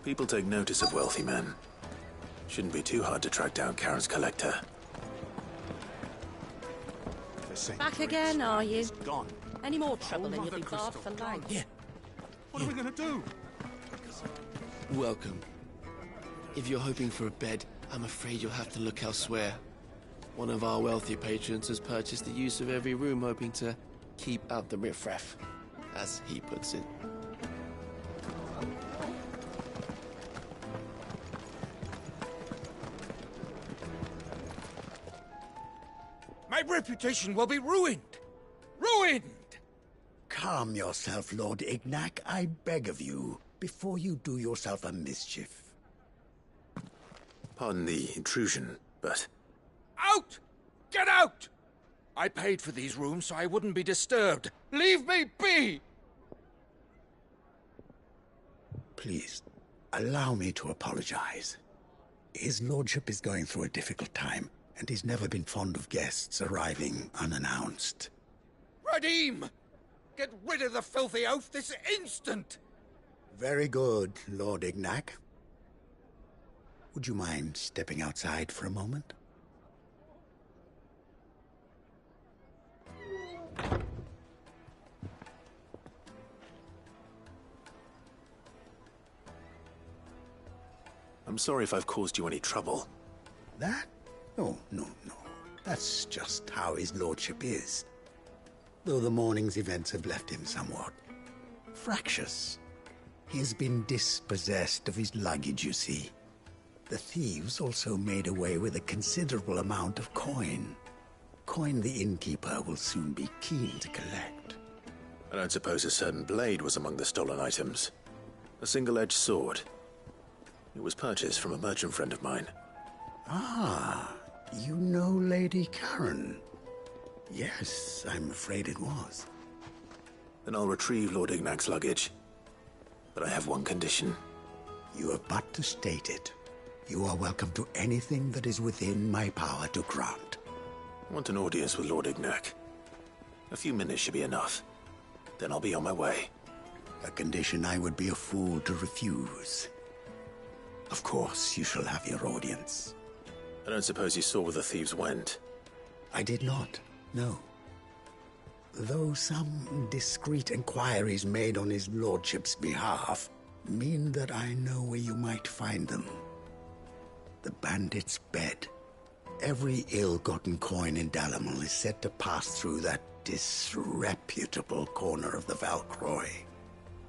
People take notice of wealthy men. Shouldn't be too hard to track down Karen's collector. Back again, are you? Gone. Any more trouble and you'll be barred for life. Yeah. What are we gonna do? Welcome. If you're hoping for a bed, I'm afraid you'll have to look elsewhere. One of our wealthy patrons has purchased the use of every room, hoping to keep out the riffraff, as he puts it. My reputation will be ruined! Ruined! Calm yourself, Lord Ignac, I beg of you, before you do yourself a mischief. Pardon the intrusion, but... Out! Get out! I paid for these rooms so I wouldn't be disturbed. Leave me be! Please, allow me to apologize. His lordship is going through a difficult time, and he's never been fond of guests arriving unannounced. Radim! Get rid of the filthy oaf this instant! Very good, Lord Ignac. Would you mind stepping outside for a moment? I'm sorry if I've caused you any trouble. That? No. That's just how his lordship is. Though the morning's events have left him somewhat fractious. He has been dispossessed of his luggage, you see. The thieves also made away with a considerable amount of coin. Coin the innkeeper will soon be keen to collect. I don't suppose a certain blade was among the stolen items. A single-edged sword. It was purchased from a merchant friend of mine. Ah, you know Lady Karen. Yes, I'm afraid it was. Then I'll retrieve Lord Ignac's luggage. But I have one condition. You have but to state it. You are welcome to anything that is within my power to grant. I want an audience with Lord Ignac. A few minutes should be enough. Then I'll be on my way. A condition I would be a fool to refuse. Of course, you shall have your audience. I don't suppose you saw where the thieves went. I did not, no. Though some discreet inquiries made on his lordship's behalf mean that I know where you might find them. The bandit's bed. Every ill-gotten coin in Dalimil is said to pass through that disreputable corner of the Valcroy.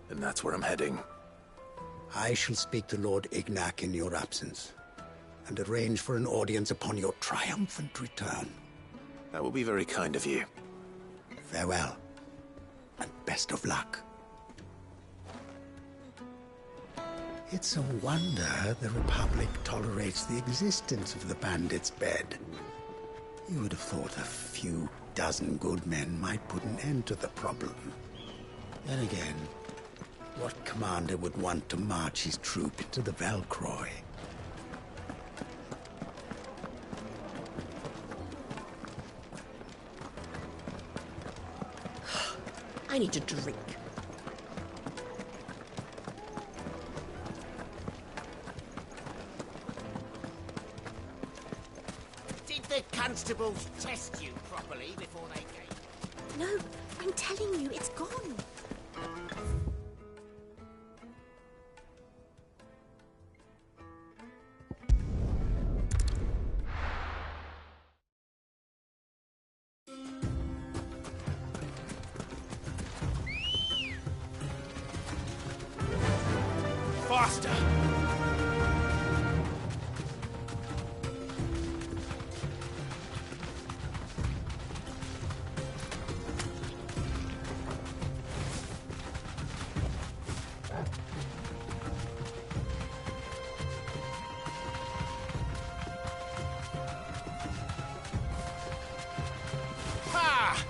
And that's where I'm heading. I shall speak to Lord Ignac in your absence, and arrange for an audience upon your triumphant return. That will be very kind of you. Farewell, and best of luck. It's a wonder the Republic tolerates the existence of the bandit's bed. You would have thought a few dozen good men might put an end to the problem. Then again, what commander would want to march his troop into the Valcroy? I need a drink. Did the constables test you properly before they came? No, I'm telling you, it's gone. Faster! Ha!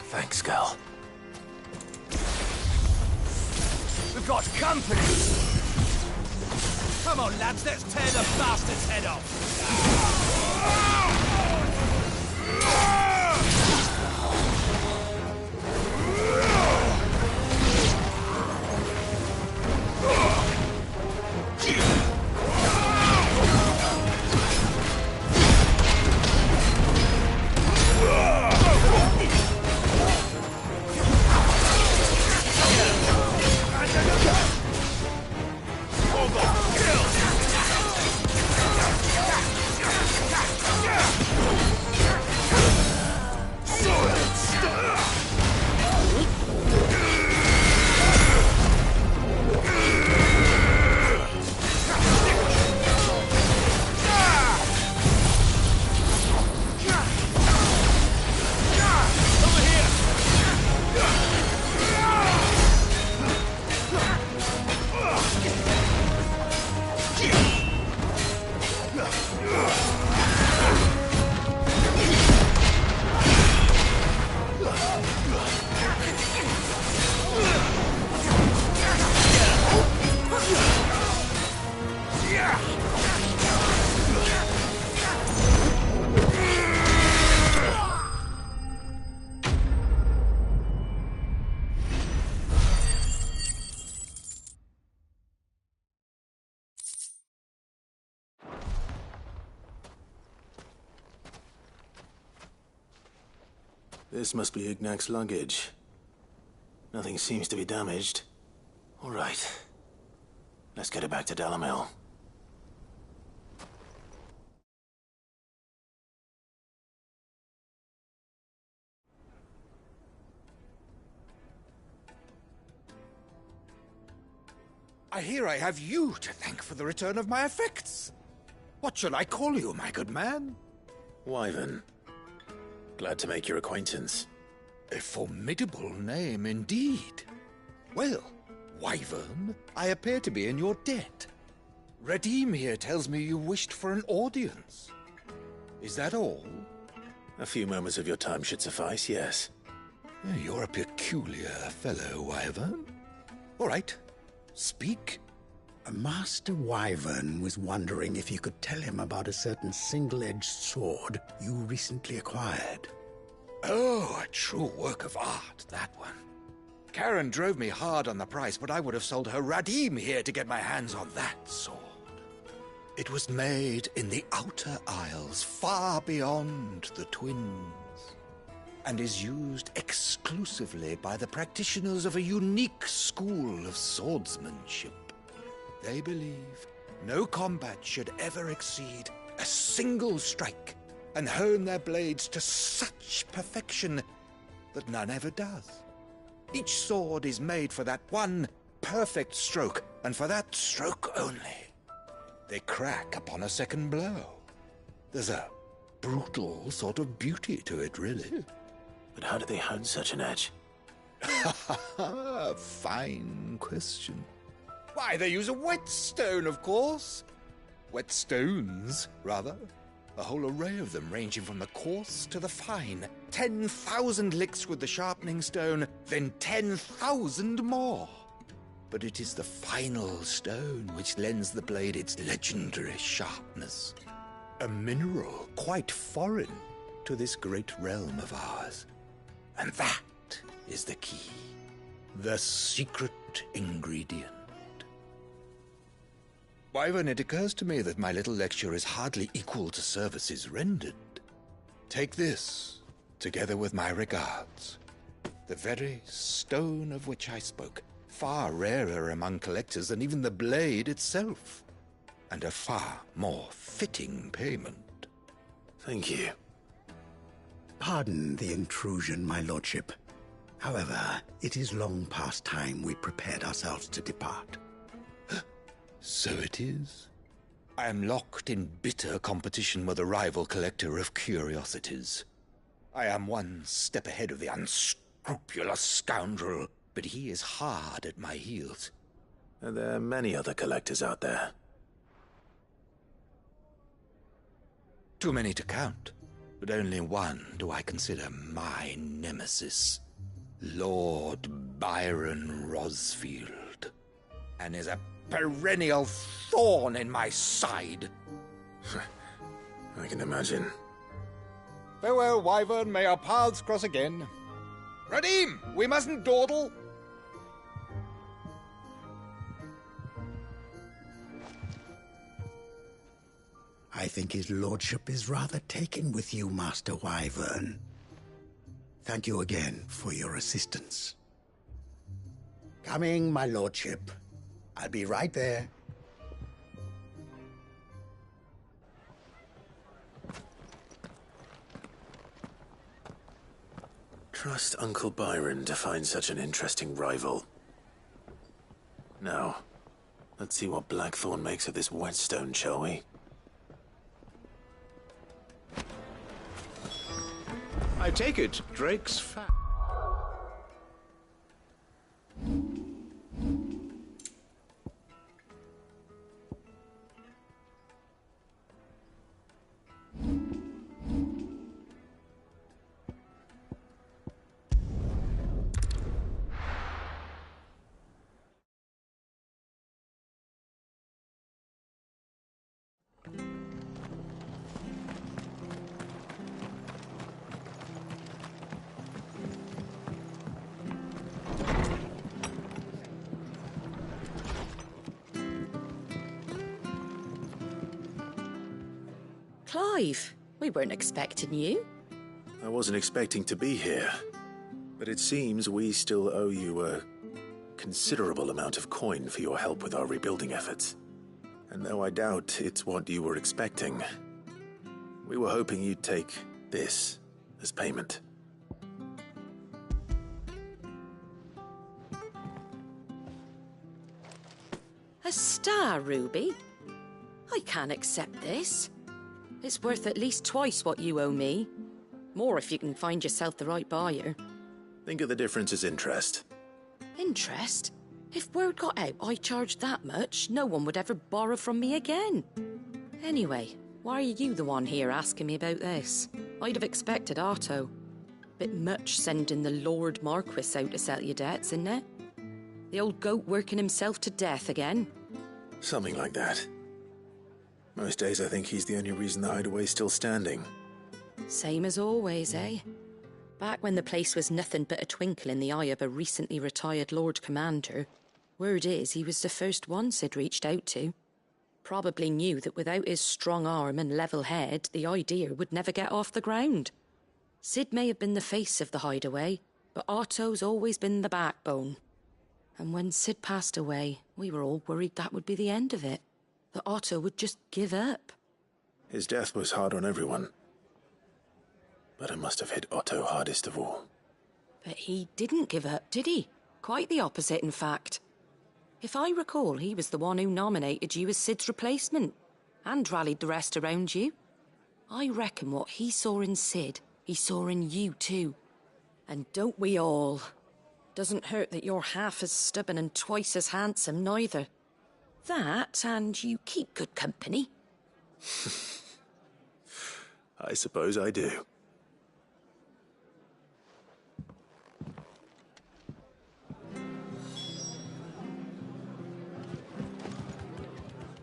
Thanks, Gal. We've got company! Come on, lads, let's tear the bastard's head off! This must be Ignac's luggage. Nothing seems to be damaged. All right. Let's get it back to Dalamil. I hear I have you to thank for the return of my effects. What shall I call you, my good man? Wyvern. Glad to make your acquaintance. A formidable name indeed. Well, Wyvern, I appear to be in your debt. Redeem here tells me you wished for an audience. Is that all? A few moments of your time should suffice, yes. You're a peculiar fellow, Wyvern. All right, speak. Master Wyvern was wondering if you could tell him about a certain single-edged sword you recently acquired. Oh, a true work of art, that one. Karen drove me hard on the price, but I would have sold her Radim here to get my hands on that sword. It was made in the Outer Isles, far beyond the Twins, and is used exclusively by the practitioners of a unique school of swordsmanship. They believe no combat should ever exceed a single strike, and hone their blades to such perfection that none ever does. Each sword is made for that one perfect stroke, and for that stroke only. They crack upon a second blow. There's a brutal sort of beauty to it, really. But how do they hone such an edge? Fine question. Why, they use a whetstone, of course. Whetstones, rather. A whole array of them, ranging from the coarse to the fine. 10,000 licks with the sharpening stone, then 10,000 more. But it is the final stone which lends the blade its legendary sharpness. A mineral quite foreign to this great realm of ours. And that is the key. The secret ingredient. Wyvern, it occurs to me that my little lecture is hardly equal to services rendered. Take this, together with my regards. The very stone of which I spoke, far rarer among collectors than even the blade itself, and a far more fitting payment. Thank you. Pardon the intrusion, my lordship. However, it is long past time we prepared ourselves to depart. So it is. I am locked in bitter competition with a rival collector of curiosities. I am one step ahead of the unscrupulous scoundrel, but he is hard at my heels. Are there many other collectors out there? Too many to count. but only one do I consider my nemesis. Lord Byron Rosfield. And is a perennial thorn in my side. I can imagine. Farewell, Wyvern. May our paths cross again. Radim, we mustn't dawdle. I think his lordship is rather taken with you, Master Wyvern. Thank you again for your assistance. Coming, my lordship. I'll be right there. Trust Uncle Byron to find such an interesting rival. Now, let's see what Blackthorn makes of this whetstone, shall we? I take it Drake's fat. Clive, we weren't expecting you. I wasn't expecting to be here, but it seems we still owe you a considerable amount of coin for your help with our rebuilding efforts. And though I doubt it's what you were expecting, we were hoping you'd take this as payment. A star ruby? I can't accept this. It's worth at least twice what you owe me. More if you can find yourself the right buyer. Think of the difference as interest. Interest? If word got out I charged that much, no one would ever borrow from me again. Anyway, why are you the one here asking me about this? I'd have expected Otto. Bit much sending the Lord Marquis out to settle your debts, isn't it? The old goat working himself to death again? Something like that. Most days I think he's the only reason the hideaway's still standing. Same as always, eh? Back when the place was nothing but a twinkle in the eye of a recently retired Lord Commander, word is he was the first one Sid reached out to. Probably knew that without his strong arm and level head, the idea would never get off the ground. Sid may have been the face of the hideaway, but Otto's always been the backbone. And when Sid passed away, we were all worried that would be the end of it. That Otto would just give up. His death was hard on everyone. But it must have hit Otto hardest of all. But he didn't give up, did he? Quite the opposite, in fact. If I recall, he was the one who nominated you as Sid's replacement, and rallied the rest around you. I reckon what he saw in Sid, he saw in you too. And don't we all? Doesn't hurt that you're half as stubborn and twice as handsome, neither. That, and you keep good company. I suppose I do.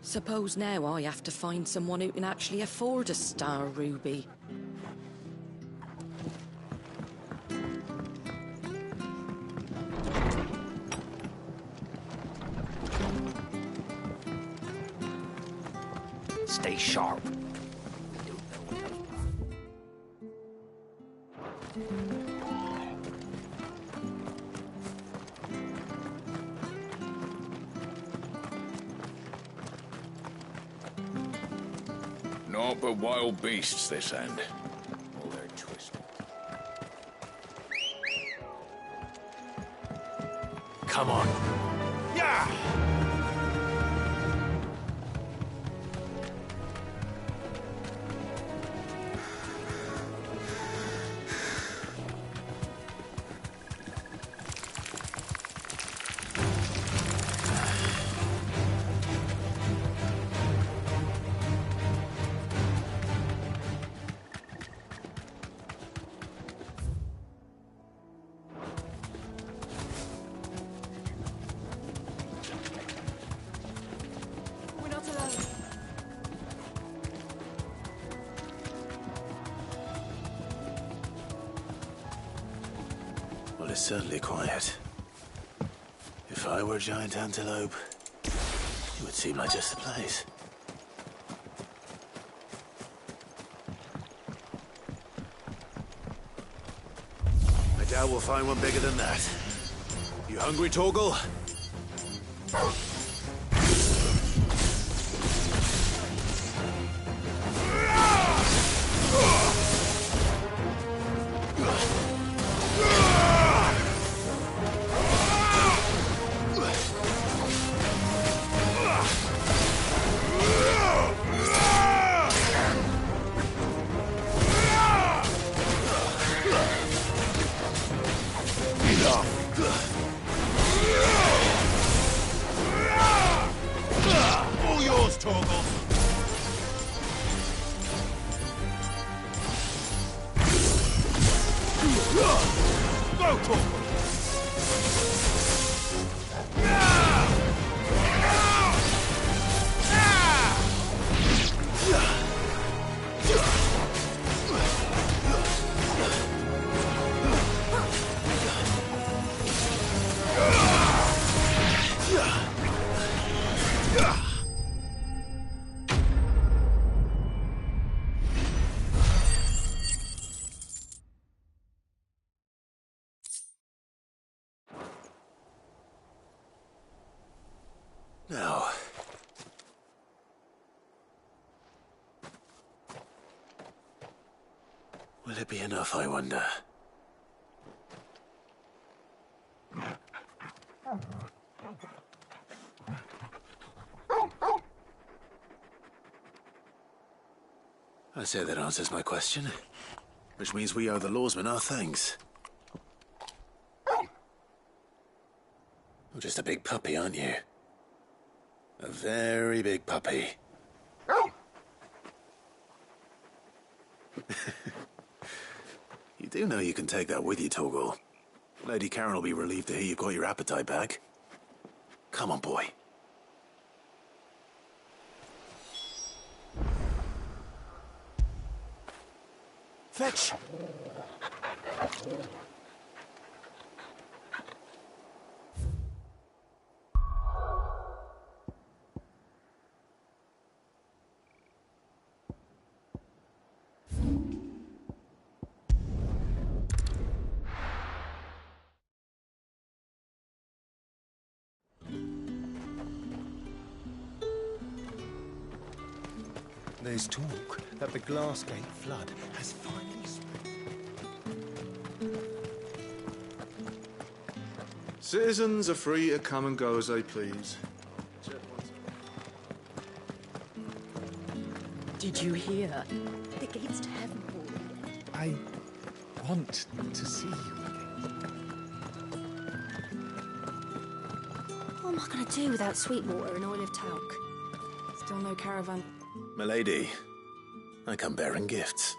Suppose now I have to find someone who can actually afford a star ruby. Stay sharp. Naught but wild beasts this end. All their twisted. Come on. Yeah! Well, it's certainly quiet. If I were a giant antelope, it would seem like just the place. I doubt we'll find one bigger than that. You hungry, Torgal? All yours, Torgal. Go, Torgal. Now, will it be enough, I wonder? I say that answers my question, which means we owe the lawsmen our thanks. You're just a big puppy, aren't you? A very big puppy. You do know you can take that with you, Torgal. Lady Karen will be relieved to hear you've got your appetite back. Come on, boy. Fetch. There's talk that the Glassgate flood has finally spread. Citizens are free to come and go as they please. Did you hear? The gates to heaven open. I want to see you again. What am I going to do without Sweetwater and Oil of Talc? Still no caravan. Milady, I come bearing gifts.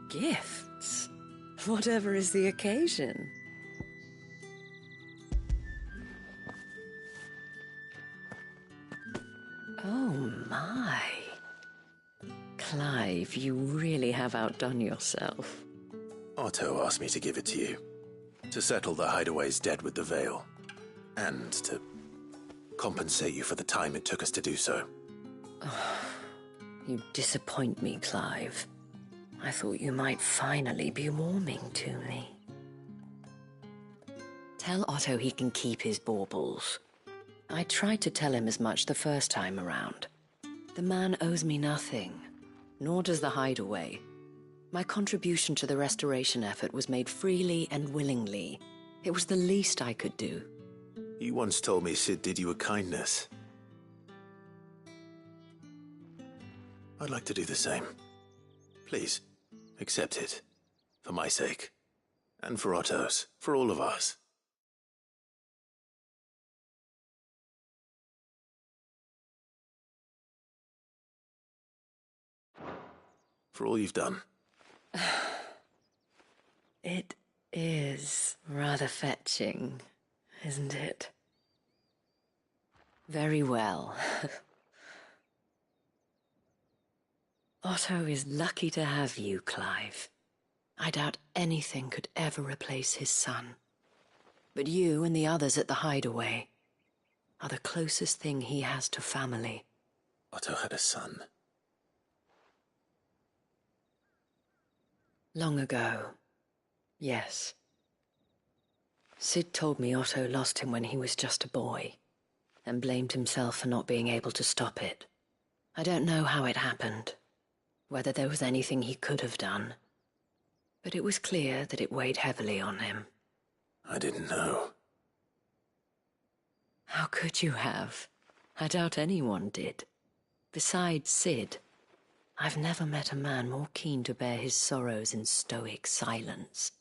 Gifts? Whatever is the occasion. Oh my. Clive, you really have outdone yourself. Otto asked me to give it to you. To settle the Hideaway's debt with the Veil. And to compensate you for the time it took us to do so. You disappoint me, Clive. I thought you might finally be warming to me. Tell Otto he can keep his baubles. I tried to tell him as much the first time around. The man owes me nothing, nor does the Hideaway. My contribution to the restoration effort was made freely and willingly. It was the least I could do. You once told me Sid did you a kindness. I'd like to do the same. Please, accept it. For my sake. And for Otto's. For all of us. For all you've done. It is rather fetching, isn't it? Very well. Otto is lucky to have you, Clive. I doubt anything could ever replace his son. But you and the others at the hideaway are the closest thing he has to family. Otto had a son. Long ago, yes. Sid told me Otto lost him when he was just a boy, and blamed himself for not being able to stop it. I don't know how it happened, whether there was anything he could have done, but it was clear that it weighed heavily on him. I didn't know. How could you have? I doubt anyone did. Besides Sid, I've never met a man more keen to bear his sorrows in stoic silence.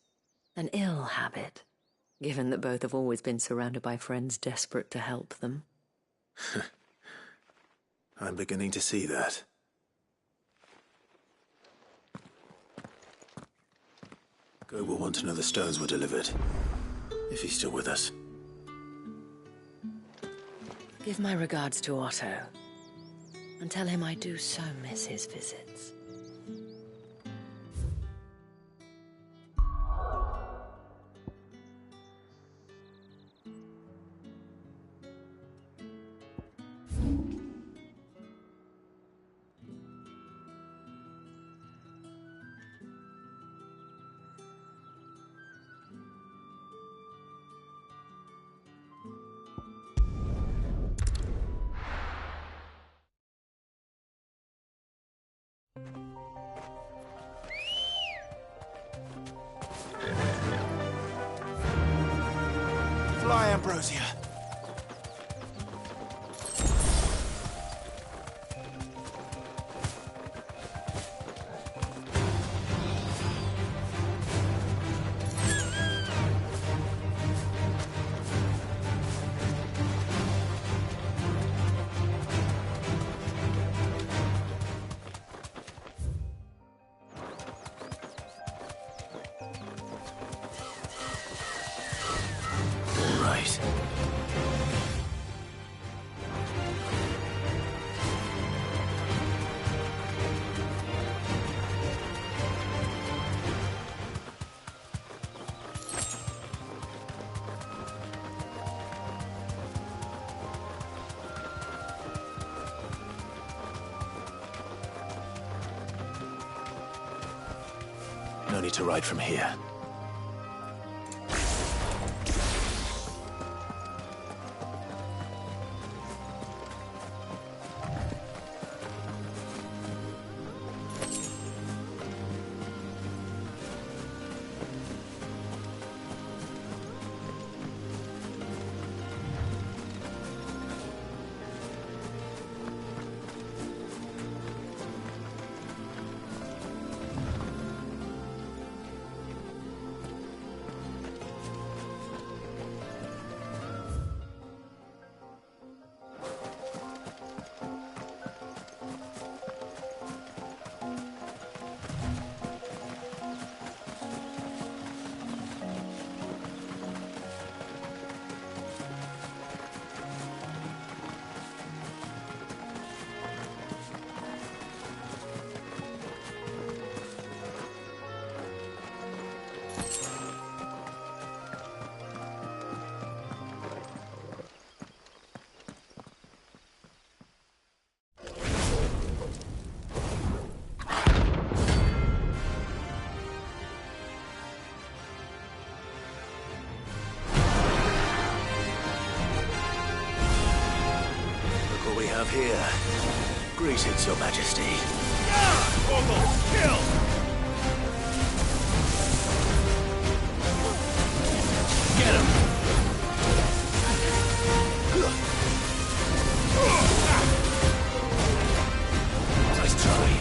An ill habit, given that both have always been surrounded by friends desperate to help them. I'm beginning to see that. Go will want to know the stones were delivered, if he's still with us. Give my regards to Otto, and tell him I do so miss his visits. Fly, Ambrosia. No need to ride from here. Here. Greetings, Your Majesty. Kill! Get him! Nice try.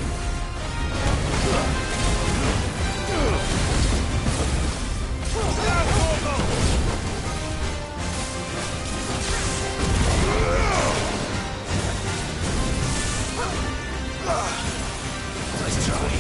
Nice try.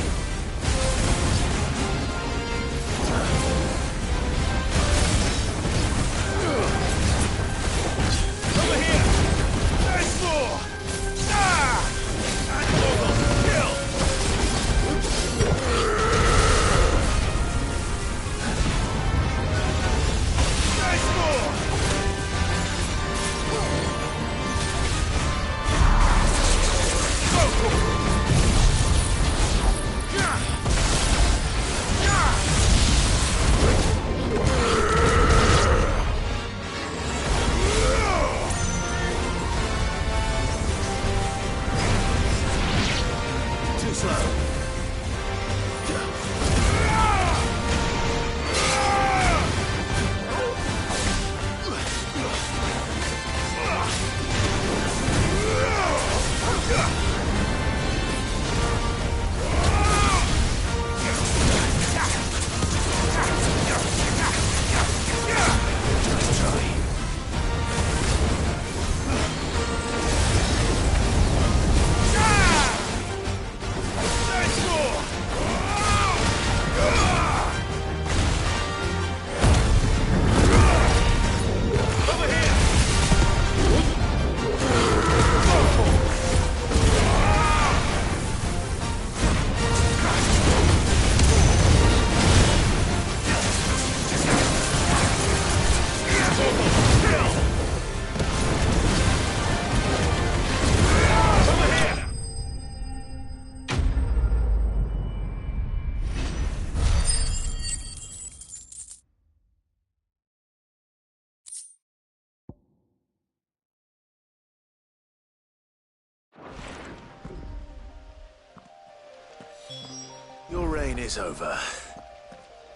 rain is over.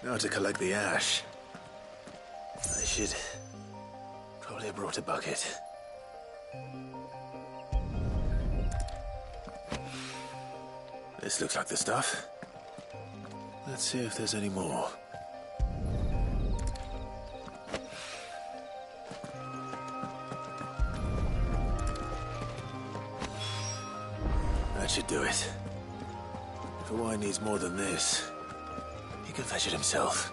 Now to collect the ash. I should probably have brought a bucket. This looks like the stuff. Let's see if there's any more. That should do it. If Hawaii needs more than this, he can fetch it himself.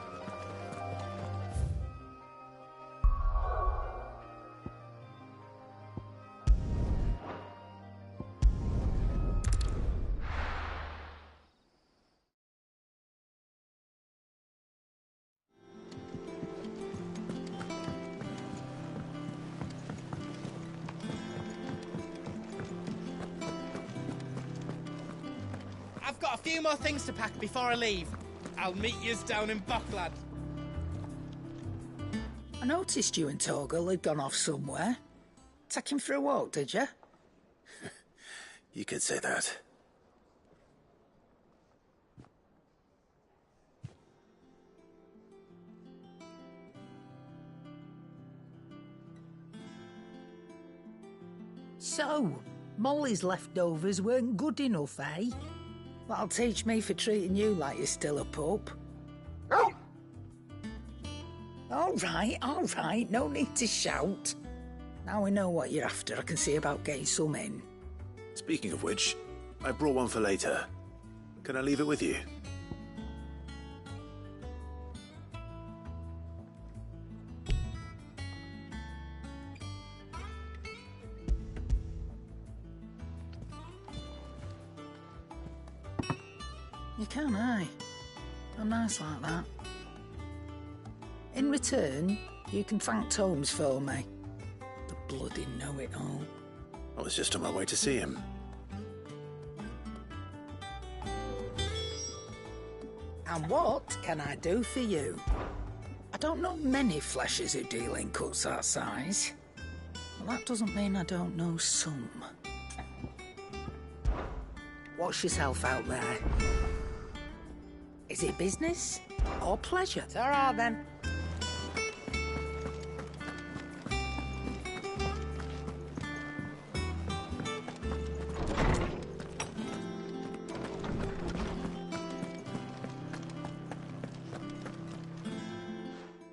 I've got a few more things to pack before I leave. I'll meet yous down in Buckland. I noticed you and Torgal had gone off somewhere. Take him for a walk, did you? You could say that. So, Molly's leftovers weren't good enough, eh? That'll teach me for treating you like you're still a pup. All right, no need to shout. Now we know what you're after, I can see about getting some in. Speaking of which, I brought one for later. Can I leave it with you? You can, aye. I'm nice like that. In return, you can thank Tomes for me. The bloody know-it-all. I was just on my way to see him. And what can I do for you? I don't know many fleshers who deal in cuts that size. Well, that doesn't mean I don't know some. Watch yourself out there. Is it business or pleasure? It's all right, then.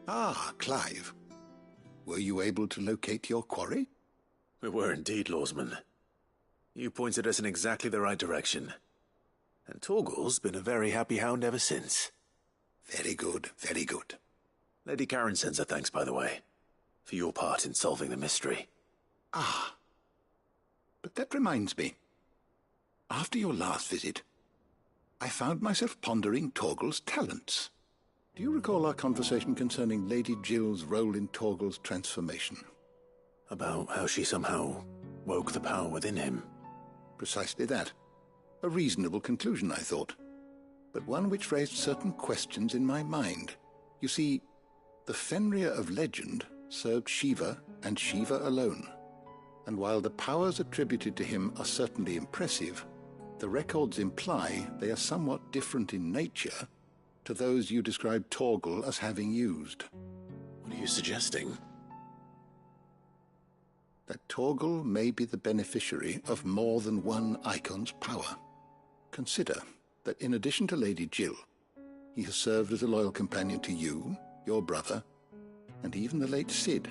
Ah, Clive. Were you able to locate your quarry? We were indeed, Lawsman. You pointed us in exactly the right direction. And Torgal's been a very happy hound ever since. Very good, very good. Lady Karen sends her thanks, by the way, for your part in solving the mystery. Ah. But that reminds me. After your last visit, I found myself pondering Torgal's talents. Do you recall our conversation concerning Lady Jill's role in Torgal's transformation? About how she somehow woke the power within him. Precisely that. A reasonable conclusion, I thought, but one which raised certain questions in my mind. You see, the Fenrir of legend served Shiva and Shiva alone, and while the powers attributed to him are certainly impressive, the records imply they are somewhat different in nature to those you described Torgal as having used. What are you suggesting? That Torgal may be the beneficiary of more than one icon's power. Consider that in addition to Lady Jill, he has served as a loyal companion to you, your brother, and even the late Cid.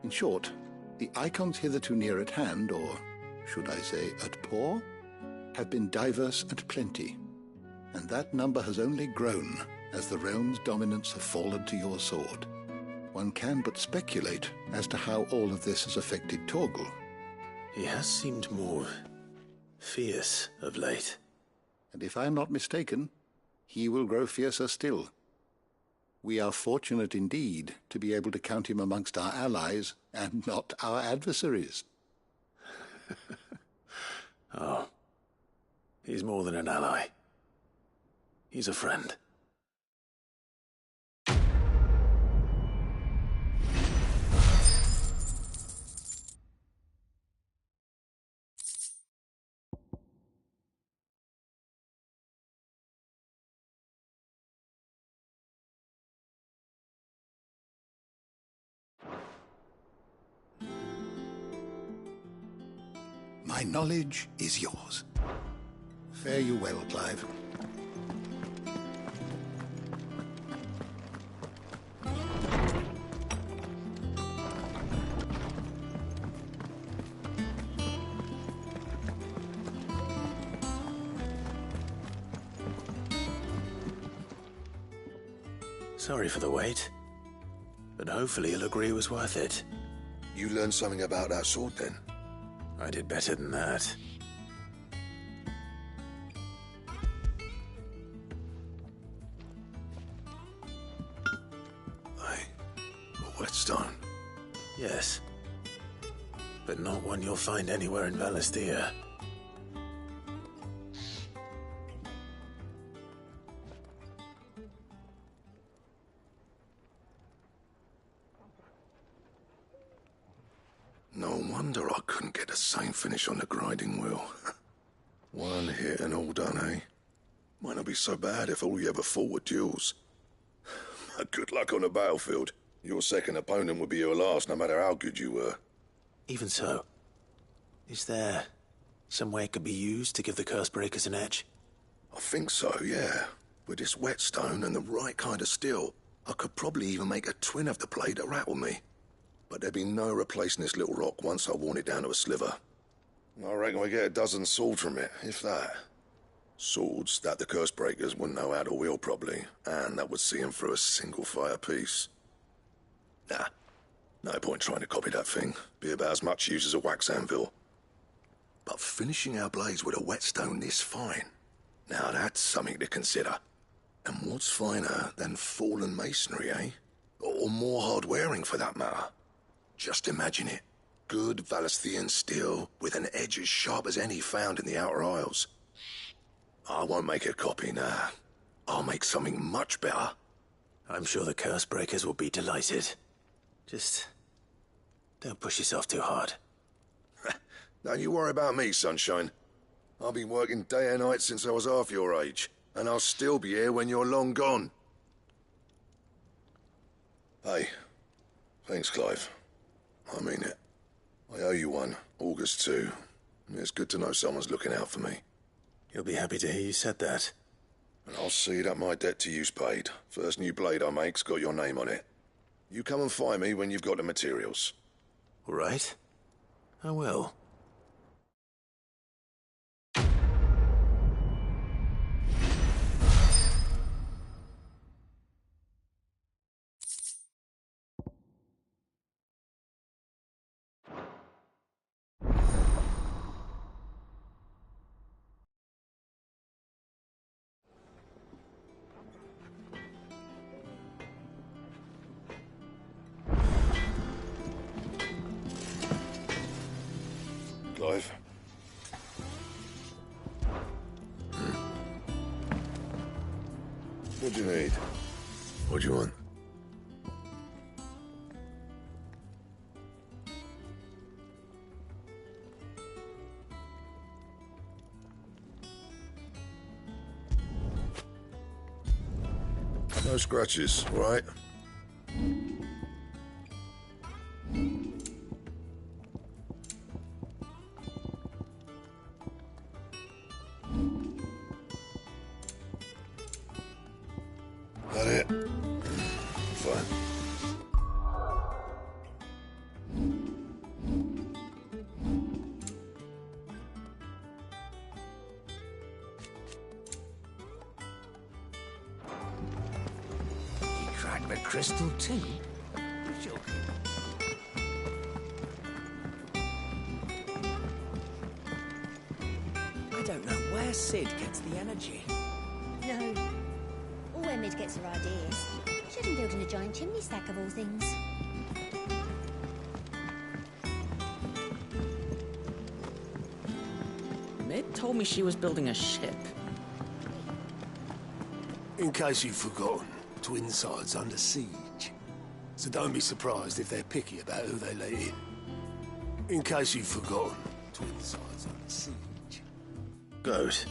In short, the icons hitherto near at hand, or should I say at paw, have been diverse and plenty, and that number has only grown as the realm's dominance have fallen to your sword. One can but speculate as to how all of this has affected Torgal. He has seemed more fierce of late. And if I am not mistaken, he will grow fiercer still. We are fortunate indeed to be able to count him amongst our allies and not our adversaries. Oh, he's more than an ally. He's a friend. My knowledge is yours. Fare you well, Clive. Sorry for the wait, but hopefully you'll agree it was worth it. You learned something about that sword, then? I did better than that. A whetstone? Yes. But not one you'll find anywhere in Valisthea. No wonder I couldn't get the same finish on the grinding wheel. One hit and all done, eh? Might not be so bad if all you ever fought were duels. Good luck on the battlefield. Your second opponent would be your last, no matter how good you were. Even so, is there some way it could be used to give the Cursebreakers an edge? I think so, yeah. With this whetstone and the right kind of steel, I could probably even make a twin of the blade that rattled me. But there'd be no replacing this little rock once I worn it down to a sliver. I reckon we get a dozen swords from it, if that. Swords that the Cursebreakers wouldn't know how to wield properly, and that would see them through a single fire piece. Nah, no point trying to copy that thing. Be about as much use as a wax anvil. But finishing our blades with a whetstone this fine, now that's something to consider. And what's finer than fallen masonry, eh? Or more hard-wearing, for that matter. Just imagine it. Good Valisthean steel with an edge as sharp as any found in the Outer Isles. I won't make a copy, nah. I'll make something much better. I'm sure the Cursebreakers will be delighted. Just don't push yourself too hard. Don't you worry about me, sunshine. I've been working day and night since I was half your age, and I'll still be here when you're long gone. Hey, thanks, Clive. I mean it. I owe you one, August too. It's good to know someone's looking out for me. You'll be happy to hear you said that. And I'll see that my debt to you's paid. First new blade I make's got your name on it. You come and find me when you've got the materials. All right. I will. Clive. What do you need? What do you want? No scratches, all right? That it? Fine. You cracked the crystal too? Sure. I don't know where Sid gets the energy. No. Or where Mid gets her ideas. Shouldn't building a giant chimney stack of all things. Mid told me she was building a ship. In case you've forgotten, Twinside's under siege. So don't be surprised if they're picky about who they let in. In case you've forgotten, Twinside's under siege. Goat.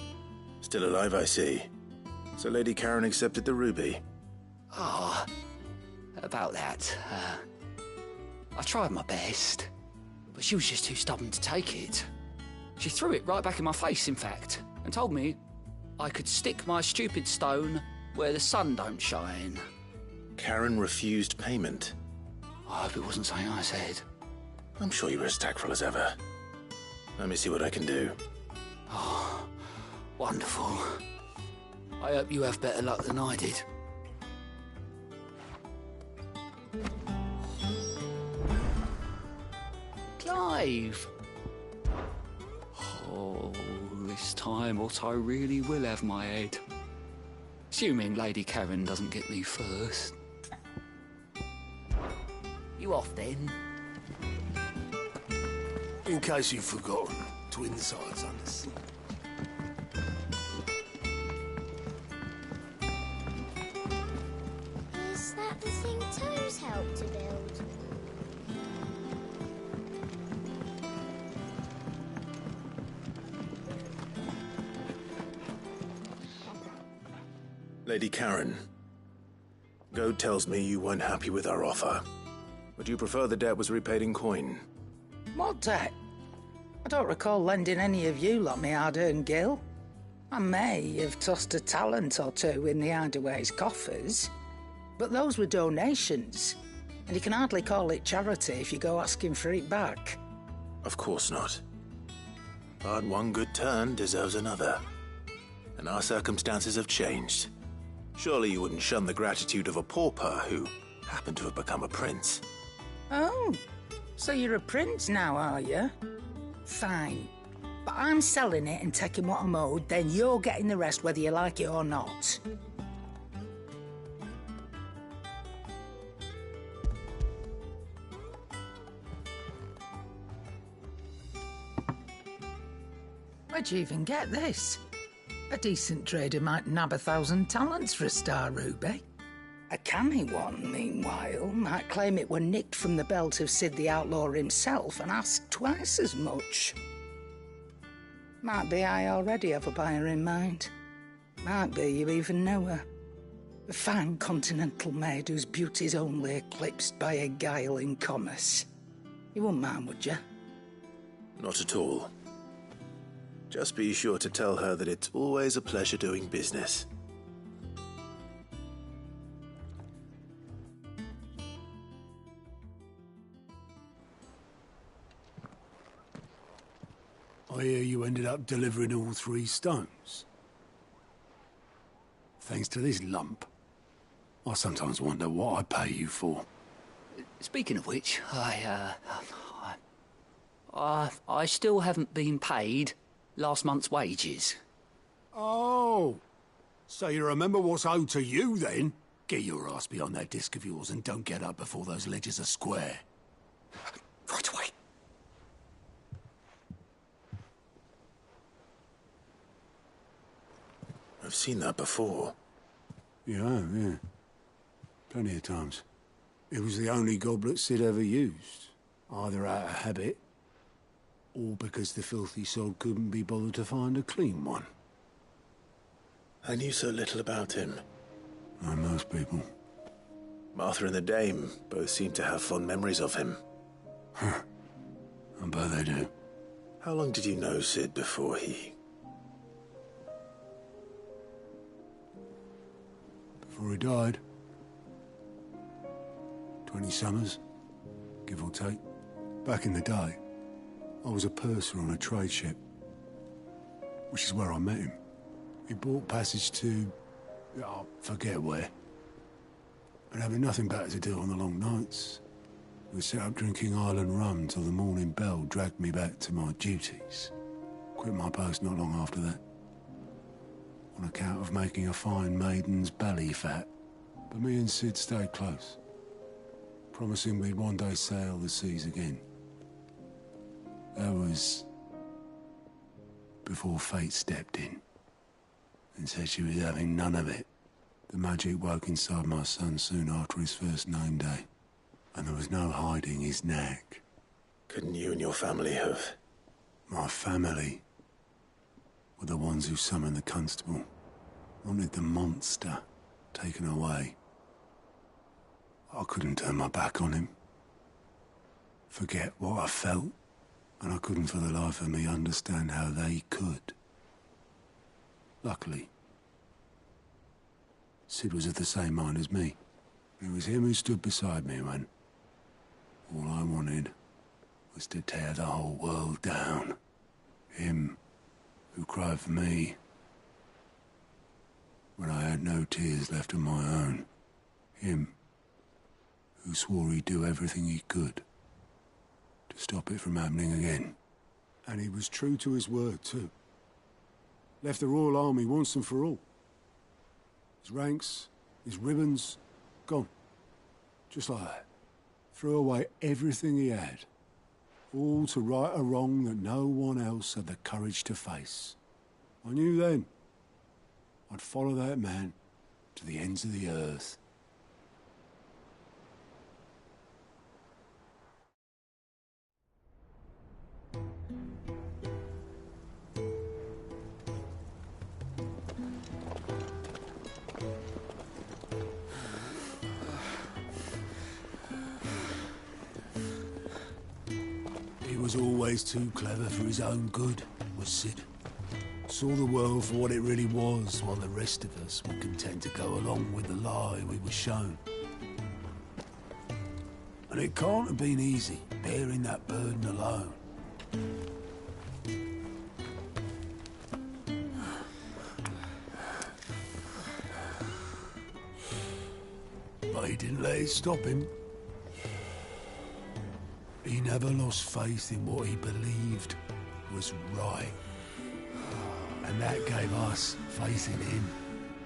Still alive, I see. So Lady Karen accepted the ruby. Ah, about that. I tried my best, but she was just too stubborn to take it. She threw it right back in my face, in fact, and told me I could stick my stupid stone where the sun don't shine. Karen refused payment. I hope it wasn't something I said. I'm sure you were as tactful as ever. Let me see what I can do. Oh, wonderful. I hope you have better luck than I did. Clive! Oh, this time Otto really will have my head. Assuming Lady Karen doesn't get me first. You off then? In case you've forgotten, twin sides under siege. Is that the thing Toes helped to build? Lady Karen, Goad tells me you weren't happy with our offer. Would you prefer the debt was repaid in coin? What debt? I don't recall lending any of you lot me hard-earned gil. I may have tossed a talent or two in the Hideaway's coffers, but those were donations, and you can hardly call it charity if you go asking for it back. Of course not. But one good turn deserves another. And our circumstances have changed. Surely you wouldn't shun the gratitude of a pauper who happened to have become a prince. Oh, so you're a prince now, are you? Fine. But I'm selling it and taking what I'm owed, then you're getting the rest whether you like it or not. Where'd you even get this? A decent trader might nab 1,000 talents for a star ruby. A canny one, meanwhile, might claim it were nicked from the belt of Sid the Outlaw himself and ask twice as much. Might be I already have a buyer in mind. Might be you even know her. A fine continental maid whose beauty's only eclipsed by a guile in commerce. You wouldn't mind, would you? Not at all. Just be sure to tell her that it's always a pleasure doing business. I hear you ended up delivering all 3 stones. Thanks to this lump. I sometimes wonder what I pay you for. Speaking of which, I still haven't been paid last month's wages. Oh, so you remember what's owed to you then? Get your ass behind that disc of yours and don't get up before those ledgers are square. Right away. I've seen that before. Yeah. Plenty of times. It was the only goblet Sid ever used. Either out of habit, or because the filthy sod couldn't be bothered to find a clean one. I knew so little about him. Like most people. Martha and the Dame both seem to have fond memories of him. I bet they do. How long did you know Sid before he... Before he died. 20 summers, give or take. Back in the day, I was a purser on a trade ship, which is where I met him. He bought passage to... I forget where. And having nothing better to do on the long nights, we sat up drinking island rum till the morning bell dragged me back to my duties. Quit my post not long after that. On account of making a fine maiden's belly fat. But me and Sid stayed close, promising we'd one day sail the seas again. That was before fate stepped in and said she was having none of it. The magic woke inside my son soon after his first name day, and there was no hiding his knack. Couldn't you and your family have... My family were the ones who summoned the constable, wanted the monster taken away. I couldn't turn my back on him. Forget what I felt And I couldn't for the life of me understand how they could. Luckily, Sid was of the same mind as me. It was him who stood beside me when all I wanted was to tear the whole world down. Him who cried for me when I had no tears left of my own. Him who swore he'd do everything he could to stop it from happening again. And he was true to his word, too. Left the Royal Army once and for all. His ranks, his ribbons, gone. Just like that. Threw away everything he had. All to right a wrong that no one else had the courage to face. I knew then I'd follow that man to the ends of the earth. He was always too clever for his own good, was Sid. Saw the world for what it really was, while the rest of us were content to go along with the lie we were shown. And it can't have been easy, bearing that burden alone. But he didn't let it stop him. He never lost faith in what he believed was right. And that gave us faith in him.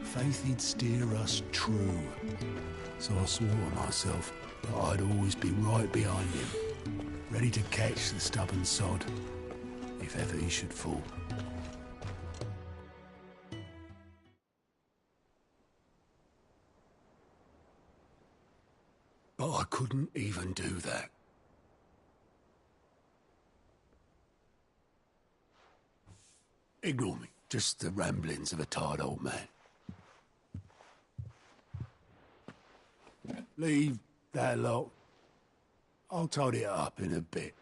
Faith he'd steer us true. So I swore to myself that I'd always be right behind him, ready to catch the stubborn sod, if ever he should fall. But I couldn't even do that. Ignore me. Just the ramblings of a tired old man. Leave that lot. I'll tidy it up in a bit.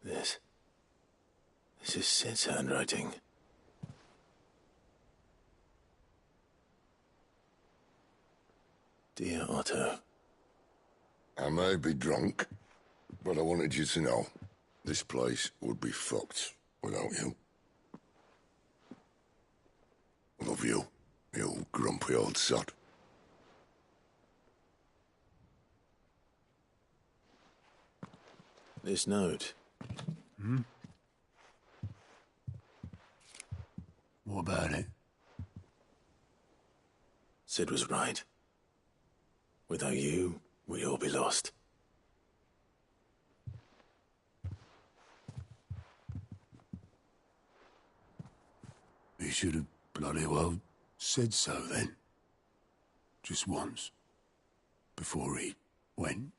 This is Sid's handwriting. Dear Otto. I may be drunk, but I wanted you to know this place would be fucked without you. Love you, you grumpy old sod. This note. Hmm? What about it? Sid was right. Without you, we'd all be lost. He should have bloody well said so then. Just once. Before he went.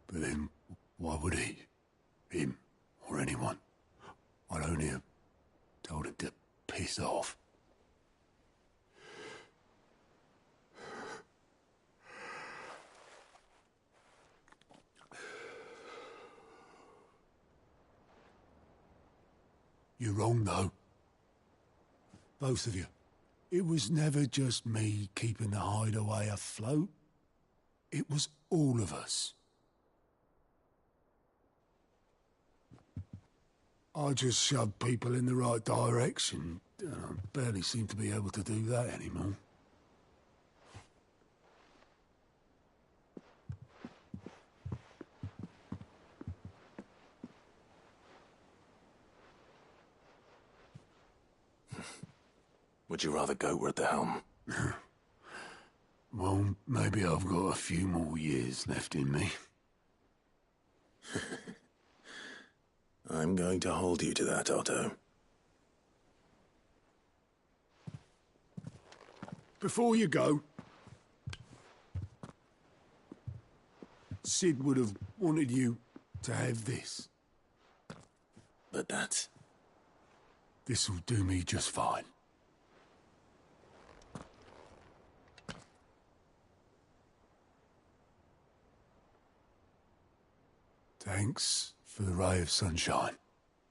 But then, why would he? Him, or anyone? I'd only have told him to piss off. You're wrong, though. Both of you. It was never just me keeping the hideaway afloat. It was all of us. I just shoved people in the right direction. I barely seem to be able to do that anymore. Would you rather go were at the helm? Well, maybe I've got a few more years left in me. I'm going to hold you to that, Otto. Before you go, Sid would have wanted you to have this. But that's This'll do me just fine. Thanks for the ray of sunshine.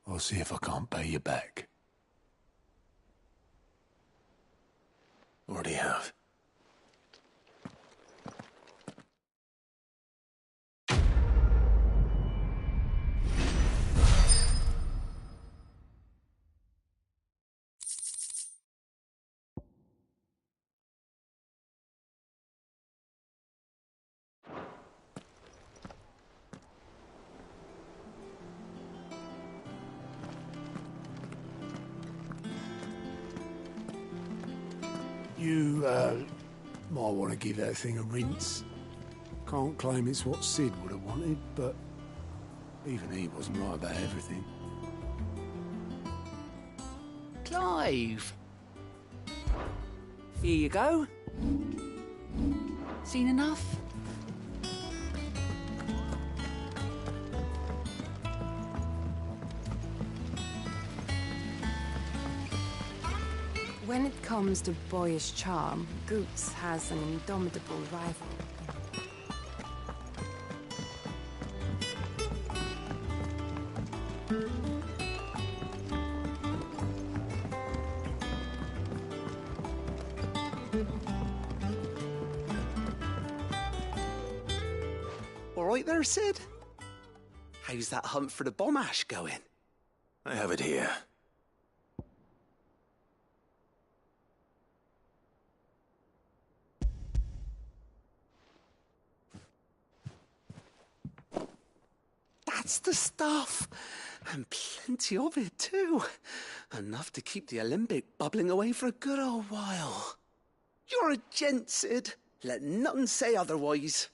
I'll see if I can't pay you back. Already have. You, might want to give that thing a rinse. Can't claim it's what Sid would have wanted, but even he wasn't right about everything. Clive! Here you go. Seen enough? When it comes to boyish charm, Goots has an indomitable rival. All right there, Sid? How's that hunt for the bomb ash going? I have it here. That's the stuff. And plenty of it, too. Enough to keep the Alembic bubbling away for a good old while. You're a gent, Sid. Let none say otherwise.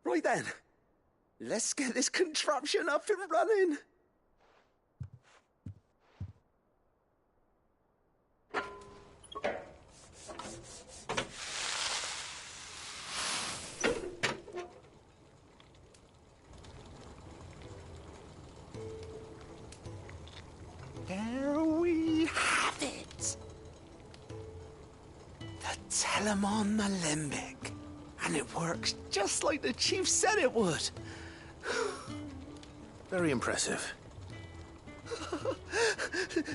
Right then. Let's get this contraption up and running. There we have it. The Telemon Alembic. And it works just like the chief said it would. Very impressive.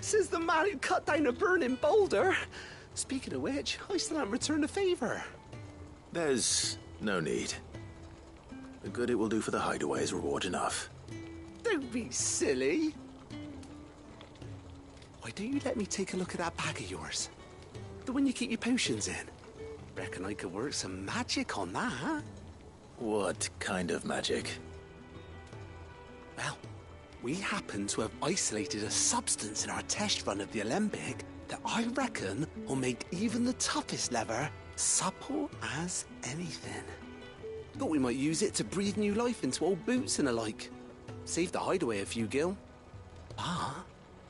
Says the man who cut down a burning boulder. Speaking of which, I still haven't returned the favor. There's no need. The good it will do for the hideaway is reward enough. Don't be silly. Why don't you let me take a look at that bag of yours? The one you keep your potions in. Reckon I could work some magic on that. What kind of magic? Well, we happen to have isolated a substance in our test run of the Alembic that I reckon will make even the toughest leather supple as anything. Thought we might use it to breathe new life into old boots and the like. Save the hideaway a few gil. Ah,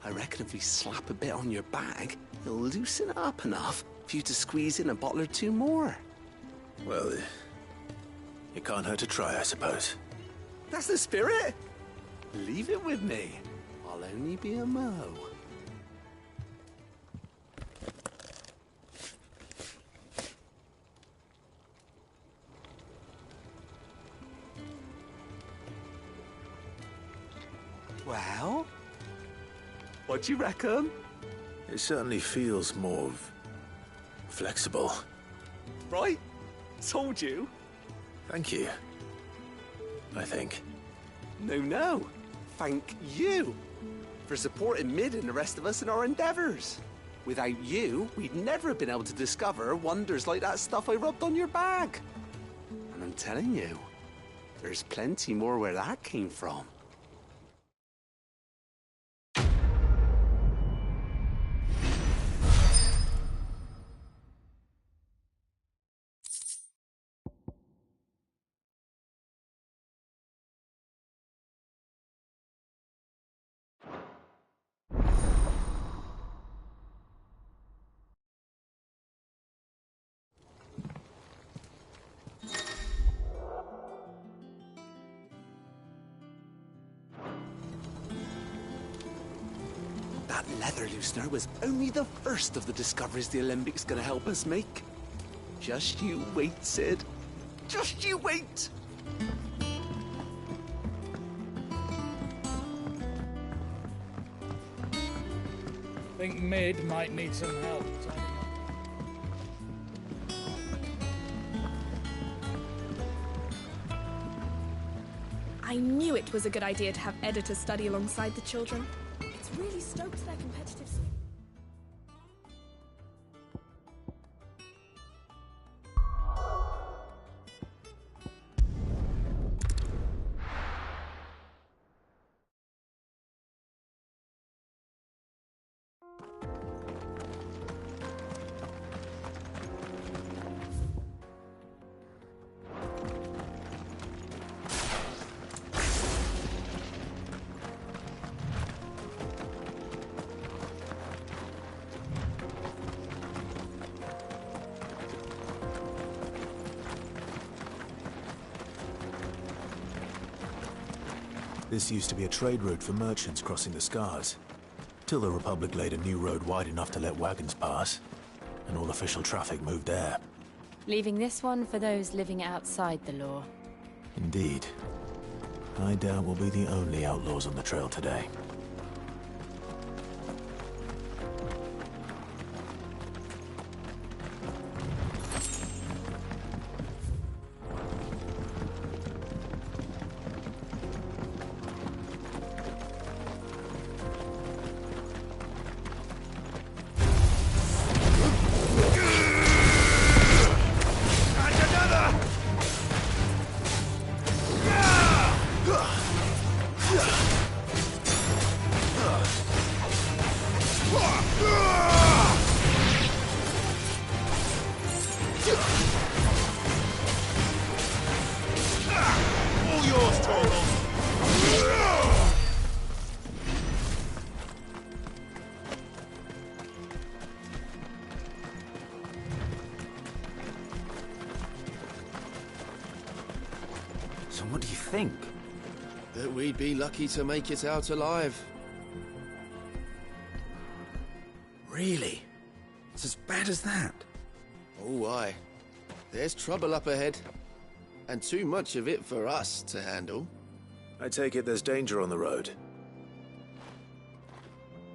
I reckon if we slap a bit on your bag, it'll loosen it up enough for you to squeeze in a bottle or two more. Well, it can't hurt to try, I suppose. That's the spirit. Leave it with me. I'll only be a mo. Well, what do you reckon? It certainly feels more flexible. Right? Told you. Thank you. I think. No. Thank you for supporting Mid and the rest of us in our endeavors. Without you, we'd never have been able to discover wonders like that stuff I rubbed on your bag. And I'm telling you, there's plenty more where that came from. That leather loosener was only the first of the discoveries the Alembic gonna help us make. Just you wait, Sid. Just you wait! Think Mid might need some help. I knew it was a good idea to have editors study alongside the children. It's really stoked their competitive spirit. This used to be a trade route for merchants crossing the Scars, till the Republic laid a new road wide enough to let wagons pass, and all official traffic moved there. Leaving this one for those living outside the law. Indeed. I doubt we'll be the only outlaws on the trail today. So what do you think? That we'd be lucky to make it out alive. Really? It's as bad as that? Oh, aye. There's trouble up ahead. And too much of it for us to handle. I take it there's danger on the road.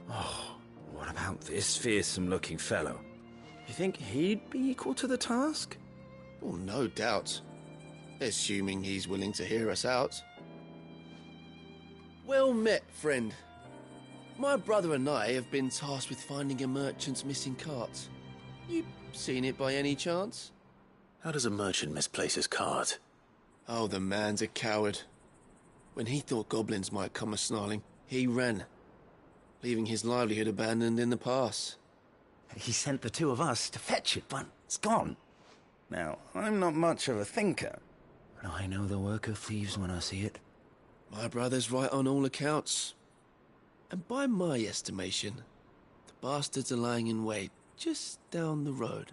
Oh, what about this fearsome-looking fellow? You think he'd be equal to the task? Well, no doubt. Assuming he's willing to hear us out. Well met, friend. My brother and I have been tasked with finding a merchant's missing cart. You seen it by any chance? How does a merchant misplace his cart? Oh, the man's a coward. When he thought goblins might come a-snarling, he ran, leaving his livelihood abandoned in the pass. He sent the two of us to fetch it, but it's gone. Now, I'm not much of a thinker, but I know the work of thieves when I see it. My brother's right on all accounts. And by my estimation, the bastards are lying in wait just down the road.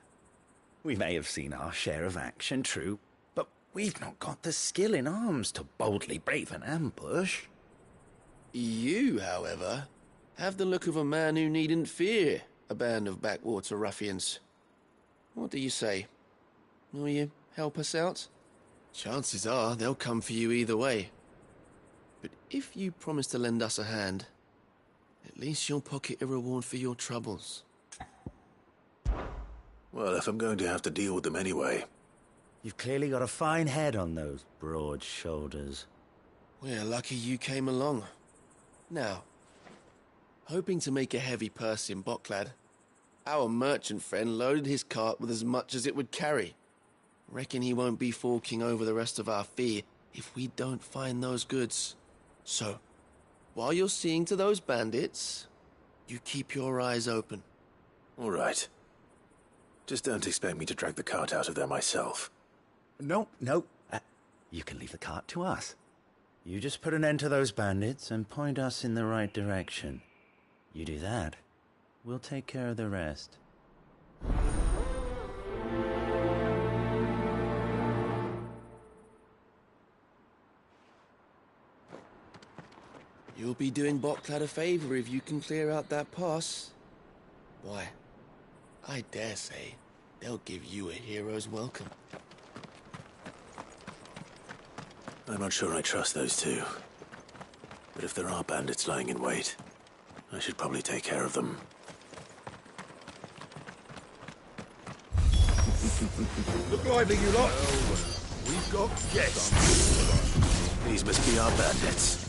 We may have seen our share of action, true, but we've not got the skill in arms to boldly brave an ambush. You, however, have the look of a man who needn't fear a band of backwater ruffians. What do you say? Will you help us out? Chances are they'll come for you either way. But if you promise to lend us a hand, at least you'll pocket a reward for your troubles. Well, if I'm going to have to deal with them anyway. You've clearly got a fine head on those broad shoulders. We're lucky you came along. Now, hoping to make a heavy purse in Boklad, our merchant friend loaded his cart with as much as it would carry. Reckon he won't be forking over the rest of our fee if we don't find those goods. So, while you're seeing to those bandits, you keep your eyes open. All right. Just don't expect me to drag the cart out of there myself. No. You can leave the cart to us. You just put an end to those bandits and point us in the right direction. You do that, we'll take care of the rest. You'll be doing Boklad a favor if you can clear out that pass. Why, I dare say they'll give you a hero's welcome. I'm not sure I trust those two. But if there are bandits lying in wait, I should probably take care of them. Look lively, you lot. We've got guests. These must be our bandits.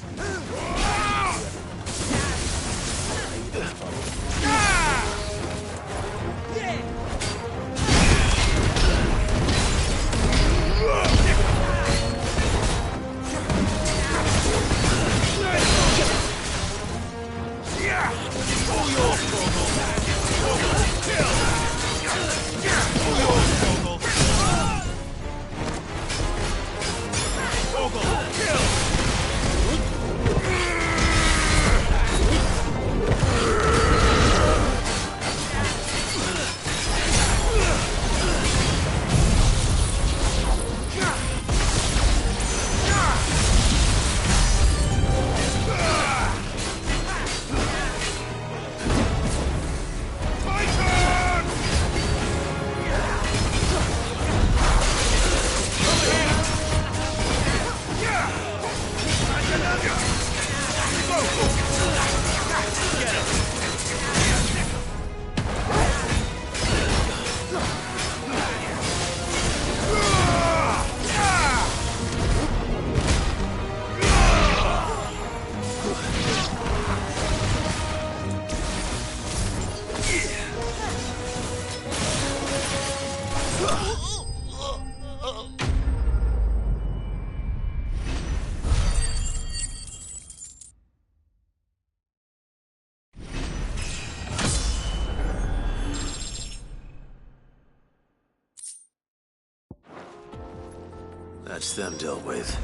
That's them dealt with.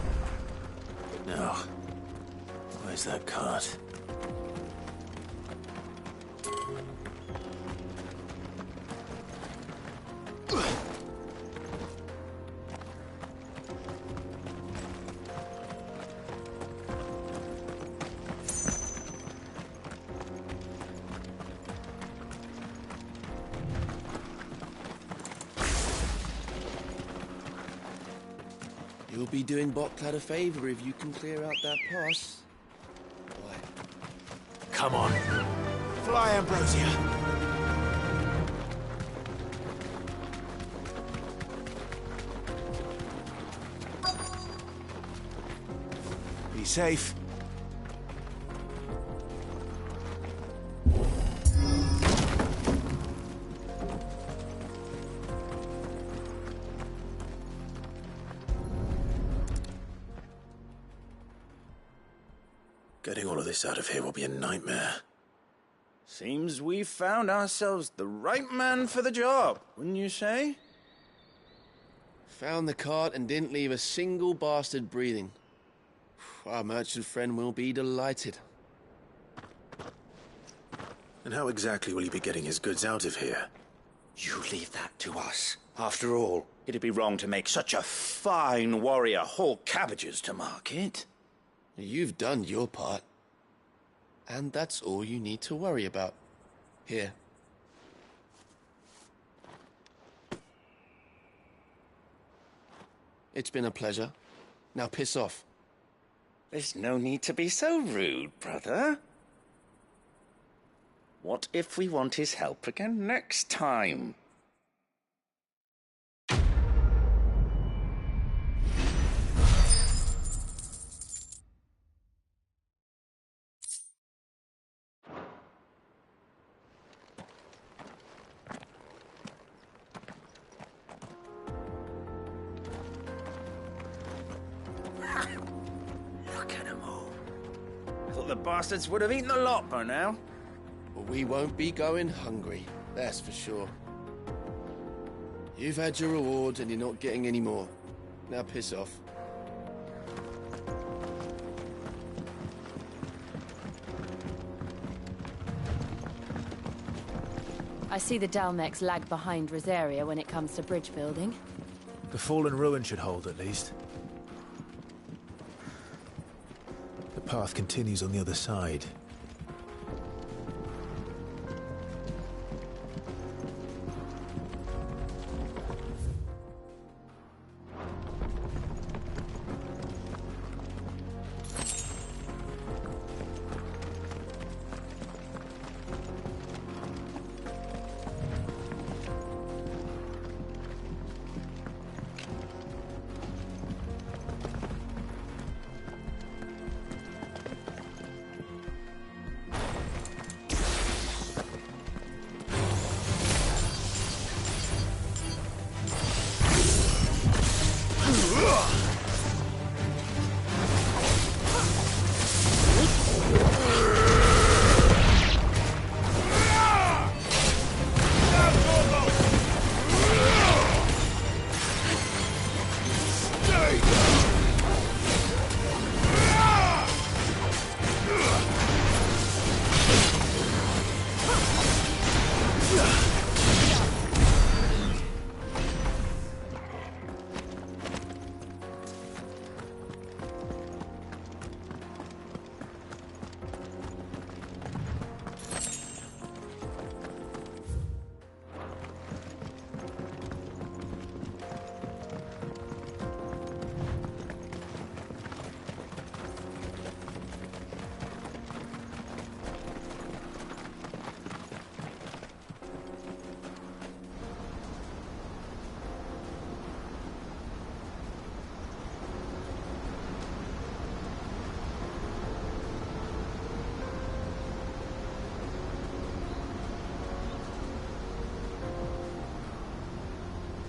Now, where's that cart? You'll be doing Boklad a favor if you can clear out that pass. Why? Come on. Fly, Ambrosia. Be safe. Getting all of this out of here will be a nightmare. Seems we've found ourselves the right man for the job, wouldn't you say? Found the cart and didn't leave a single bastard breathing. Our merchant friend will be delighted. And how exactly will he be getting his goods out of here? You leave that to us. After all, it'd be wrong to make such a fine warrior haul cabbages to market. You've done your part. And that's all you need to worry about. Here. It's been a pleasure. Now piss off. There's no need to be so rude, brother. What if we want his help again next time? Bastards would have eaten the lot by now. But we won't be going hungry, that's for sure. You've had your reward and you're not getting any more. Now piss off. I see the Dalmex lag behind Rosaria when it comes to bridge building. The fallen ruin should hold, at least. The path continues on the other side.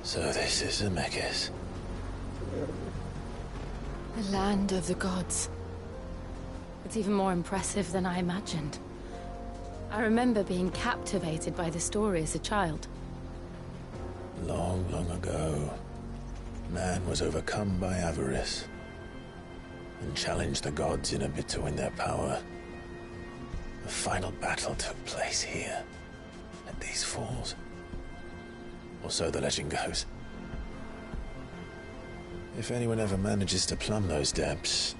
So this is Zemeckis. The land of the gods. It's even more impressive than I imagined. I remember being captivated by the story as a child. Long, long ago, man was overcome by avarice and challenged the gods in a bid to win their power. The final battle took place here, at these falls. Or so the legend goes. If anyone ever manages to plumb those depths,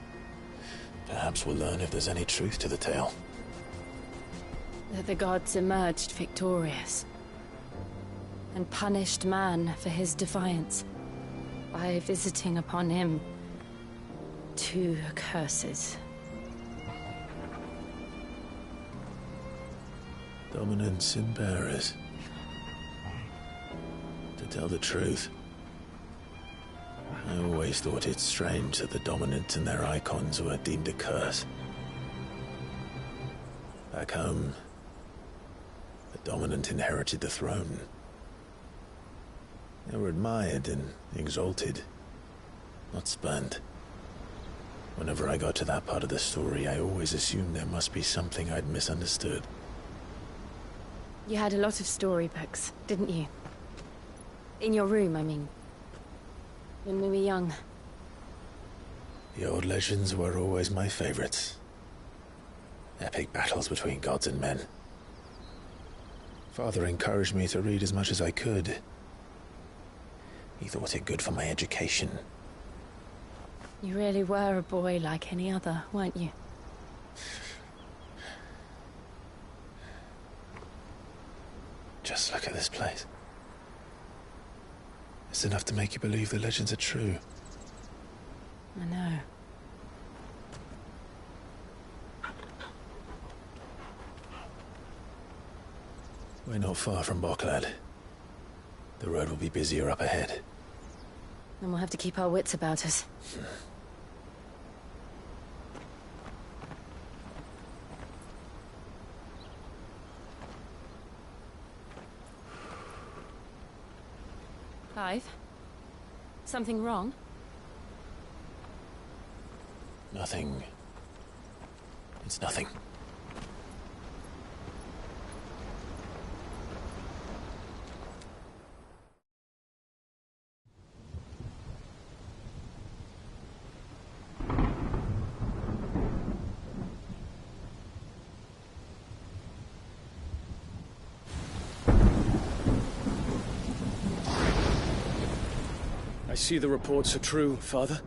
perhaps we'll learn if there's any truth to the tale. That the gods emerged victorious and punished man for his defiance by visiting upon him 2 curses. Dominance and bearers. To tell the truth, I always thought it strange that the dominant and their icons were deemed a curse. Back home, the dominant inherited the throne. They were admired and exalted, not spurned. Whenever I got to that part of the story, I always assumed there must be something I'd misunderstood. You had a lot of storybooks, didn't you? In your room, I mean. When we were young. The old legends were always my favorites. Epic battles between gods and men. Father encouraged me to read as much as I could. He thought it good for my education. You really were a boy like any other, weren't you? Just look at this place. It's enough to make you believe the legends are true. I know. We're not far from Boklad. The road will be busier up ahead. Then we'll have to keep our wits about us. Clive? Something wrong? Nothing. It's nothing. I see the reports are true, Father.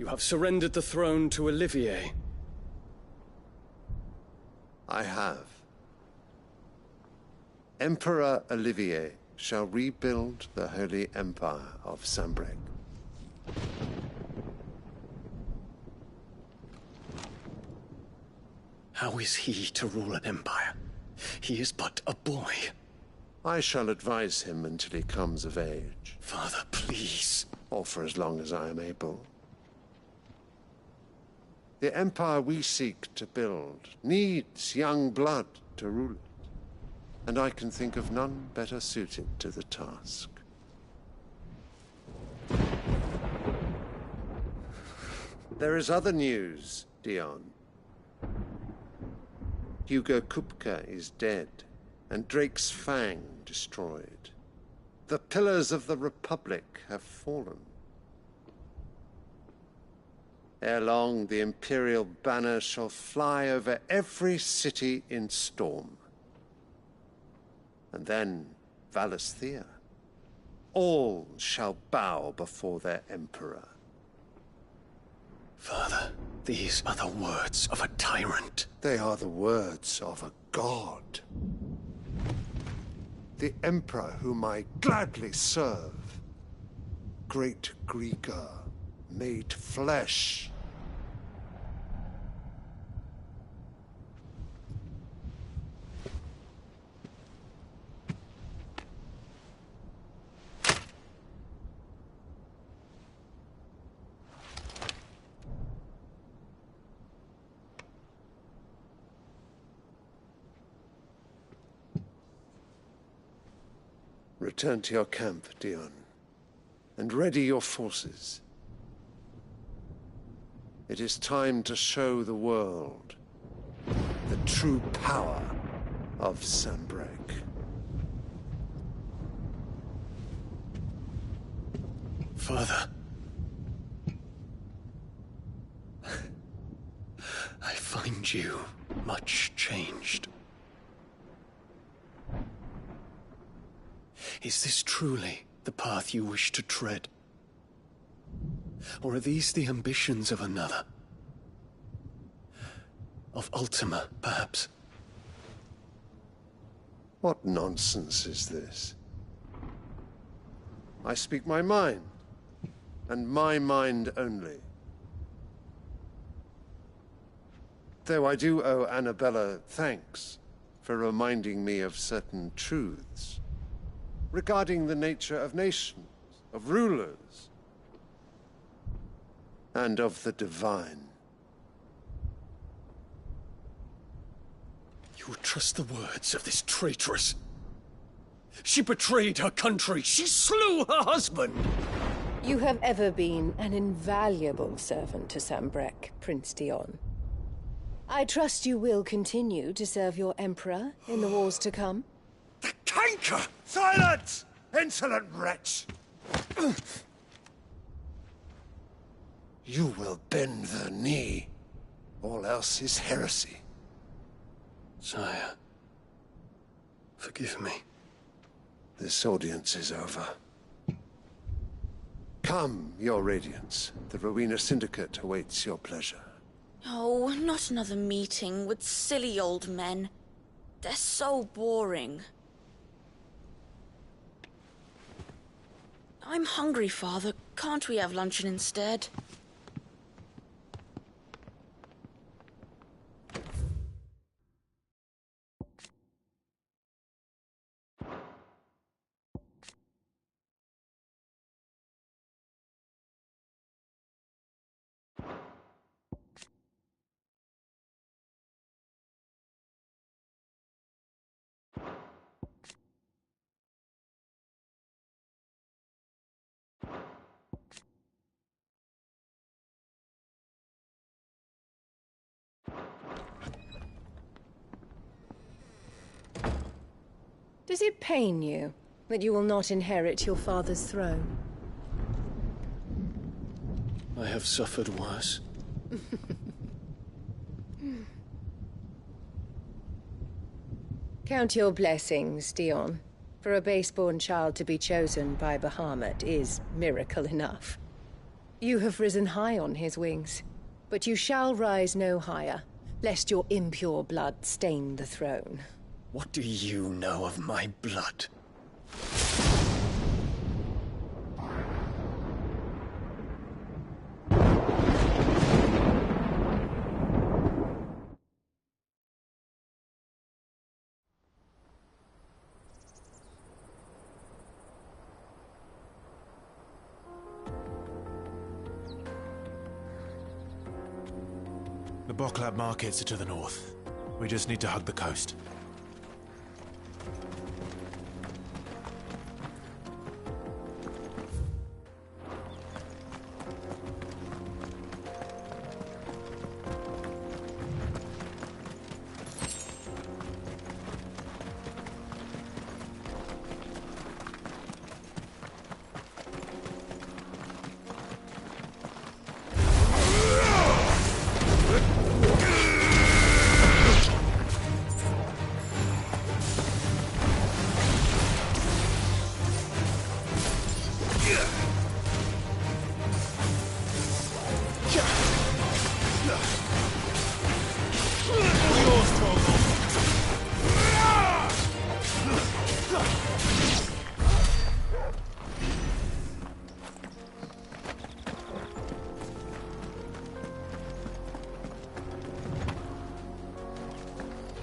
You have surrendered the throne to Olivier. I have. Emperor Olivier shall rebuild the Holy Empire of Sanbreque. How is he to rule an empire? He is but a boy. I shall advise him until he comes of age. Father, please. Or for as long as I am able. The empire we seek to build needs young blood to rule it, and I can think of none better suited to the task. There is other news, Dion. Hugo Kupka is dead, and Drake's Fang destroyed. The pillars of the Republic have fallen. Ere long, the Imperial banner shall fly over every city in Storm. And then, Valisthea. All shall bow before their Emperor. Father, these are the words of a tyrant. They are the words of a god. The Emperor whom I gladly serve. Great Greagor, made flesh. Return to your camp, Dion, and ready your forces. It is time to show the world the true power of Sanbreque. Father. I find you much changed. Is this truly the path you wish to tread? Or are these the ambitions of another? Of Ultima, perhaps? What nonsense is this? I speak my mind, and my mind only. Though I do owe Annabella thanks for reminding me of certain truths regarding the nature of nations, of rulers, and of the divine. You would trust the words of this traitress? She betrayed her country. She slew her husband. You have ever been an invaluable servant to Sanbreque, Prince Dion. I trust you will continue to serve your Emperor in the wars to come. The canker! Silence! Insolent wretch! You will bend the knee. All else is heresy. Sire, forgive me. This audience is over. Come, your Radiance. The Rowena Syndicate awaits your pleasure. Oh, not another meeting with silly old men. They're so boring. I'm hungry, Father. Can't we have luncheon instead? Does it pain you that you will not inherit your father's throne? I have suffered worse. Count your blessings, Dion. For a base-born child to be chosen by Bahamut is miracle enough. You have risen high on his wings, but you shall rise no higher, lest your impure blood stain the throne. What do you know of my blood? The Boklab markets are to the north. We just need to hug the coast.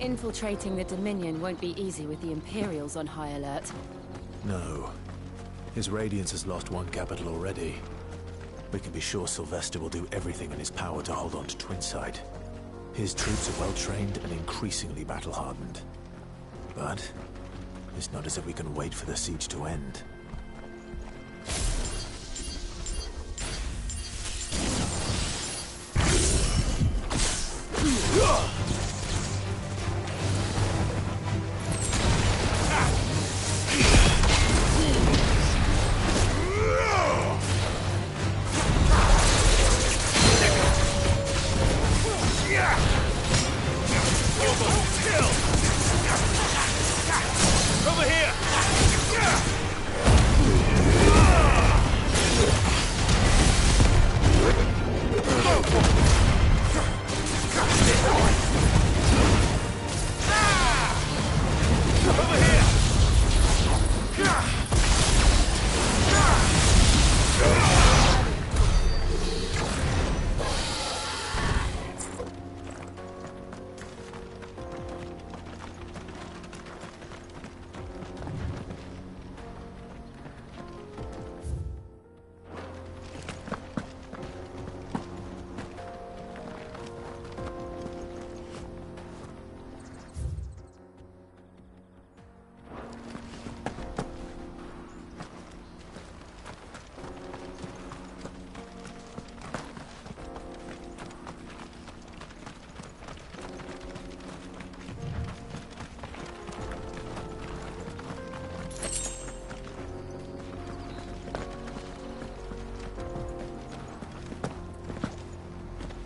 Infiltrating the Dominion won't be easy with the Imperials on high alert. No. His Radiance has lost one capital already. We can be sure Sylvester will do everything in his power to hold on to Twinside. His troops are well-trained and increasingly battle-hardened. But it's not as if we can wait for the siege to end.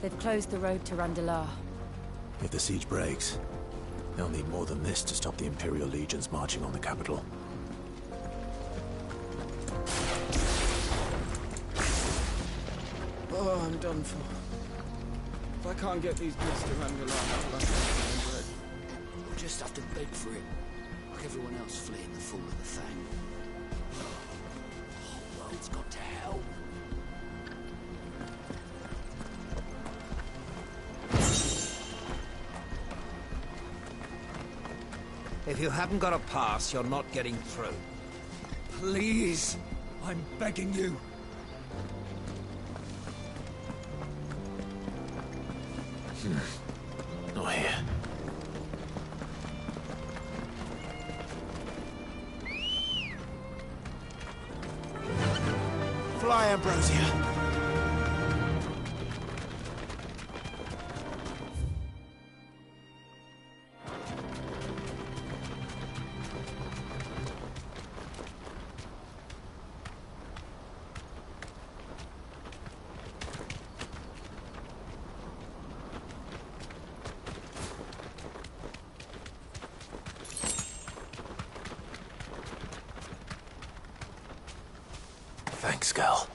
They've closed the road to Randalar. If the siege breaks, they'll need more than this to stop the Imperial legions marching on the capital. Oh, I'm done for. If I can't get these goods to Randalar, I'll have to bread. We'll just have to beg for it, like everyone else fleeing the fall of the Fang. The whole world's gone to hell. If you haven't got a pass, you're not getting through. Please, I'm begging you. Not here. Fly, Ambrosia. Thanks, Gal.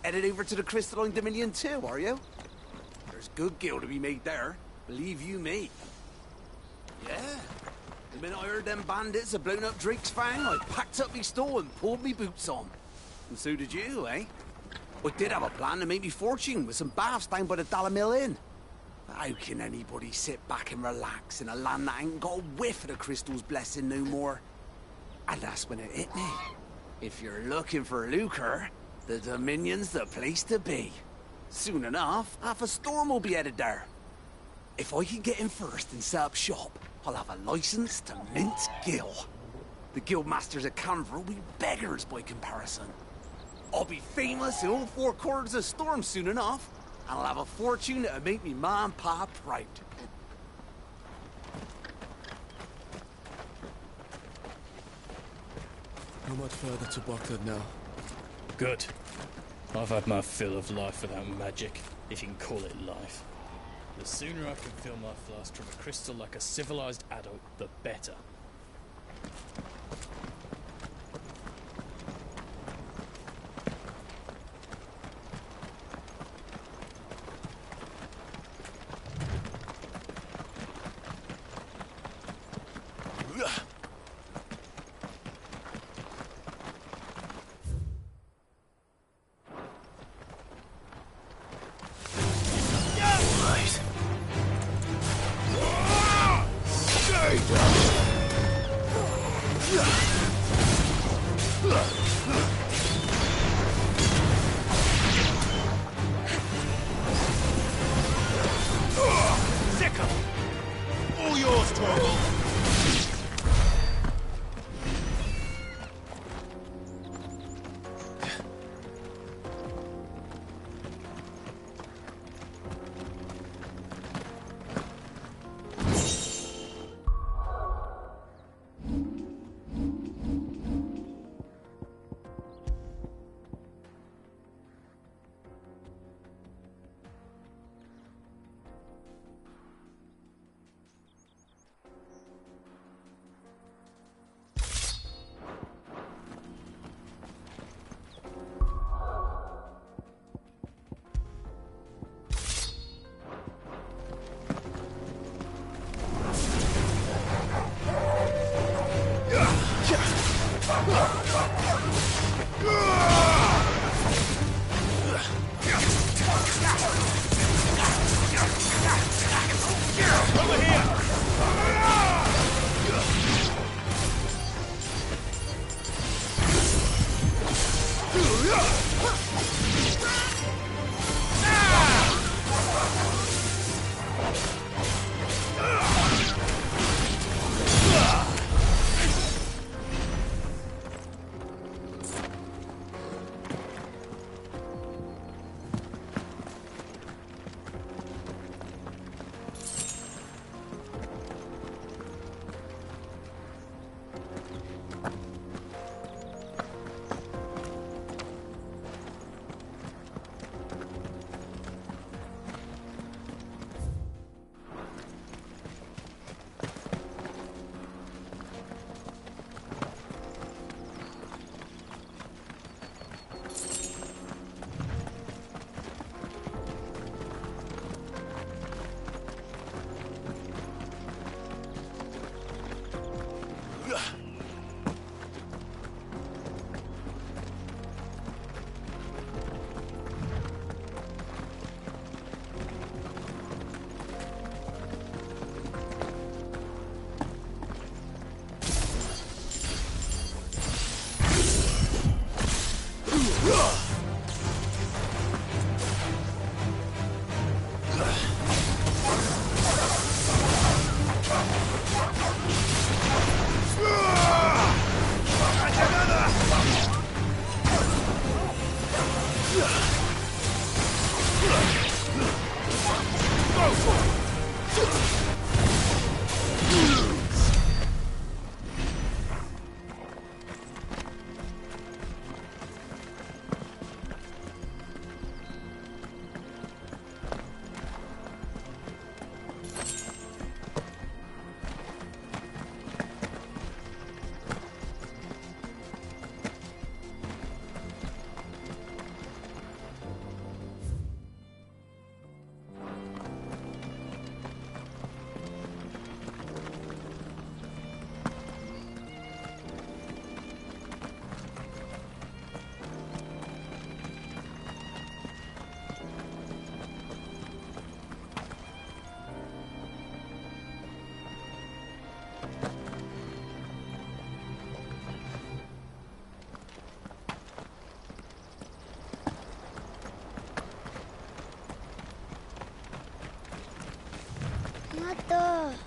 Headed over to the Crystalline Dominion too, are you? There's good gil to be made there, believe you me. Yeah. The minute I heard them bandits had blown up Drake's Fang, I packed up me store and pulled me boots on. And so did you, eh? I did have a plan to make me fortune with some baths down by the Dalamil Inn. But how can anybody sit back and relax in a land that ain't got a whiff of the crystal's blessing no more? And that's when it hit me. If you're looking for lucre, the Dominion's the place to be. Soon enough, half a storm will be headed there. If I can get in first and set up shop, I'll have a license to mint gil. The guildmasters at Canver will be beggars by comparison. I'll be famous in all four corners of Storm soon enough, and I'll have a fortune that'll make me ma and pa proud. Not much further to Bockland now. Good. I've had my fill of life without magic, if you can call it life. The sooner I can fill my flask from a crystal like a civilized adult, the better.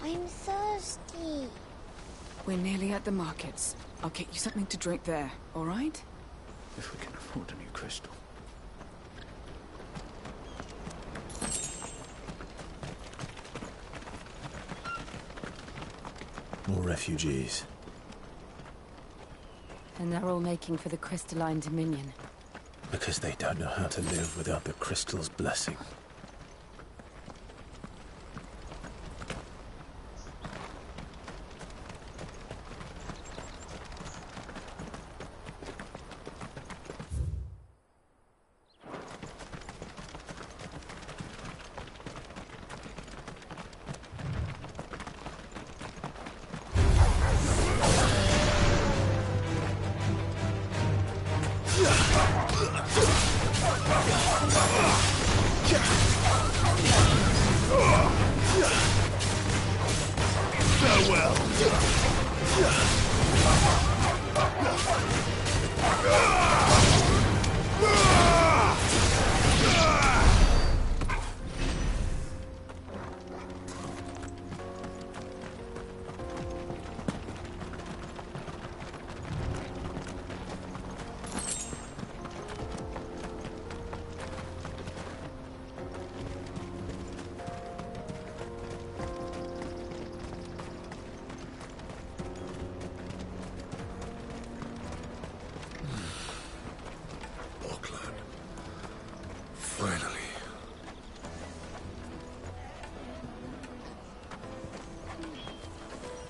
I'm thirsty. We're nearly at the markets. I'll get you something to drink there, all right? If we can afford a new crystal. More refugees. And they're all making for the Crystalline Dominion. Because they don't know how to live without the crystal's blessing.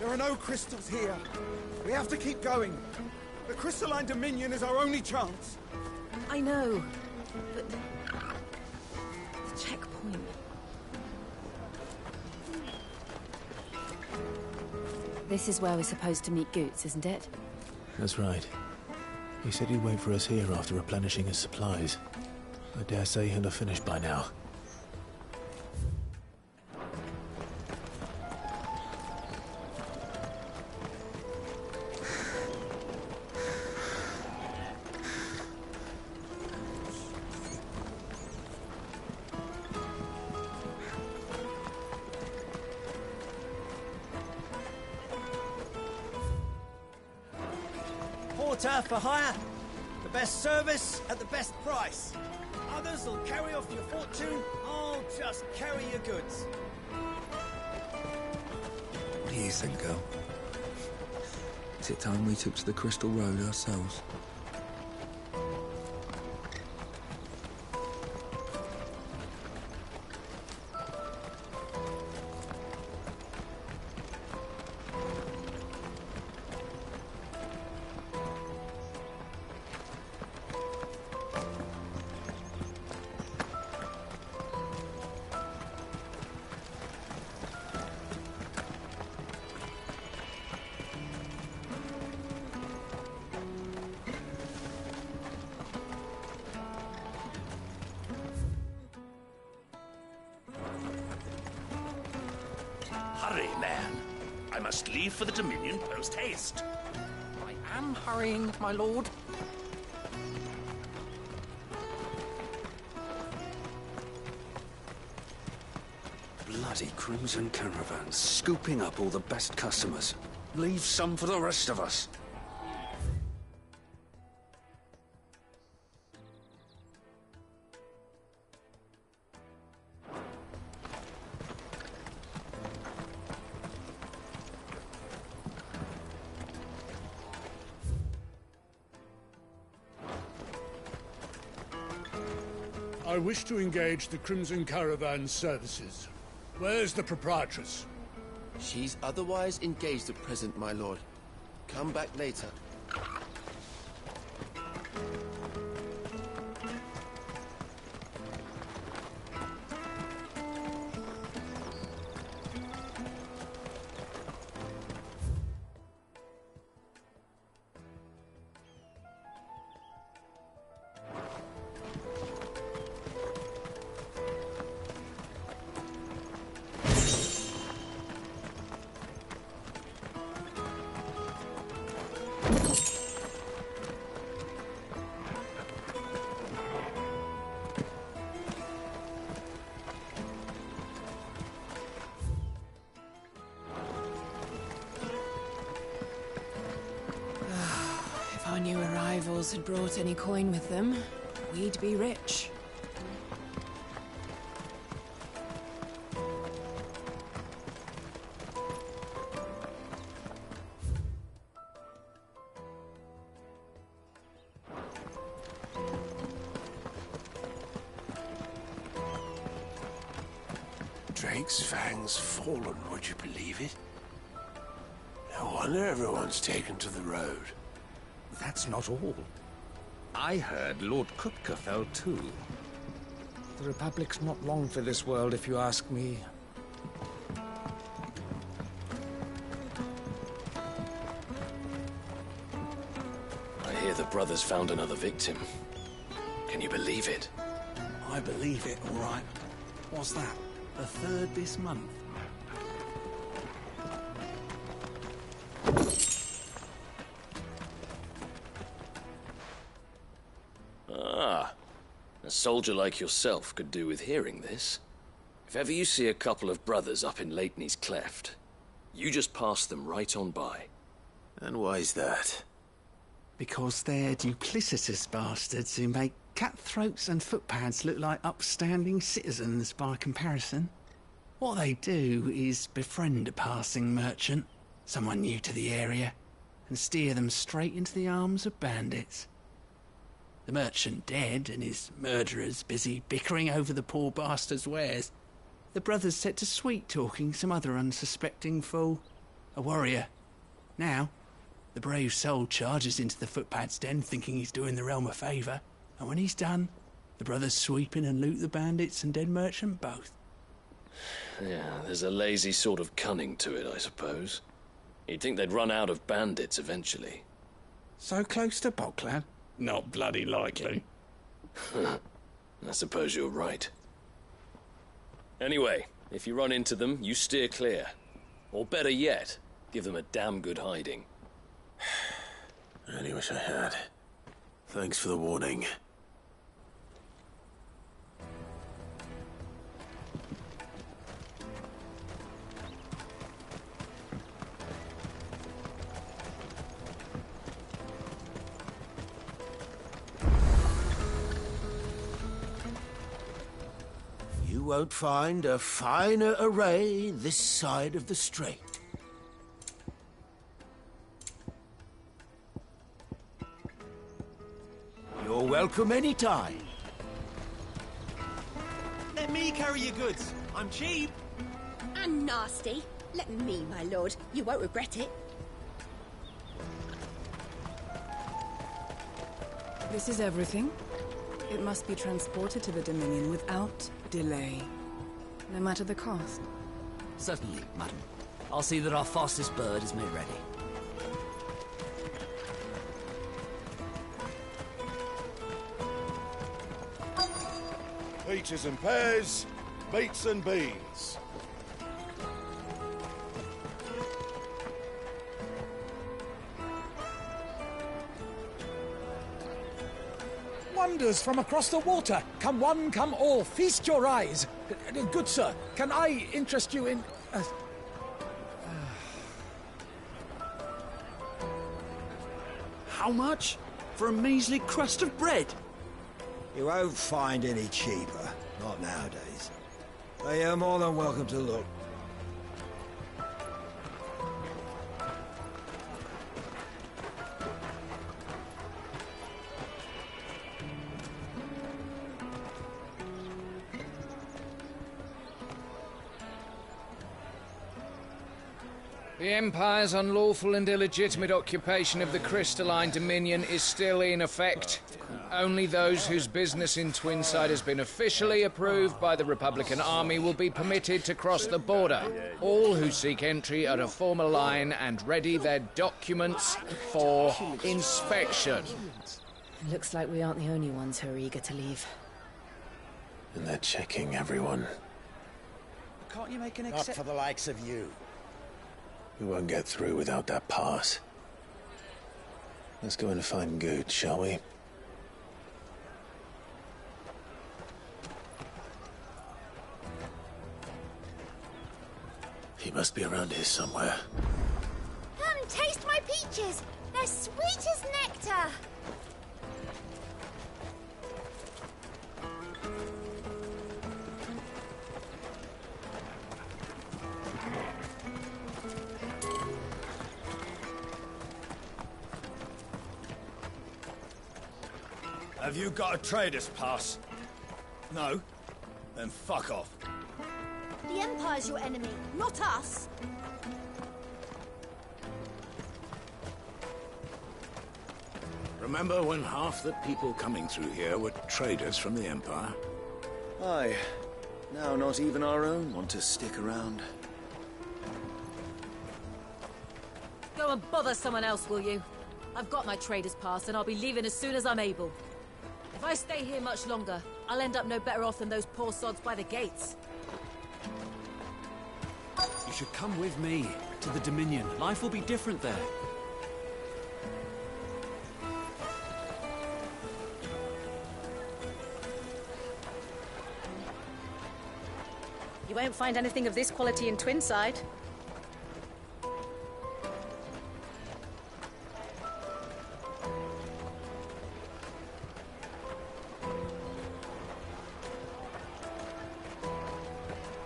There are no crystals here. We have to keep going. The Crystalline Dominion is our only chance. I know, but the checkpoint. This is where we're supposed to meet Goots, isn't it? That's right. He said he'd wait for us here after replenishing his supplies. I dare say he'll have finished by now. Porter for hire. The best service at the best price. Others will carry off your fortune. I'll just carry your goods. What do you think, girl? Is it time we took to the Crystal Road ourselves? Hurry, man. I must leave for the Dominion post-haste. I am hurrying, my lord. Bloody Crimson Caravans, scooping up all the best customers. Leave some for the rest of us. I wish to engage the Crimson Caravan services. Where's the proprietress? She's otherwise engaged at present, my lord. Come back later. rebels had brought any coin with them, we'd be rich. Drake's Fang's fallen, would you believe it? No wonder everyone's taken to the road. That's not all. I heard Lord Kutka fell too. The Republic's not long for this world, if you ask me. I hear the brothers found another victim. Can you believe it? I believe it, all right. What's that? The third this month? Ah, a soldier like yourself could do with hearing this. If ever you see a couple of brothers up in Leitney's Cleft, you just pass them right on by. And why's that? Because they're duplicitous bastards who make cutthroats and footpads look like upstanding citizens by comparison. What they do is befriend a passing merchant, someone new to the area, and steer them straight into the arms of bandits. The merchant dead and his murderers busy bickering over the poor bastard's wares. The brothers set to sweet-talking some other unsuspecting fool, a warrior. Now, the brave soul charges into the footpad's den thinking he's doing the realm a favour, and when he's done, the brothers sweep in and loot the bandits and dead merchant both. Yeah, there's a lazy sort of cunning to it, I suppose. You'd think they'd run out of bandits eventually. So close to Boklad? Not bloody likely. I suppose you're right. Anyway, if you run into them, you steer clear. Or better yet, give them a damn good hiding. I only wish I had. Thanks for the warning. You won't find a finer array this side of the strait. You're welcome anytime. Let me carry your goods. I'm cheap. And nasty. Let me, my lord. You won't regret it. This is everything. It must be transported to the Dominion without delay, no matter the cost. Certainly, madam. I'll see that our fastest bird is made ready. Peaches and pears, beets and beans. Wonders from across the water. Come one, come all. Feast your eyes. Good sir, can I interest you in... How much? For a measly crust of bread? You won't find any cheaper. Not nowadays. But you're more than welcome to look. The Empire's unlawful and illegitimate occupation of the Crystalline Dominion is still in effect. Only those whose business in Twinside has been officially approved by the Republican Army will be permitted to cross the border. All who seek entry are to form a line and ready their documents for inspection. Looks like we aren't the only ones who are eager to leave. And they're checking everyone. Can't you make an Not for the likes of you. We won't get through without that pass. Let's go and find Good, shall we? He must be around here somewhere. Come, taste my peaches. They're sweet as nectar. Have you got a trader's pass? No? Then fuck off. The Empire's your enemy, not us. Remember when half the people coming through here were traders from the Empire? Aye. Now not even our own want to stick around. Go and bother someone else, will you? I've got my trader's pass and I'll be leaving as soon as I'm able. If I stay here much longer, I'll end up no better off than those poor sods by the gates. You should come with me to the Dominion. Life will be different there. You won't find anything of this quality in Twinside.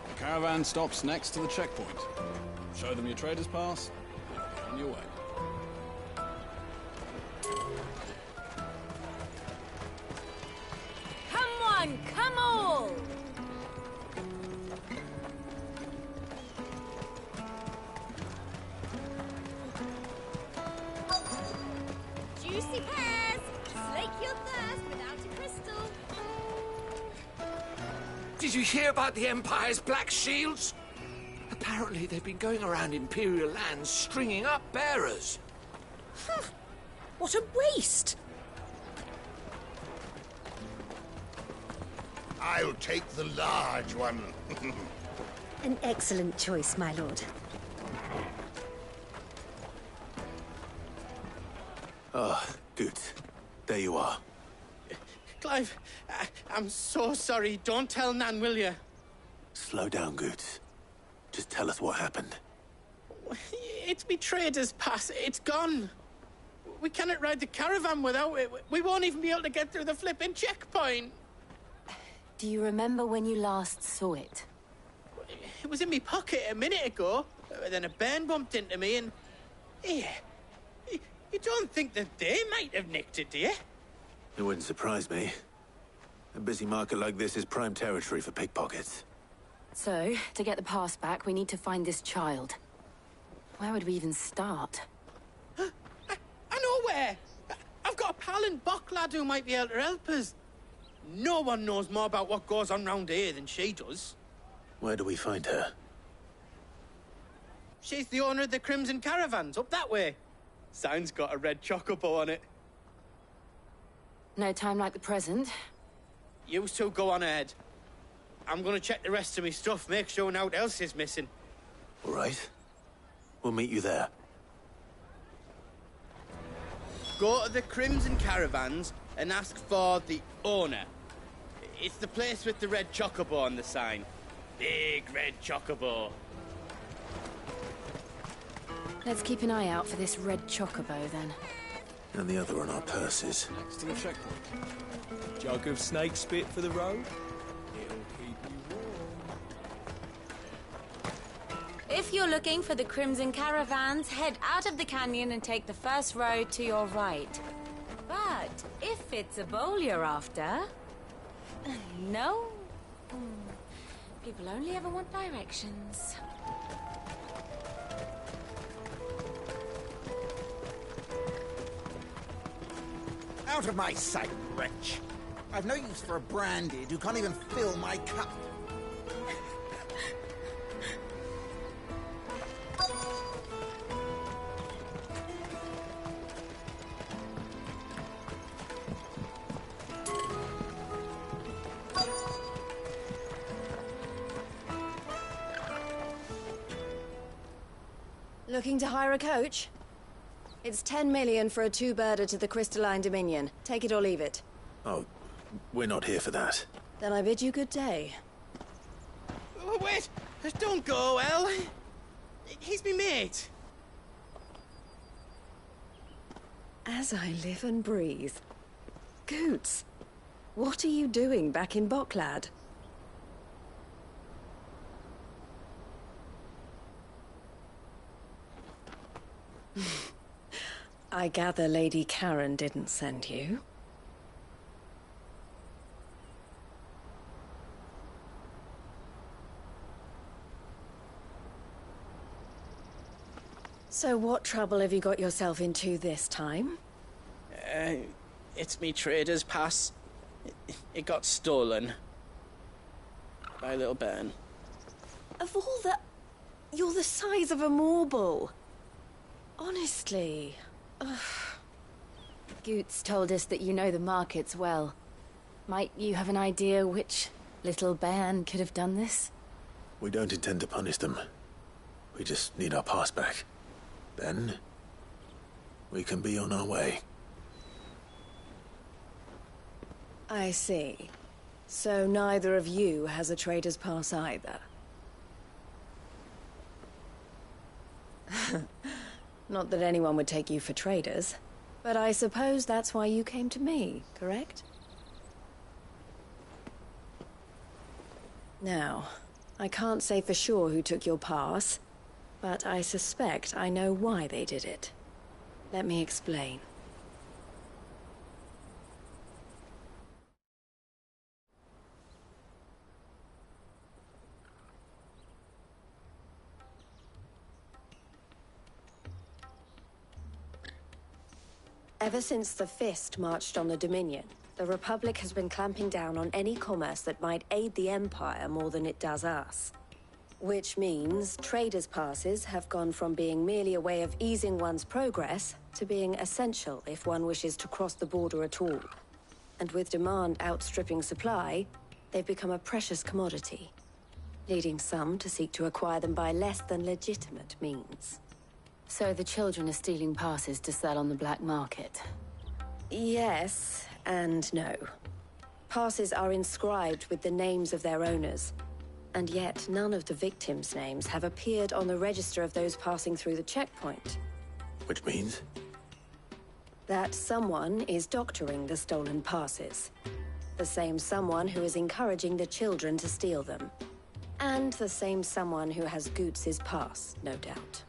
The caravan stops next to the checkpoint. Show them your trader's pass, on your way. Come on, come all! Juicy pears! Slake your thirst without a crystal. Did you hear about the Empire's Black Shields? Apparently they've been going around Imperial lands stringing up bearers. What a waste! I'll take the large one. An excellent choice, my lord. Ah, good. There you are. Clive, I'm so sorry. Don't tell Nan, will you? Slow down, Goots. Just tell us what happened. It's me trader's pass. It's gone. We cannot ride the caravan without it. We won't even be able to get through the flipping checkpoint. Do you remember when you last saw it? It was in my pocket a minute ago. Then a bairn bumped into me and... Yeah. You don't think that they might have nicked it, do you? It wouldn't surprise me. A busy market like this is prime territory for pickpockets. So, to get the pass back, we need to find this child. Where would we even start? I know where! I've got a pal in Bocklad who might be able to help us. No one knows more about what goes on round here than she does. Where do we find her? She's the owner of the Crimson Caravans, up that way. Sign's got a red chocobo on it. No time like the present. You two go on ahead. I'm gonna check the rest of my stuff, make sure naught else is missing. All right. We'll meet you there. Go to the Crimson Caravans and ask for the owner. It's the place with the red chocobo on the sign. Big red chocobo. Let's keep an eye out for this red chocobo, then. And the other on our purses. Next to the checkpoint. Jug of snake spit for the road? It'll keep you warm. If you're looking for the Crimson Caravans, head out of the canyon and take the first road to your right. But if it's a bowl you're after... No? People only ever want directions. Out of my sight, wretch. I've no use for a branded who can't even fill my cup. Looking to hire a coach? It's 10 million for a two-birder to the Crystalline Dominion. Take it or leave it. Oh, we're not here for that. Then I bid you good day. Oh, wait! Don't go, El. He's me mate. As I live and breathe. Goots, what are you doing back in Bocklad? I gather Lady Karen didn't send you. So what trouble have you got yourself into this time? It's me trader's pass. It got stolen. By little Ben. Of all the... You're the size of a marble. Honestly. Ugh. Goots told us that you know the markets well. Might you have an idea which little Bayan could have done this? We don't intend to punish them. We just need our pass back. Then, we can be on our way. I see. So neither of you has a trader's pass either. Not that anyone would take you for traders, but I suppose that's why you came to me, correct? Now, I can't say for sure who took your pass, but I suspect I know why they did it. Let me explain. Ever since the Fist marched on the Dominion, the Republic has been clamping down on any commerce that might aid the Empire more than it does us. Which means traders' passes have gone from being merely a way of easing one's progress to being essential if one wishes to cross the border at all. And with demand outstripping supply, they've become a precious commodity, leading some to seek to acquire them by less than legitimate means. So the children are stealing passes to sell on the black market? Yes, and no. Passes are inscribed with the names of their owners, and yet none of the victims' names have appeared on the register of those passing through the checkpoint. Which means? That someone is doctoring the stolen passes. The same someone who is encouraging the children to steal them. And the same someone who has Goots' pass, no doubt.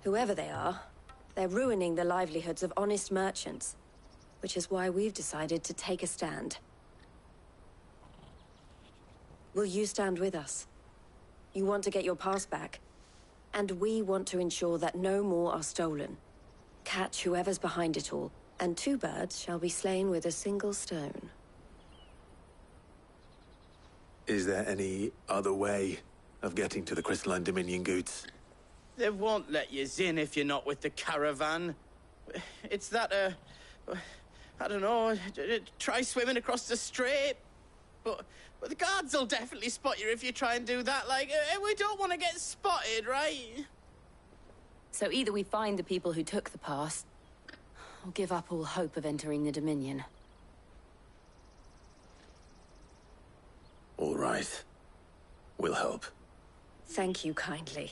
Whoever they are, they're ruining the livelihoods of honest merchants, which is why we've decided to take a stand. Will you stand with us? You want to get your pass back, and we want to ensure that no more are stolen. Catch whoever's behind it all, and 2 birds shall be slain with a single stone. Is there any other way of getting to the Crystalline Dominion, Goots? They won't let you in if you're not with the caravan. It's that, I don't know, try swimming across the strait. But the guards will definitely spot you if you try and do that. Like, we don't want to get spotted, right? So either we find the people who took the pass, or give up all hope of entering the Dominion. All right. We'll help. Thank you kindly.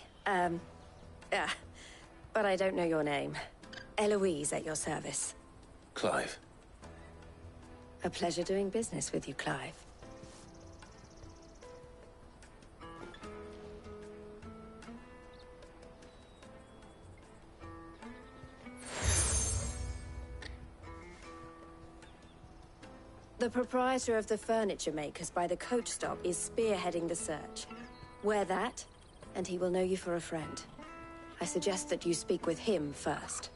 But I don't know your name. Eloise at your service. Clive. A pleasure doing business with you, Clive. The proprietor of the furniture makers by the coach stop is spearheading the search. Wear that, and he will know you for a friend. I suggest that you speak with him first.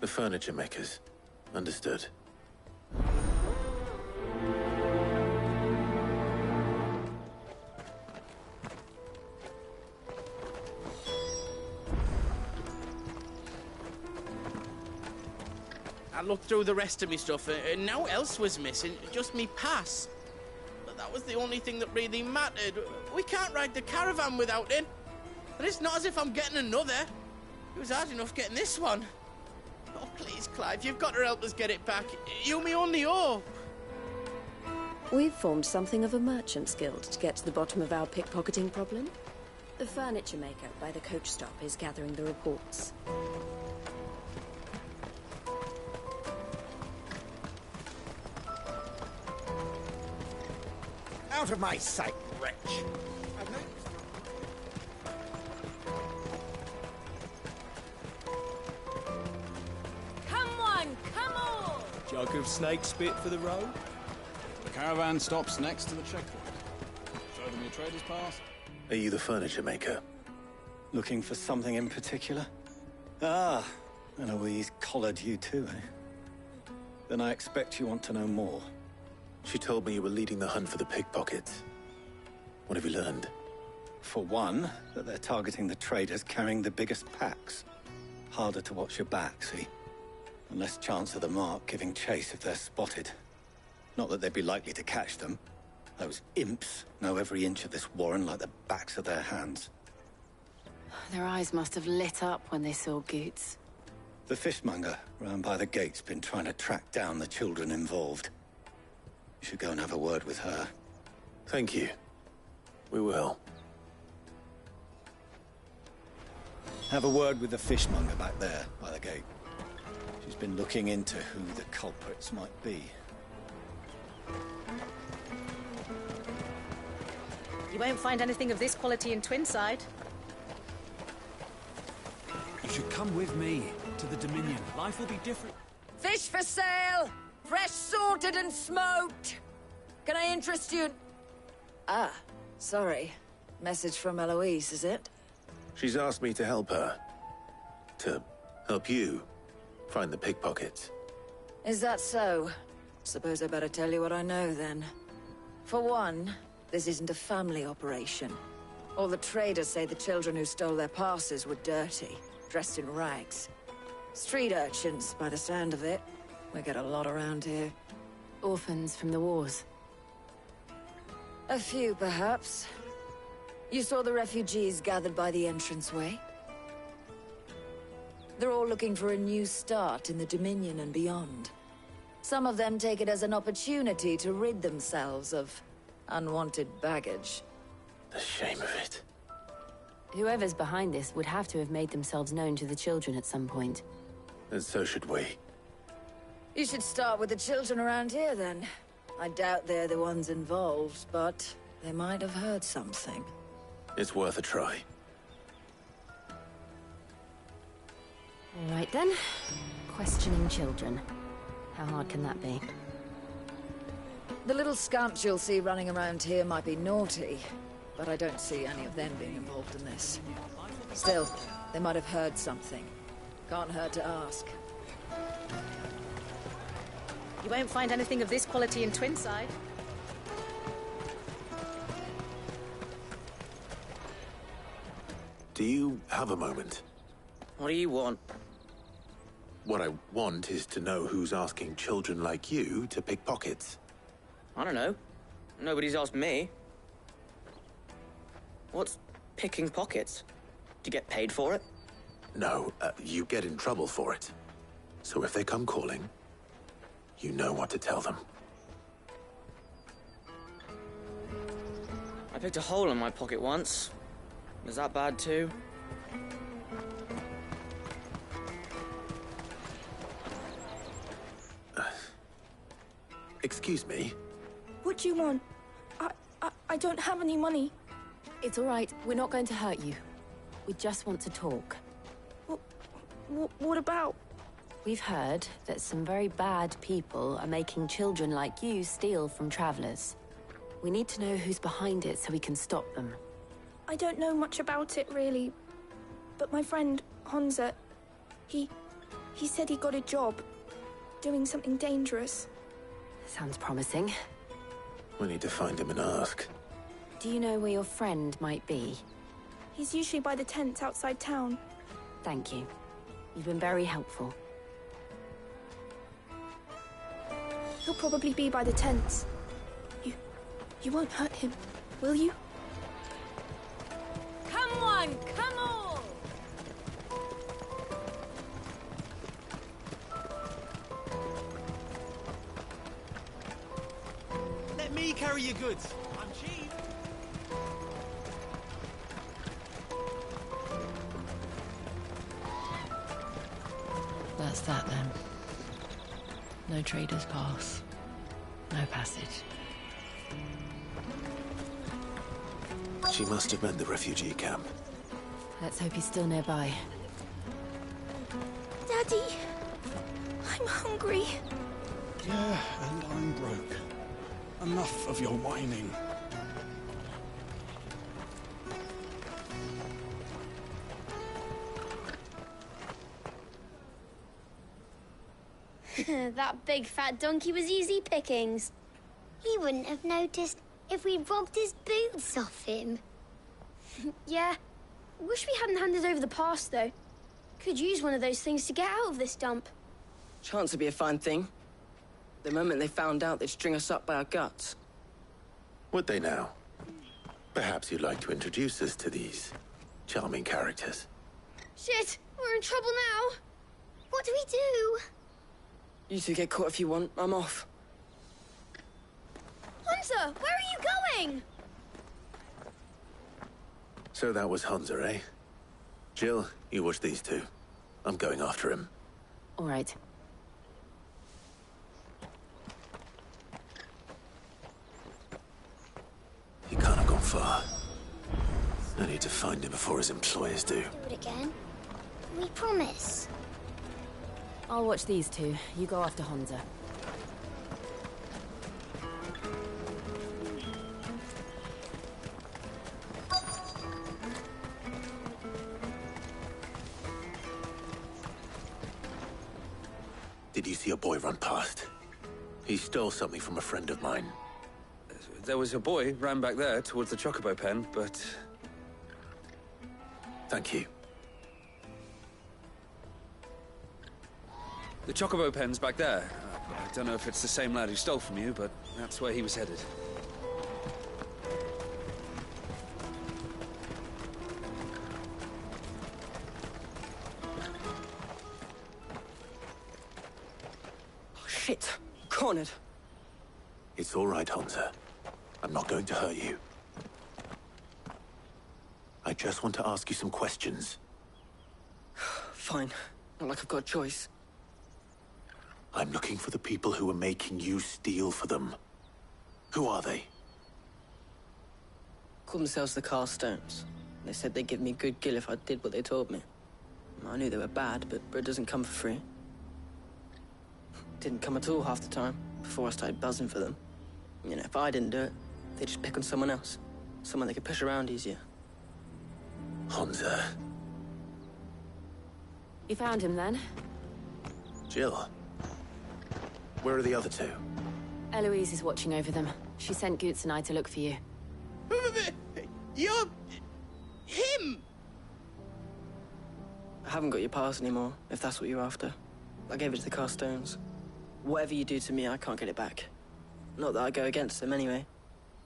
The furniture makers. Understood. I looked through the rest of me stuff, and now else was missing, just me pass. But that was the only thing that really mattered. We can't ride the caravan without it. And it's not as if I'm getting another. It was hard enough getting this one. Oh, please, Clive, you've got to help us get it back. You're my only hope. We've formed something of a merchant's guild to get to the bottom of our pickpocketing problem. The furniture maker by the coach stop is gathering the reports. Out of my sight, wretch! Come on, come on! Jug of snake spit for the road? The caravan stops next to the checkpoint. Show them your trader's pass. Are you the furniture maker? Looking for something in particular? Ah, Eloise collared you too, eh? Then I expect you want to know more. She told me you were leading the hunt for the pickpockets. What have you learned? For one, that they're targeting the traders carrying the biggest packs. Harder to watch your back, see? And less chance of the mark giving chase if they're spotted. Not that they'd be likely to catch them. Those imps know every inch of this warren like the backs of their hands. Their eyes must have lit up when they saw Goots. The fishmonger round by the gate's been trying to track down the children involved. You should go and have a word with her. Thank you. We will. Have a word with the fishmonger back there by the gate. She's been looking into who the culprits might be. You won't find anything of this quality in Twinside. You should come with me to the Dominion. Life will be different. Fish for sale! Fresh sorted and smoked! Can I interest you? Ah, sorry. Message from Eloise, is it? She's asked me to help her. To help you find the pickpockets. Is that so? Suppose I better tell you what I know, then. For one, this isn't a family operation. All the traders say the children who stole their passes were dirty, dressed in rags. Street urchins, by the sound of it. We get a lot around here. Orphans from the wars. A few, perhaps. You saw the refugees gathered by the entranceway? They're all looking for a new start in the Dominion and beyond. Some of them take it as an opportunity to rid themselves of unwanted baggage. The shame of it. Whoever's behind this would have to have made themselves known to the children at some point. And so should we. You should start with the children around here, then. I doubt they're the ones involved, but they might have heard something. It's worth a try. All right, then. Questioning children. How hard can that be? The little scamps you'll see running around here might be naughty, but I don't see any of them being involved in this. Still, they might have heard something. Can't hurt to ask. You won't find anything of this quality in Twinside. Do you have a moment? What do you want? What I want is to know who's asking children like you to pick pockets. I don't know. Nobody's asked me. What's picking pockets? Do you get paid for it? No, you get in trouble for it. So if they come calling, you know what to tell them. I picked a hole in my pocket once. Was that bad too? Excuse me? What do you want? I don't have any money. It's all right. We're not going to hurt you. We just want to talk. What about? We've heard that some very bad people are making children like you steal from travelers. We need to know who's behind it so we can stop them. I don't know much about it, really. But my friend, Honza, he said he got a job doing something dangerous. Sounds promising. We need to find him and ask. Do you know where your friend might be? He's usually by the tents outside town. Thank you. You've been very helpful. He'll probably be by the tents. You won't hurt him, will you? Come on, come on! Let me carry your goods. I'm cheap. That's that then. No traders pass. No passage. She must have meant the refugee camp. Let's hope he's still nearby. Daddy! I'm hungry. Yeah, and I'm broke. Enough of your whining. That big fat donkey was easy pickings. He wouldn't have noticed if we'd robbed his boots off him. Yeah. Wish we hadn't handed over the pass, though. Could use one of those things to get out of this dump. Chance would be a fine thing. The moment they found out, they'd string us up by our guts. Would they now? Perhaps you'd like to introduce us to these charming characters. Shit! We're in trouble now! What do we do? You two get caught if you want. I'm off. Hunter, where are you going? So that was Hunter, eh? Jill, you watch these two. I'm going after him. All right. He can't have gone far. I need to find him before his employers do. Do it again. We promise. I'll watch these two. You go after Honza. Did you see a boy run past? He stole something from a friend of mine. There was a boy ran back there towards the Chocobo pen, but... Thank you. The Chocobo pen's back there. I don't know if it's the same lad who stole from you, but that's where he was headed. Oh, shit. Cornered. It's all right, Hunter. I'm not going to hurt you. I just want to ask you some questions. Fine. Not like I've got a choice. I'm looking for the people who are making you steal for them. Who are they? Called themselves the Carstones. They said they'd give me good gill if I did what they told me. I knew they were bad, but bread doesn't come for free. Didn't come at all half the time, before I started buzzing for them. You know, if I didn't do it, they'd just pick on someone else. Someone they could push around easier. Hunter. You found him, then? Jill. Where are the other two? Eloise is watching over them. She sent Goots and I to look for you. You're... him! I haven't got your pass anymore, if that's what you're after. I gave it to the Carstones. Whatever you do to me, I can't get it back. Not that I go against them, anyway.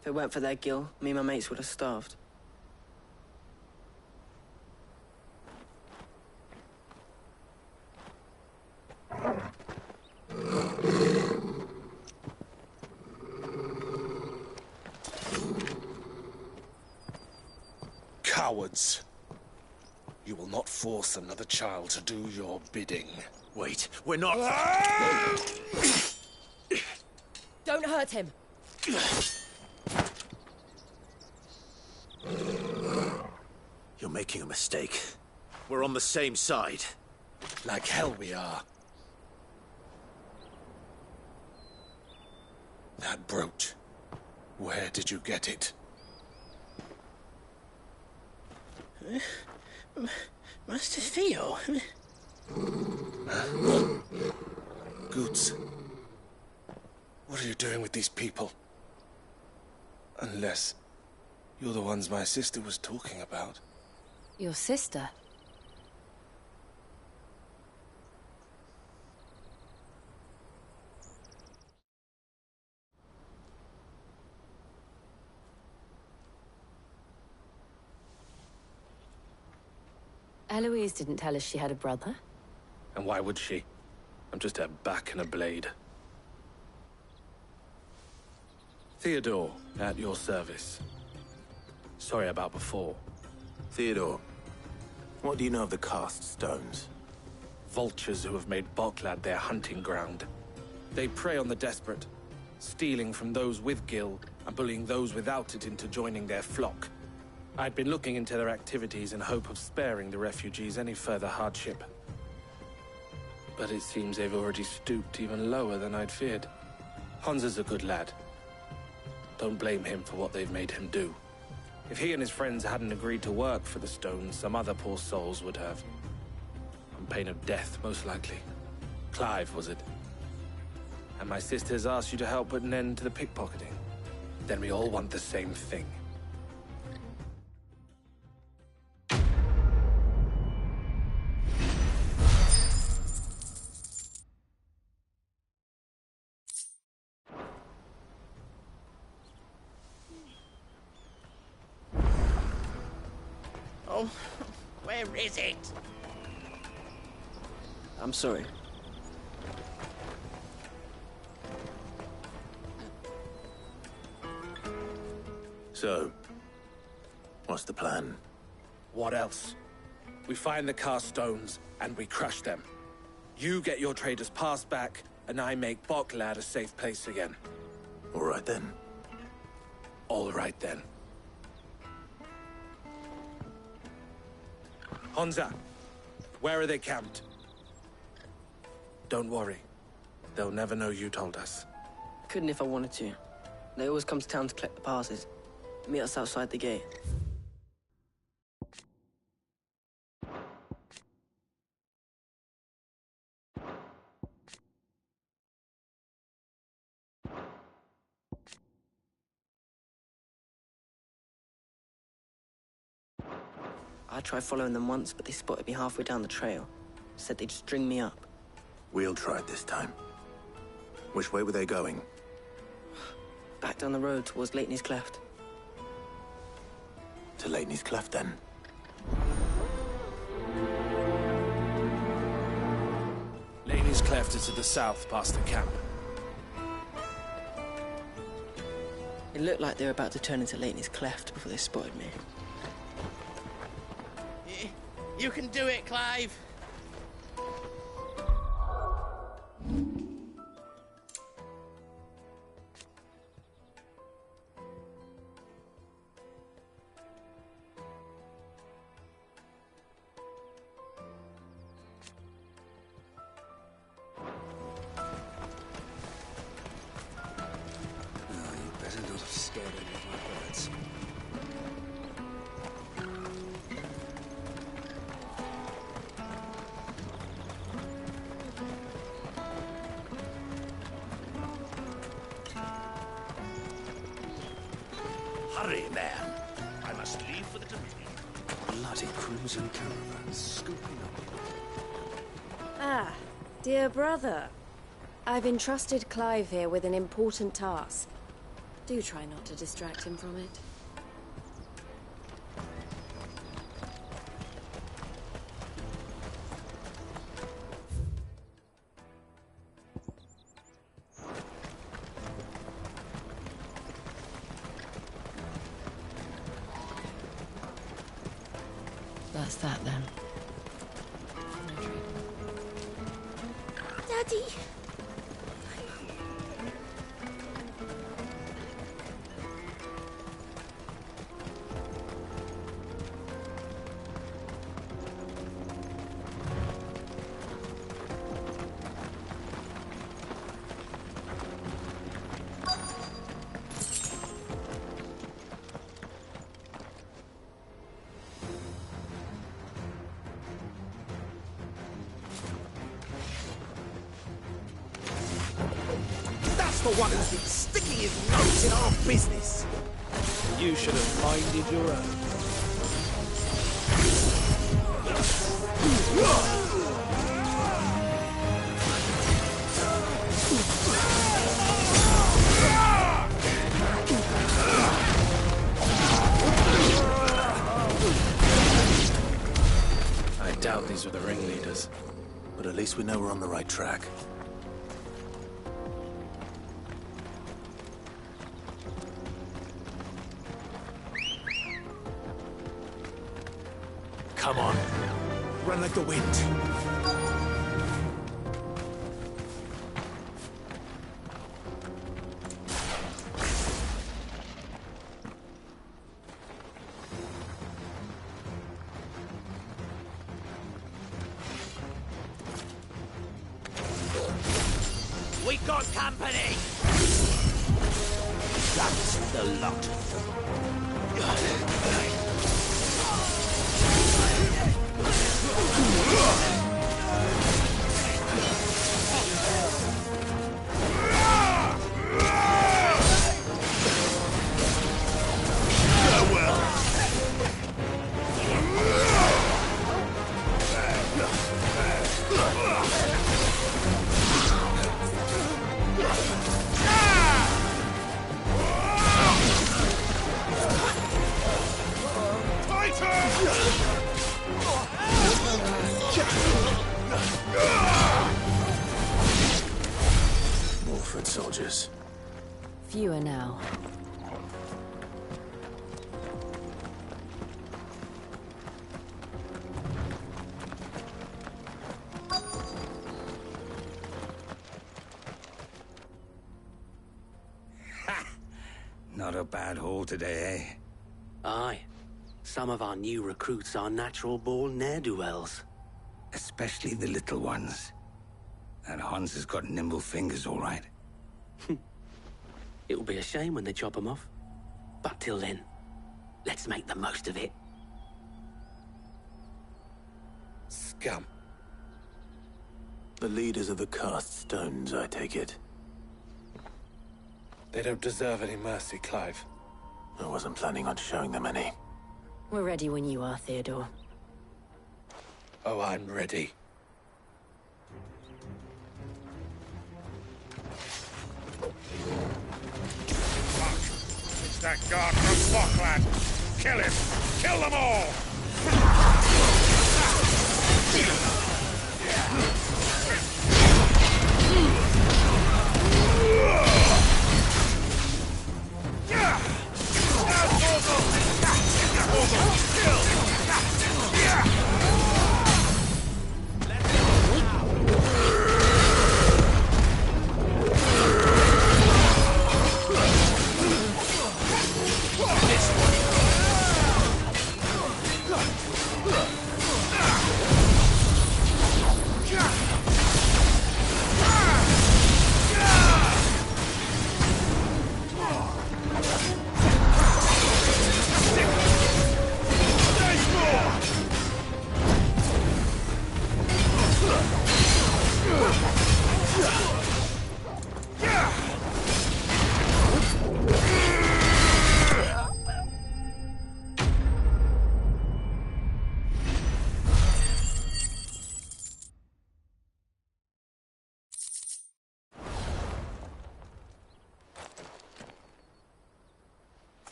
If it weren't for their gill, me and my mates would have starved. Cowards. You will not force another child to do your bidding. Wait, we're not... Don't hurt him. You're making a mistake. We're on the same side. Like hell we are. That brooch. Where did you get it? Master Theo. Goots. What are you doing with these people? Unless you're the ones my sister was talking about. Your sister? Eloise didn't tell us she had a brother. And why would she? I'm just her back and a blade. Theodore, at your service. Sorry about before. Theodore, what do you know of the Cast Stones? Vultures who have made Boklad their hunting ground. They prey on the desperate, stealing from those with gill and bullying those without it into joining their flock. I'd been looking into their activities in hope of sparing the refugees any further hardship. But it seems they've already stooped even lower than I'd feared. Hunza's a good lad. Don't blame him for what they've made him do. If he and his friends hadn't agreed to work for the Stones, some other poor souls would have. On pain of death, most likely. Clive, was it? And my sisters asked you to help put an end to the pickpocketing. Then we all want the same thing. Oh, where is it? I'm sorry. So, what's the plan? What else? We find the cast stones and we crush them. You get your trader's pass back, and I make Boklad a safe place again. All right then. All right then. Honza, where are they camped? Don't worry. They'll never know you told us. Couldn't if I wanted to. They always come to town to collect the passes. Meet us outside the gate. I tried following them once, but they spotted me halfway down the trail. Said they'd string me up. We'll try it this time. Which way were they going? Back down the road towards Lateney's Cleft. To Lateney's Cleft, then. Lateney's Cleft is to the south, past the camp. It looked like they were about to turn into Lateney's Cleft before they spotted me. You can do it, Clive! Hurry, man. I must leave for the Dominion. Bloody crimson caravans scooping up. Ah, dear brother. I've entrusted Clive here with an important task. Do try not to distract him from it. That's that then. Daddy! The one who's been sticking his nose in our business. You should have minded your own. I doubt these were the ringleaders. But at least we know we're on the right track. Come on. Run like the wind. We got company! That's the lot. Fewer now. Not a bad haul today, eh? Aye. Some of our new recruits are natural-born ne'er-do-wells. Especially the little ones. That Hans has got nimble fingers, all right. It'll be a shame when they chop them off. But till then, let's make the most of it. Scum. The leaders of the Cast Stones, I take it. They don't deserve any mercy, Clive. I wasn't planning on showing them any. We're ready when you are, Theodore. Oh, I'm ready. It's that guard from Bokland! Kill him! Kill them all!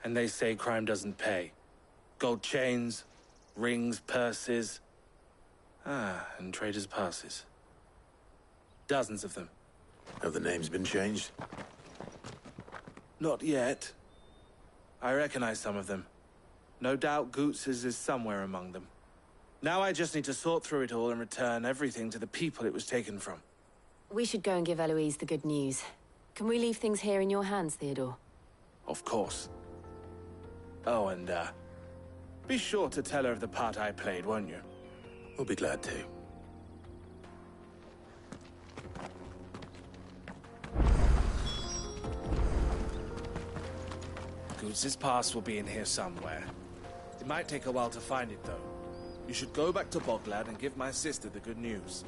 And they say crime doesn't pay. Gold chains, rings, purses. And traders' passes. Dozens of them. Have the names been changed? Not yet. I recognize some of them. No doubt Goots's is somewhere among them. Now I just need to sort through it all and return everything to the people it was taken from. We should go and give Eloise the good news. Can we leave things here in your hands, Theodore? Of course. Oh, and, be sure to tell her of the part I played, won't you? We'll be glad to. Goots's pass will be in here somewhere. It might take a while to find it, though. You should go back to Boglad and give my sister the good news.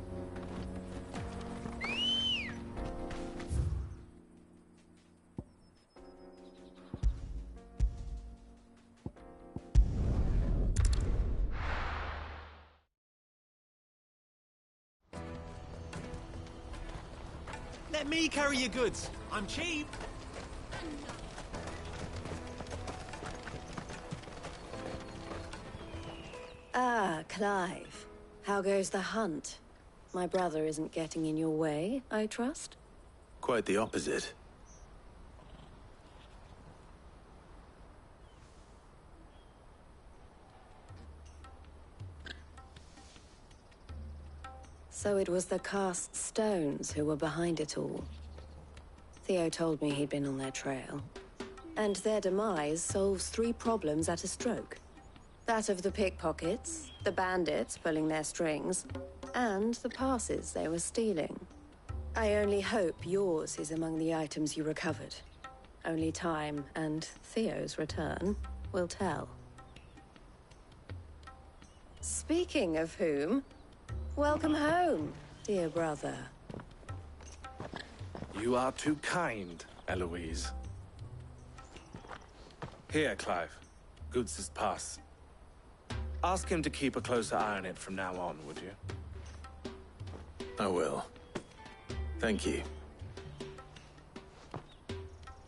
Let me carry your goods. I'm cheap. Ah, Clive. How goes the hunt? My brother isn't getting in your way, I trust? Quite the opposite. So it was the Cast Stones who were behind it all. Theo told me he'd been on their trail. And their demise solves 3 problems at a stroke. That of the pickpockets, the bandits pulling their strings, and the passes they were stealing. I only hope yours is among the items you recovered. Only time and Theo's return will tell. Speaking of whom, welcome home, dear brother. You are too kind, Eloise. Here, Clive. Goots's pass. Ask him to keep a closer eye on it from now on, would you? I will. Thank you.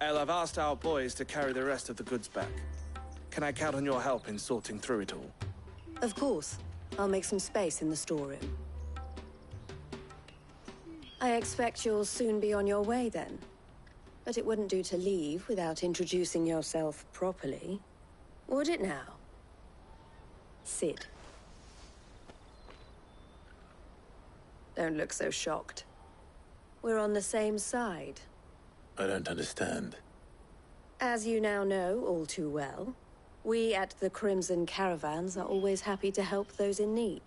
El, I've asked our boys to carry the rest of the goods back. Can I count on your help in sorting through it all? Of course. I'll make some space in the storeroom. I expect you'll soon be on your way then. But it wouldn't do to leave without introducing yourself properly. Would it now? Cid. Don't look so shocked. We're on the same side. I don't understand. As you now know all too well, we at the Crimson Caravans are always happy to help those in need.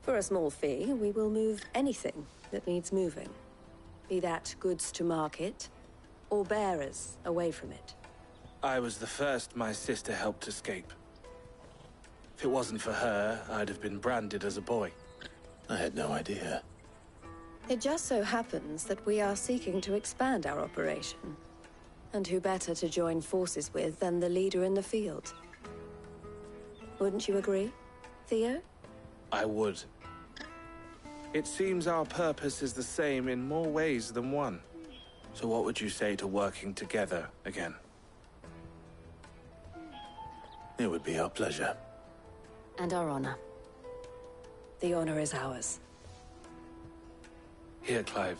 For a small fee, we will move anything that needs moving. Be that goods to market, or bearers away from it. I was the first my sister helped escape. If it wasn't for her, I'd have been branded as a boy. I had no idea. It just so happens that we are seeking to expand our operation. And who better to join forces with than the leader in the field? Wouldn't you agree, Theo? I would. It seems our purpose is the same in more ways than one. So what would you say to working together again? It would be our pleasure. And our honor. The honor is ours. Here, Clive.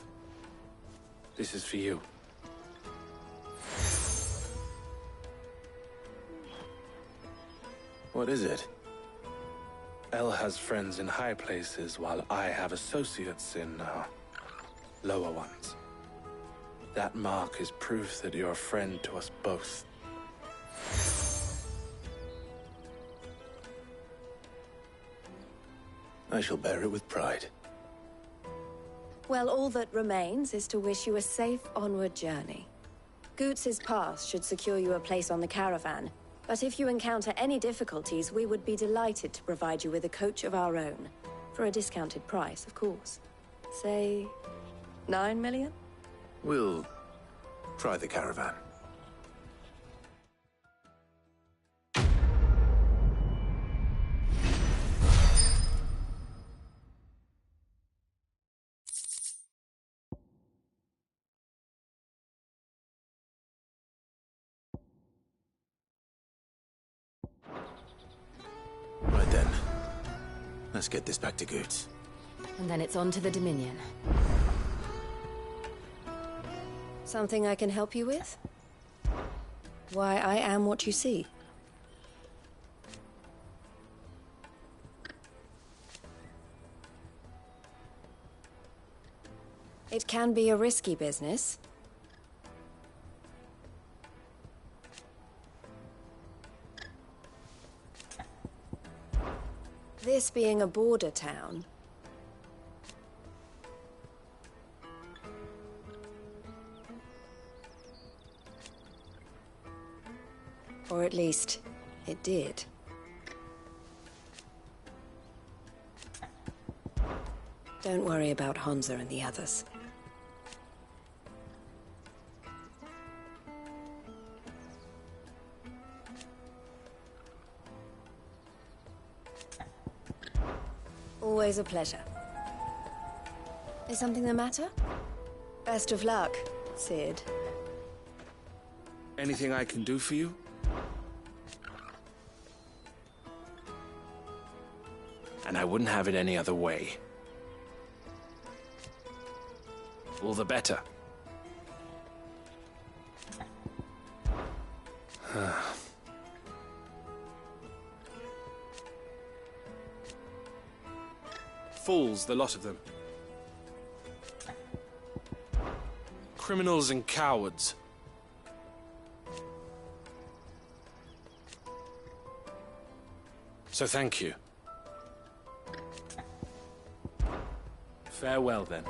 This is for you. What is it? Elle has friends in high places, while I have associates in, lower ones. That mark is proof that you're a friend to us both. I shall bear it with pride. Well, all that remains is to wish you a safe onward journey. Goots's pass should secure you a place on the caravan, but if you encounter any difficulties, we would be delighted to provide you with a coach of our own. For a discounted price, of course. Say, 9 million? We'll try the caravan. Right then. Let's get this back to Goots. And then it's on to the Dominion. Something I can help you with? Why, I am what you see. It can be a risky business. This being a border town, or at least, it did. Don't worry about Honza and the others. Always a pleasure. Is something the matter? Best of luck, Cid. Anything I can do for you? And I wouldn't have it any other way. All the better. Fools, the lot of them. Criminals and cowards. So thank you. Farewell, then.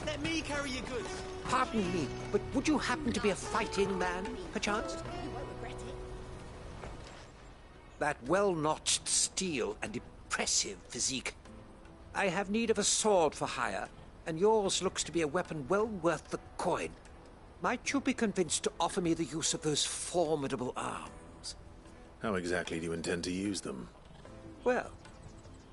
Let me carry your goods. Pardon me, but would you happen to be a fighting man, perchance? That well-notched steel and impressive physique. I have need of a sword for hire, and yours looks to be a weapon well worth the coin. Might you be convinced to offer me the use of those formidable arms? How exactly do you intend to use them? Well,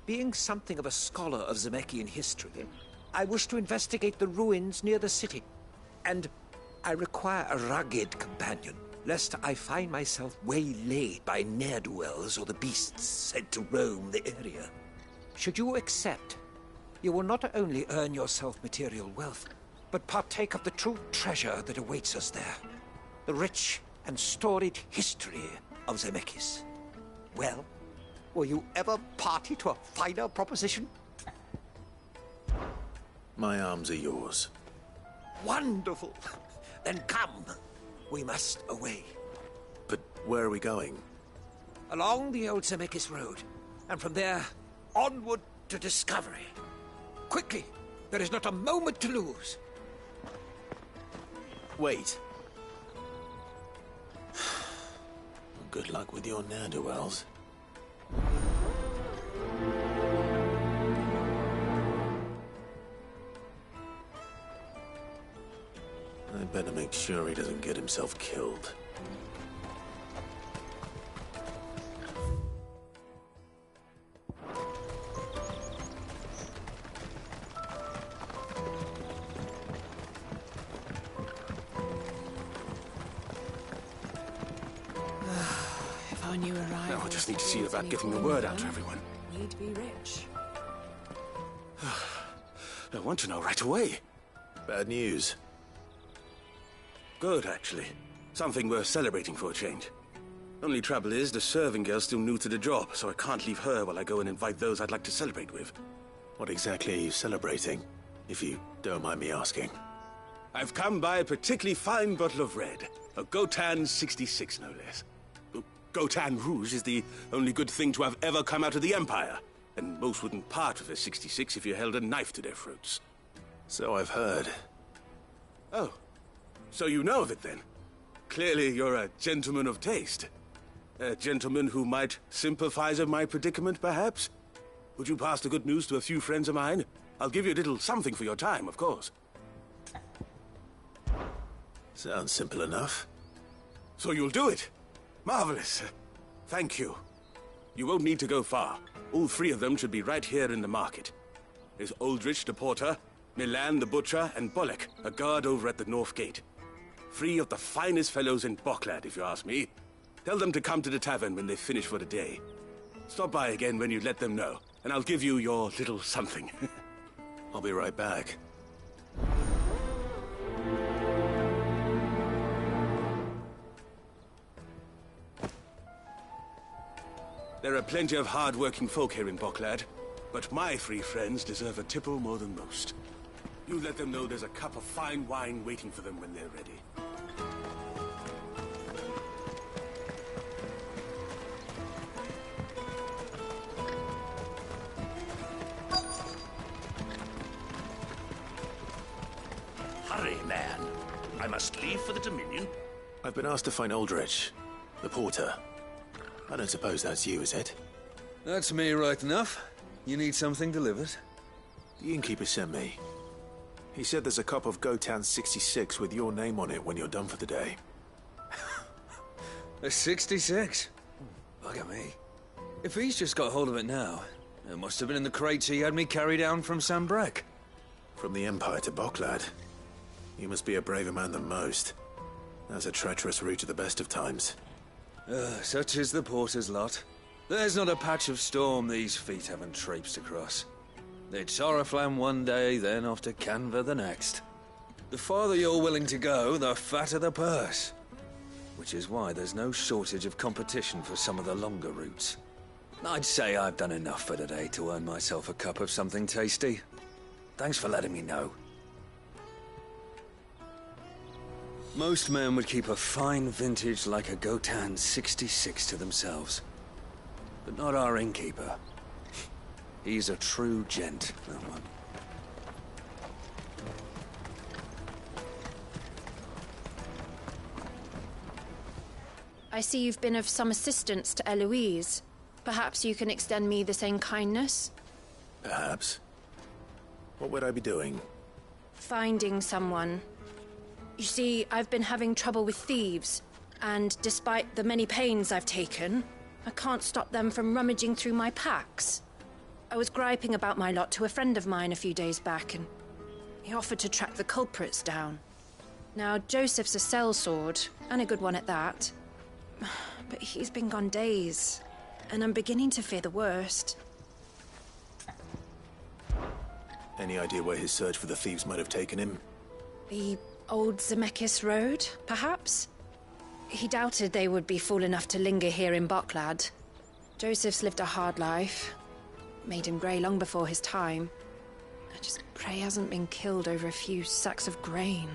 being something of a scholar of Zemeckis history, I wish to investigate the ruins near the city. And I require a rugged companion, lest I find myself waylaid by ne'er-do-wells or the beasts sent to roam the area. Should you accept, you will not only earn yourself material wealth, but partake of the true treasure that awaits us there. The rich and storied history of Zemeckis. Well, will you ever party to a finer proposition? My arms are yours. Wonderful! Then come. We must away. But where are we going? Along the old Zemeckis Road, and from there, onward to discovery. Quickly! There is not a moment to lose. Wait. Good luck with your ne'er-do-wells. I better make sure he doesn't get himself killed. If I knew arrival. Now I just need to see about getting the word out to everyone. We'd be rich. I want to know right away. Bad news. Good, actually. Something worth celebrating for a change. Only trouble is, the serving girl's still new to the job, so I can't leave her while I go and invite those I'd like to celebrate with. What exactly are you celebrating, if you don't mind me asking? I've come by a particularly fine bottle of red. A Gotan 66, no less. Gotan Rouge is the only good thing to have ever come out of the Empire, and most wouldn't part with a 66 if you held a knife to their throats. So I've heard. Oh. So you know of it, then? Clearly you're a gentleman of taste. A gentleman who might sympathize with my predicament, perhaps? Would you pass the good news to a few friends of mine? I'll give you a little something for your time, of course. Sounds simple enough. So you'll do it? Marvelous. Thank you. You won't need to go far. All three of them should be right here in the market. There's Aldrich the porter, Milan the butcher, and Bolek, a guard over at the north gate. Three of the finest fellows in Boklad, if you ask me. Tell them to come to the tavern when they finish for the day. Stop by again when you let them know, and I'll give you your little something. I'll be right back. There are plenty of hard-working folk here in Boklad, but my three friends deserve a tipple more than most. You let them know there's a cup of fine wine waiting for them when they're ready. Hurry, man. I must leave for the Dominion. I've been asked to find Aldrich, the porter. I don't suppose that's you, is it? That's me right enough. You need something delivered? The innkeeper sent me. He said there's a cup of Gotan 66 with your name on it when you're done for the day. A 66? Bugger me. If he's just got hold of it now, it must have been in the crates he had me carry down from Sambrek. From the Empire to Boklad. You must be a braver man than most. That's a treacherous route at the best of times. Such is the porter's lot. There's not a patch of storm these feet haven't traipsed across. It's Oriflamme one day, then off to Canva the next. The farther you're willing to go, the fatter the purse. Which is why there's no shortage of competition for some of the longer routes. I'd say I've done enough for today to earn myself a cup of something tasty. Thanks for letting me know. Most men would keep a fine vintage like a Gotan 66 to themselves. But not our innkeeper. He's a true gent, that one. I see you've been of some assistance to Eloise. Perhaps you can extend me the same kindness? Perhaps. What would I be doing? Finding someone. You see, I've been having trouble with thieves, and despite the many pains I've taken, I can't stop them from rummaging through my packs. I was griping about my lot to a friend of mine a few days back, and he offered to track the culprits down. Now, Joseph's a sellsword, and a good one at that. But he's been gone days, and I'm beginning to fear the worst. Any idea where his search for the thieves might have taken him? The old Zemeckis Road, perhaps? He doubted they would be fool enough to linger here in Boklad. Joseph's lived a hard life. Made him grey long before his time. I just pray he hasn't been killed over a few sacks of grain.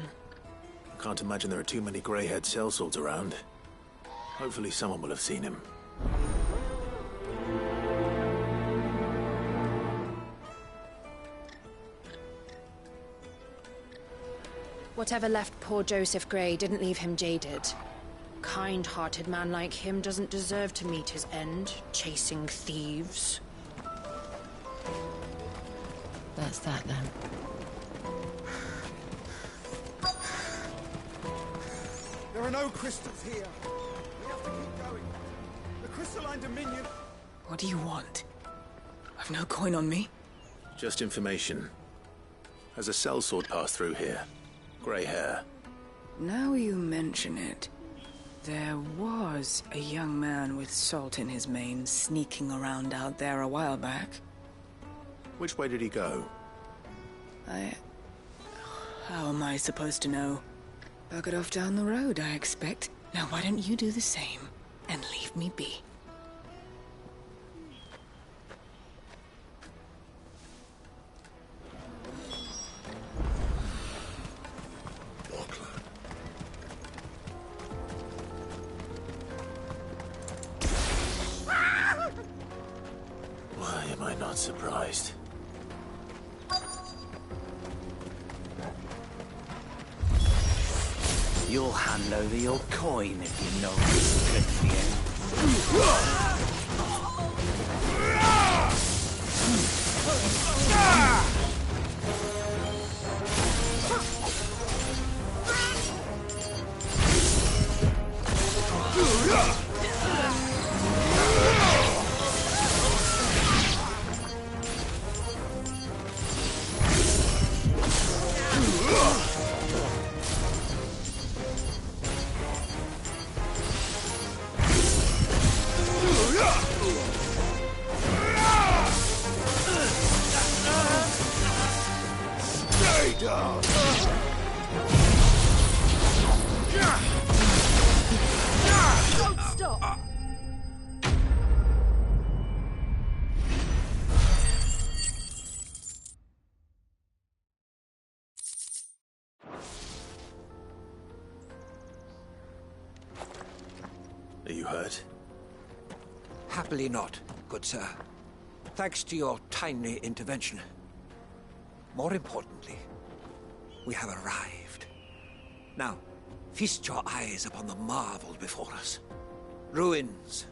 I can't imagine there are too many grey-haired sellswords around. Hopefully someone will have seen him. Whatever left poor Joseph Grey didn't leave him jaded. Kind-hearted man like him doesn't deserve to meet his end, chasing thieves. That's that, then. There are no crystals here. We have to keep going. The Crystalline Dominion... What do you want? I've no coin on me. Just information. Has a sellsword passed through here? Grey hair. Now you mention it, there was a young man with salt in his mane sneaking around out there a while back. Which way did he go? How am I supposed to know? Buggered off down the road, I expect. Now why don't you do the same and leave me be? Why am I not surprised? You'll hand over your coin if you know it's good for you. Don't stop! Are you hurt? Happily not, good sir. Thanks to your timely intervention. More importantly, we have arrived. Now, feast your eyes upon the marvel before us. Ruins,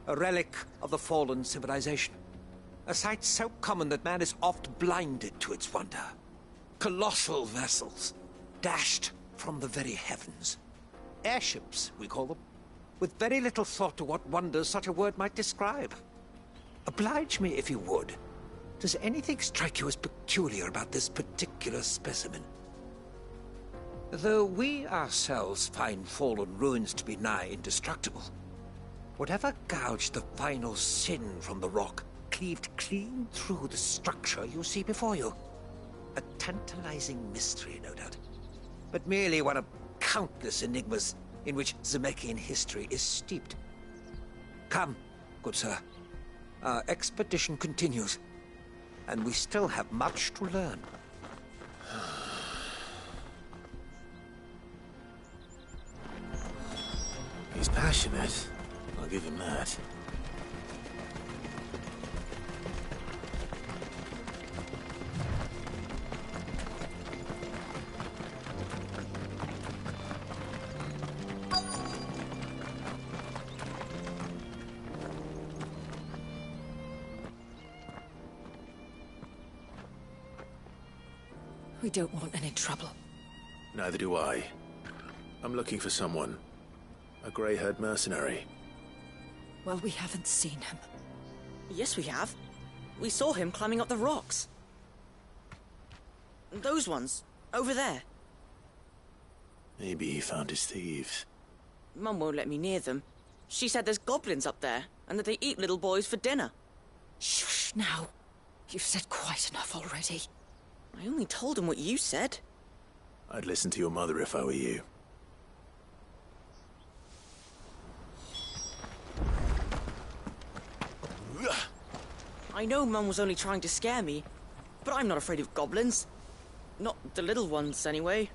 a relic of the fallen civilization. A sight so common that man is oft blinded to its wonder. Colossal vessels, dashed from the very heavens. Airships, we call them, with very little thought to what wonders such a word might describe. Oblige me if you would. Does anything strike you as peculiar about this particular specimen? Though we ourselves find fallen ruins to be nigh indestructible, whatever gouged the final sin from the rock cleaved clean through the structure you see before you. A tantalizing mystery, no doubt, but merely one of countless enigmas in which Zemeckis history is steeped. Come, good sir. Our expedition continues, and we still have much to learn. He's passionate. I'll give him that. We don't want any trouble. Neither do I. I'm looking for someone. A grey-haired mercenary. Well, we haven't seen him. Yes, we have. We saw him climbing up the rocks. Those ones, over there. Maybe he found his thieves. Mum won't let me near them. She said there's goblins up there, and that they eat little boys for dinner. Shush now. You've said quite enough already. I only told him what you said. I'd listen to your mother if I were you. I know Mum was only trying to scare me, but I'm not afraid of goblins. Not the little ones, anyway.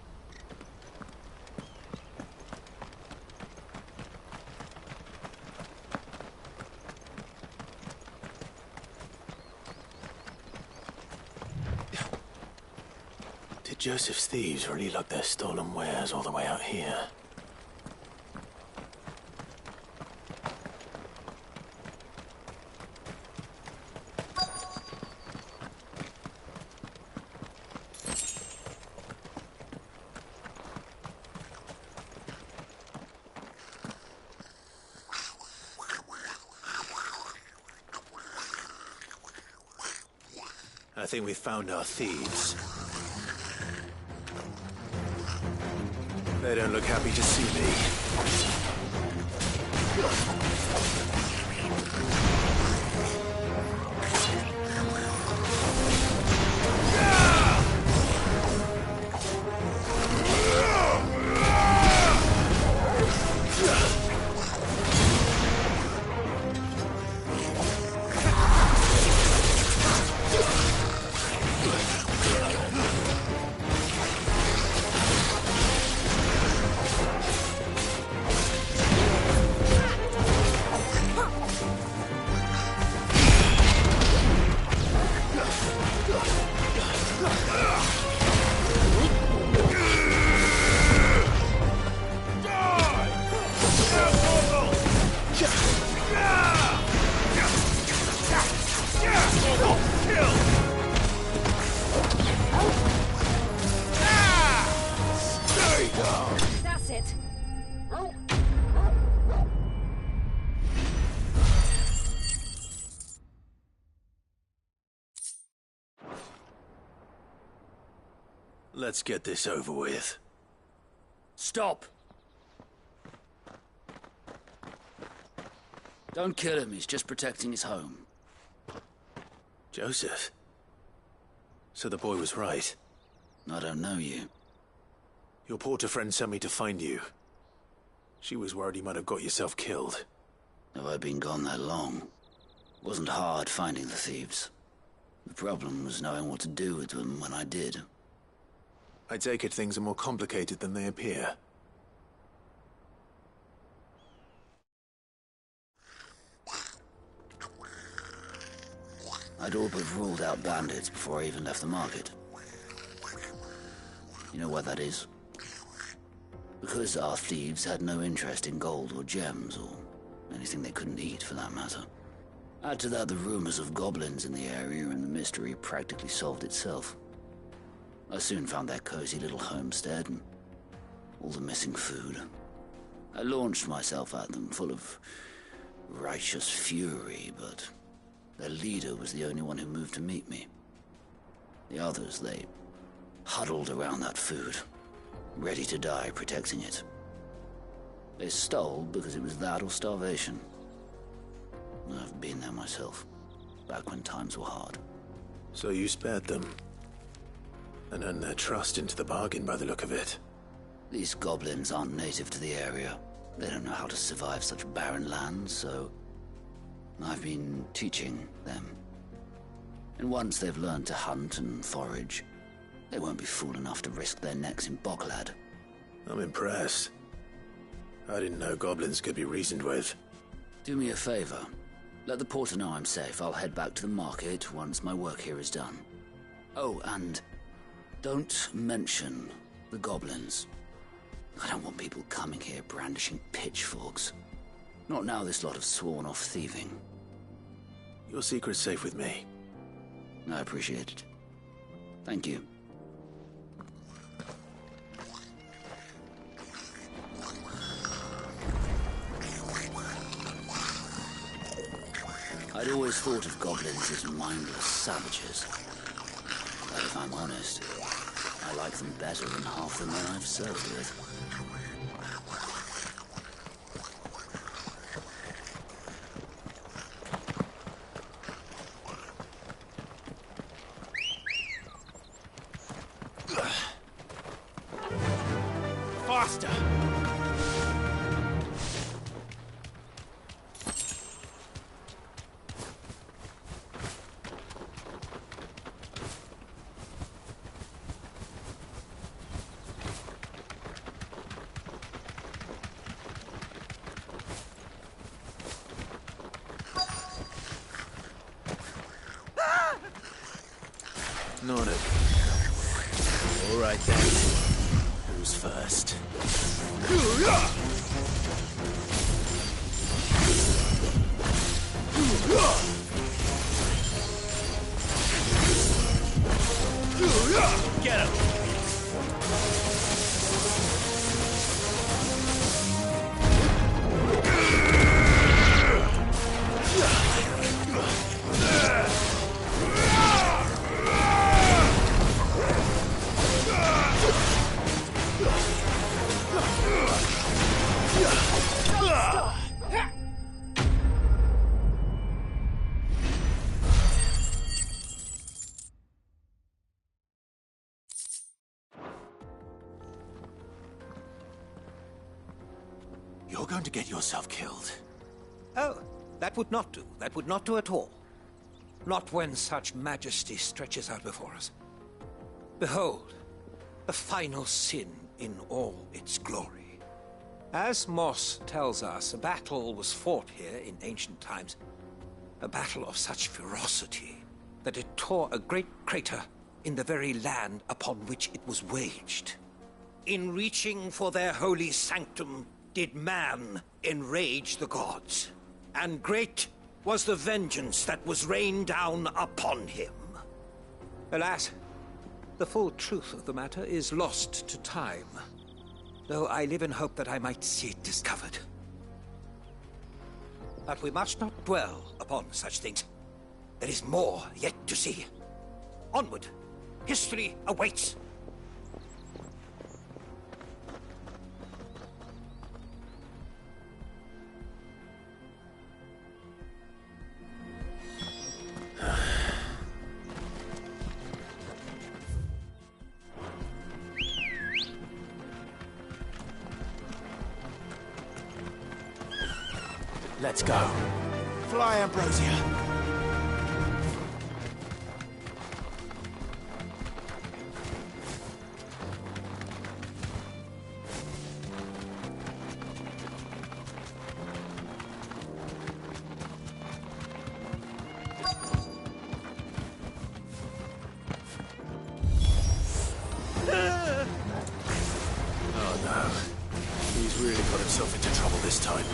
Did Joseph's thieves really lug their stolen wares all the way out here? I think we've found our thieves. They don't look happy to see me. That's it. Let's get this over with. Stop! Don't kill him, he's just protecting his home. Joseph? So the boy was right. I don't know you. Your porter friend sent me to find you. She was worried you might have got yourself killed. Have I been gone that long? Wasn't hard finding the thieves. The problem was knowing what to do with them when I did. I take it things are more complicated than they appear. I'd all but ruled out bandits before I even left the market. You know why that is? Because our thieves had no interest in gold or gems, or anything they couldn't eat, for that matter. Add to that the rumors of goblins in the area, and the mystery practically solved itself. I soon found their cozy little homestead, and all the missing food. I launched myself at them, full of righteous fury, but their leader was the only one who moved to meet me. The others, they huddled around that food, ready to die protecting it. They stole because it was that or starvation. I've been there myself, back when times were hard. So you spared them, and earned their trust into the bargain by the look of it. These goblins aren't native to the area. They don't know how to survive such barren lands, so I've been teaching them. And once they've learned to hunt and forage, they won't be fool enough to risk their necks in Boklad. I'm impressed. I didn't know goblins could be reasoned with. Do me a favor. Let the porter know I'm safe. I'll head back to the market once my work here is done. Oh, and don't mention the goblins. I don't want people coming here brandishing pitchforks. Not now this lot have sworn off thieving. Your secret's safe with me. I appreciate it. Thank you. I'd always thought of goblins as mindless savages. But if I'm honest, I like them better than half the men I've served with. Faster! Not it. All right then. Who's first? Get him! You're going to get yourself killed. Oh, that would not do. That would not do at all. Not when such majesty stretches out before us. Behold, the final sin in all its glory. As Moss tells us, a battle was fought here in ancient times. A battle of such ferocity that it tore a great crater in the very land upon which it was waged. In reaching for their holy sanctum, did man enrage the gods, and great was the vengeance that was rained down upon him. Alas, the full truth of the matter is lost to time, though I live in hope that I might see it discovered. But we must not dwell upon such things. There is more yet to see. Onward! History awaits! Let's go. Fly, Ambrosia. Oh no. He's really got himself into trouble this time.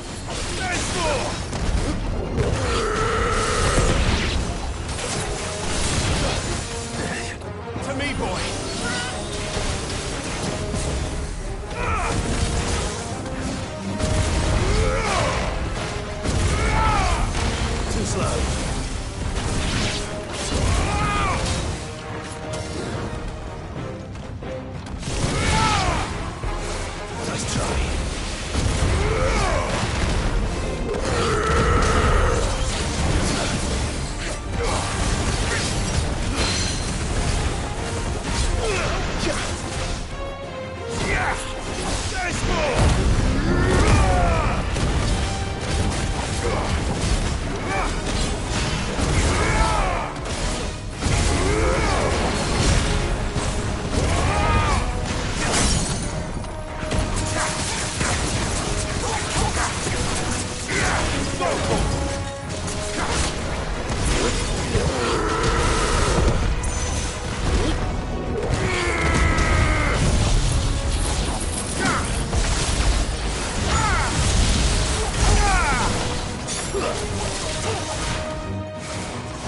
To me, boy. Too slow. Nice try.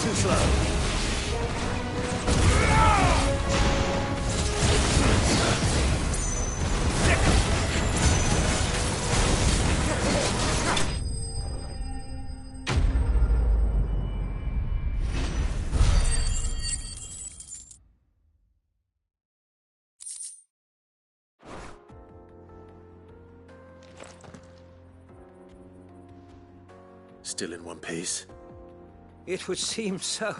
Too slow. Still in one piece? It would seem so.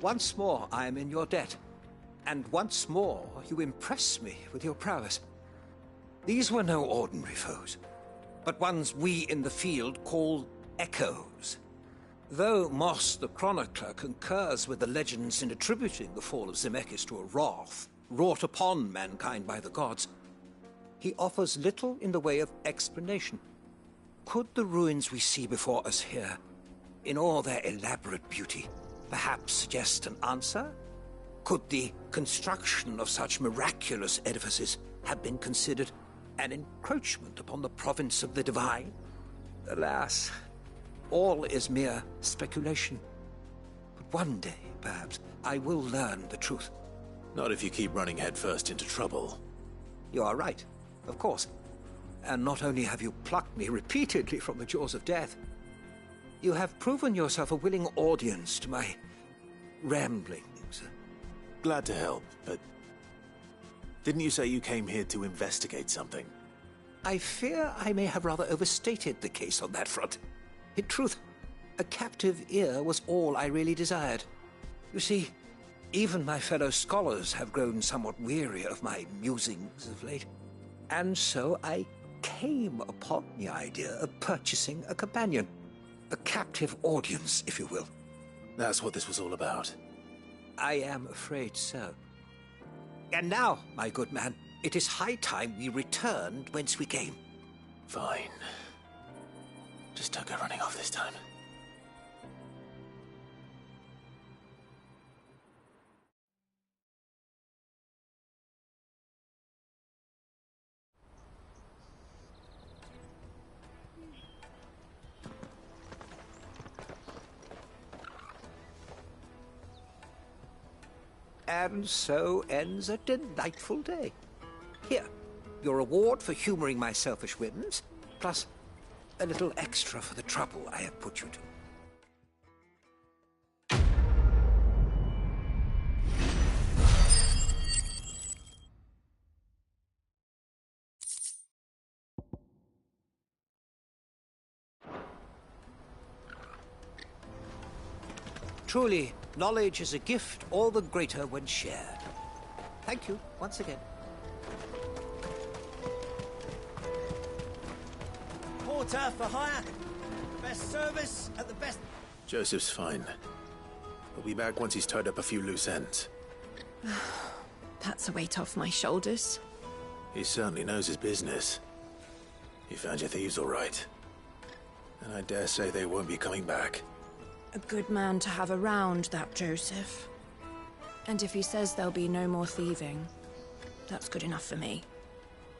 Once more I am in your debt. And once more you impress me with your prowess. These were no ordinary foes, but ones we in the field call echoes. Though Moss the Chronicler concurs with the legends in attributing the fall of Zemeckis to a wrath wrought upon mankind by the gods, he offers little in the way of explanation. Could the ruins we see before us here, in all their elaborate beauty, perhaps suggest an answer? Could the construction of such miraculous edifices have been considered an encroachment upon the province of the divine? Alas, all is mere speculation. But one day, perhaps, I will learn the truth. Not if you keep running headfirst into trouble. You are right, of course. And not only have you plucked me repeatedly from the jaws of death, you have proven yourself a willing audience to my ramblings. Glad to help, but didn't you say you came here to investigate something? I fear I may have rather overstated the case on that front. In truth, a captive ear was all I really desired. You see, even my fellow scholars have grown somewhat weary of my musings of late. And so I came upon the idea of purchasing a companion. A captive audience, if you will. That's what this was all about. I am afraid so. And now, my good man, it is high time we returned whence we came. Fine. Just don't go running off this time. And so ends a delightful day. Here, your reward for humoring my selfish whims, plus a little extra for the trouble I have put you to. Truly, knowledge is a gift all the greater when shared. Thank you once again. Porter for hire. Best service at the best... Joseph's fine. He'll be back once he's tied up a few loose ends. That's a weight off my shoulders. He certainly knows his business. You found your thieves all right. And I dare say they won't be coming back. A good man to have around, that Joseph. And if he says there'll be no more thieving, that's good enough for me.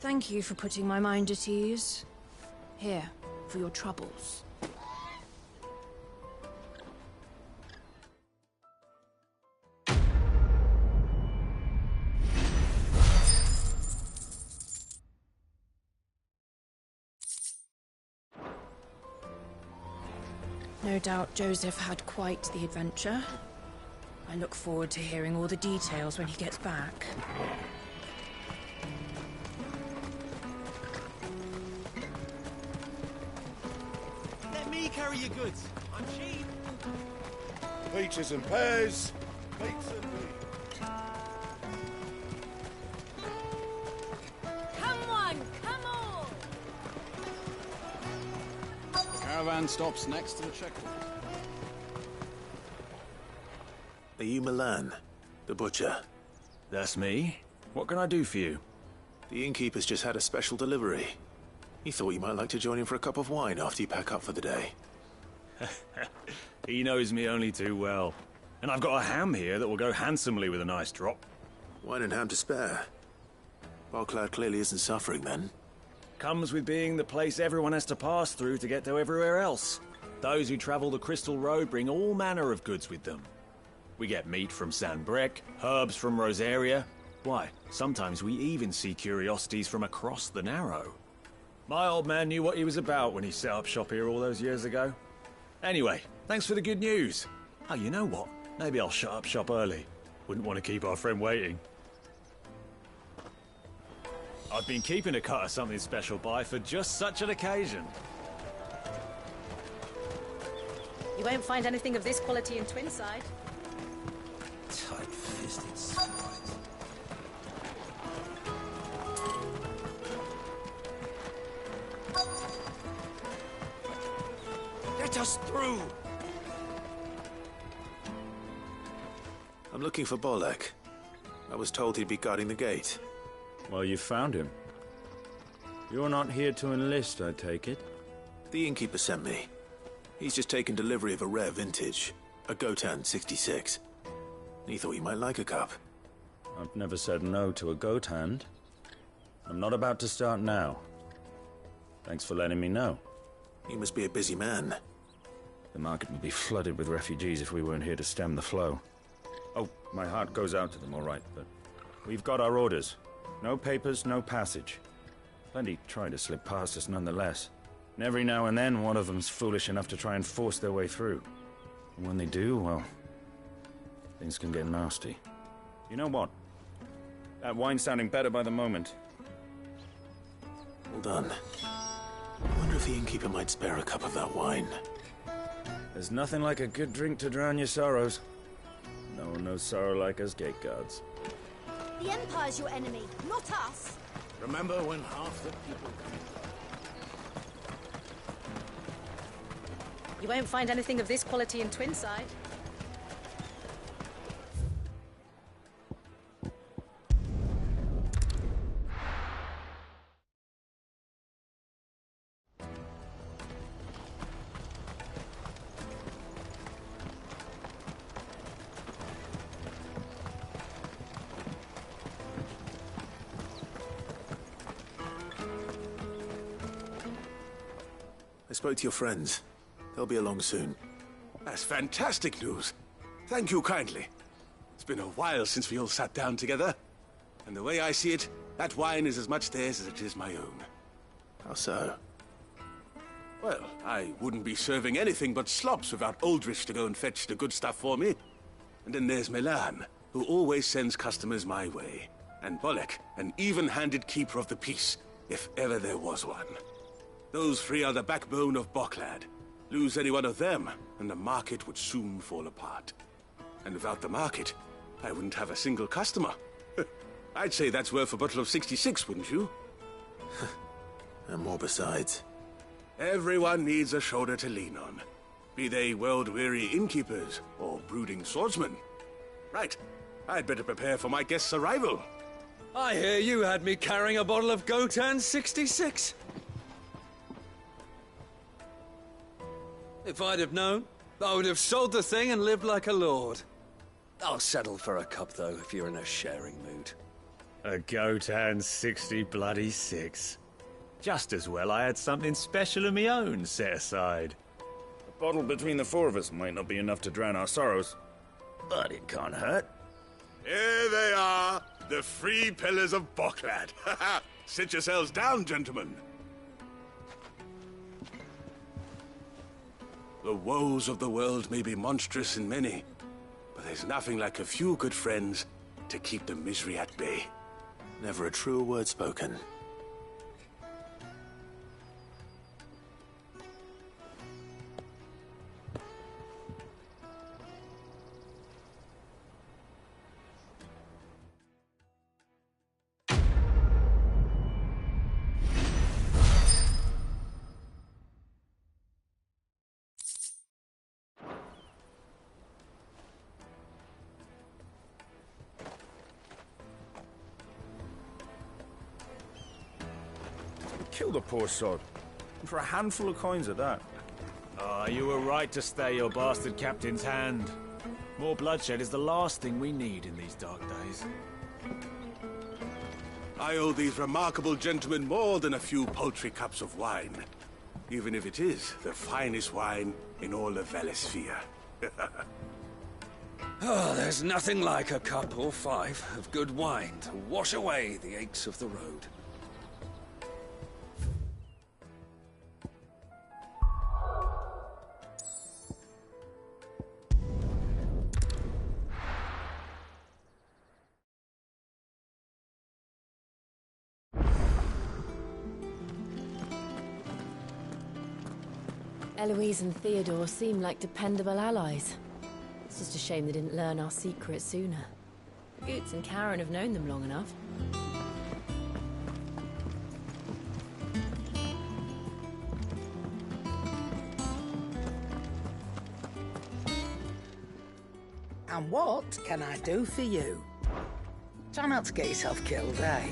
Thank you for putting my mind at ease. Here, for your troubles. No doubt Joseph had quite the adventure. I look forward to hearing all the details when he gets back. Let me carry your goods. I'm cheap. Peaches and pears. Meats and meat. Come on, come on! The caravan stops next to the checkpoint. Are you Milan, the butcher? That's me. What can I do for you? The innkeeper's just had a special delivery. He thought you might like to join him for a cup of wine after you pack up for the day. He knows me only too well. And I've got a ham here that will go handsomely with a nice drop. Wine and ham to spare. Barclad clearly isn't suffering then. Comes with being the place everyone has to pass through to get to everywhere else. Those who travel the Crystal Road bring all manner of goods with them. We get meat from Sanbreque, herbs from Rosaria. Why, sometimes we even see curiosities from across the Narrow. My old man knew what he was about when he set up shop here all those years ago. Anyway, thanks for the good news. Oh, you know what? Maybe I'll shut up shop early. Wouldn't want to keep our friend waiting. I've been keeping a cut of something special by for just such an occasion. You won't find anything of this quality in Twinside. Tight-fisted swines. Let us through! I'm looking for Bolek. I was told he'd be guarding the gate. Well, you found him. You're not here to enlist, I take it? The innkeeper sent me. He's just taken delivery of a rare vintage, a Gotan 66. He thought you might like a cup. I've never said no to a goat hand. I'm not about to start now. Thanks for letting me know. You must be a busy man. The market would be flooded with refugees if we weren't here to stem the flow. Oh, my heart goes out to them, all right, but we've got our orders. No papers, no passage. Plenty try to slip past us nonetheless. And every now and then, one of them's foolish enough to try and force their way through. And when they do, well, things can get nasty. You know what? That wine's sounding better by the moment. Hold on. I wonder if the innkeeper might spare a cup of that wine. There's nothing like a good drink to drown your sorrows. No one knows sorrow like us gate guards. The Empire's your enemy, not us. Remember when half the people You won't find anything of this quality in Twinside. I spoke to your friends. They'll be along soon. That's fantastic news. Thank you kindly. It's been a while since we all sat down together. And the way I see it, that wine is as much theirs as it is my own. How so? Well, I wouldn't be serving anything but slops without Aldrich to go and fetch the good stuff for me. And then there's Milan, who always sends customers my way. And Bolek, an even-handed keeper of the peace, if ever there was one. Those three are the backbone of Boklad. Lose any one of them, and the market would soon fall apart. And without the market, I wouldn't have a single customer. I'd say that's worth a bottle of 66, wouldn't you? And more besides. Everyone needs a shoulder to lean on. Be they world-weary innkeepers or brooding swordsmen. Right, I'd better prepare for my guest's arrival. I hear you had me carrying a bottle of Gotan 66. If I'd have known, I would have sold the thing and lived like a lord. I'll settle for a cup, though, if you're in a sharing mood. A Gotan 66. Just as well I had something special of my own set aside. A bottle between the four of us might not be enough to drown our sorrows, but it can't hurt. Here they are, the three pillars of Boklad. Sit yourselves down, gentlemen. The woes of the world may be monstrous and many, but there's nothing like a few good friends to keep the misery at bay. Never a truer word spoken. Kill the poor sod. And for a handful of coins at that. Ah, you were right to stay your bastard captain's hand. More bloodshed is the last thing we need in these dark days. I owe these remarkable gentlemen more than a few paltry cups of wine. Even if it is the finest wine in all of Valisphere. Oh, there's nothing like a cup or five of good wine to wash away the aches of the road. Eloise and Theodore seem like dependable allies. It's just a shame they didn't learn our secret sooner. Goots and Karen have known them long enough. And what can I do for you? Try not to get yourself killed, eh?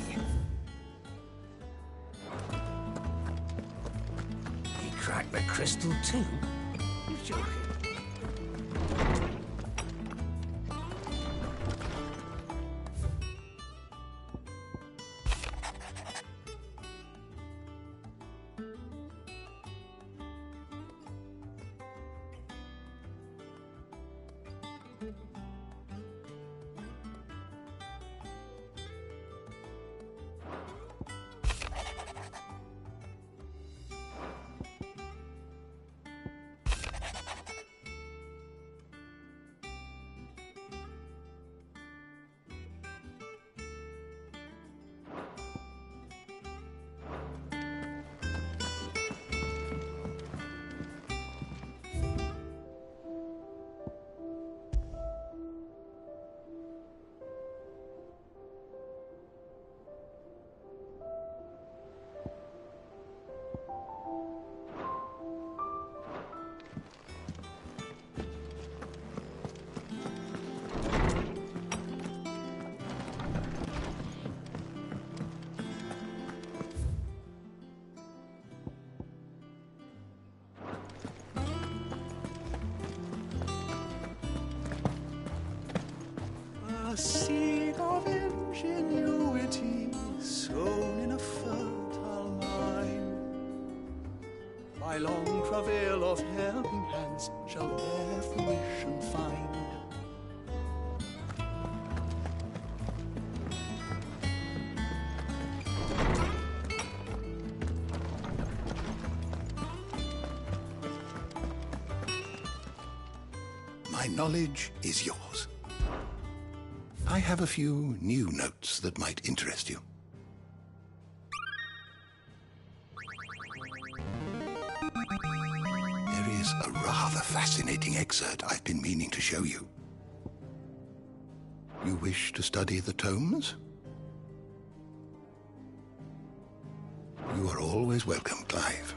He cracked the crystal too? You're joking. A seed of ingenuity sown in a fertile mind. By long travail of helping hands shall their fruition find. My knowledge is yours. I have a few new notes that might interest you. There is a rather fascinating excerpt I've been meaning to show you. You wish to study the tomes? You are always welcome, Clive.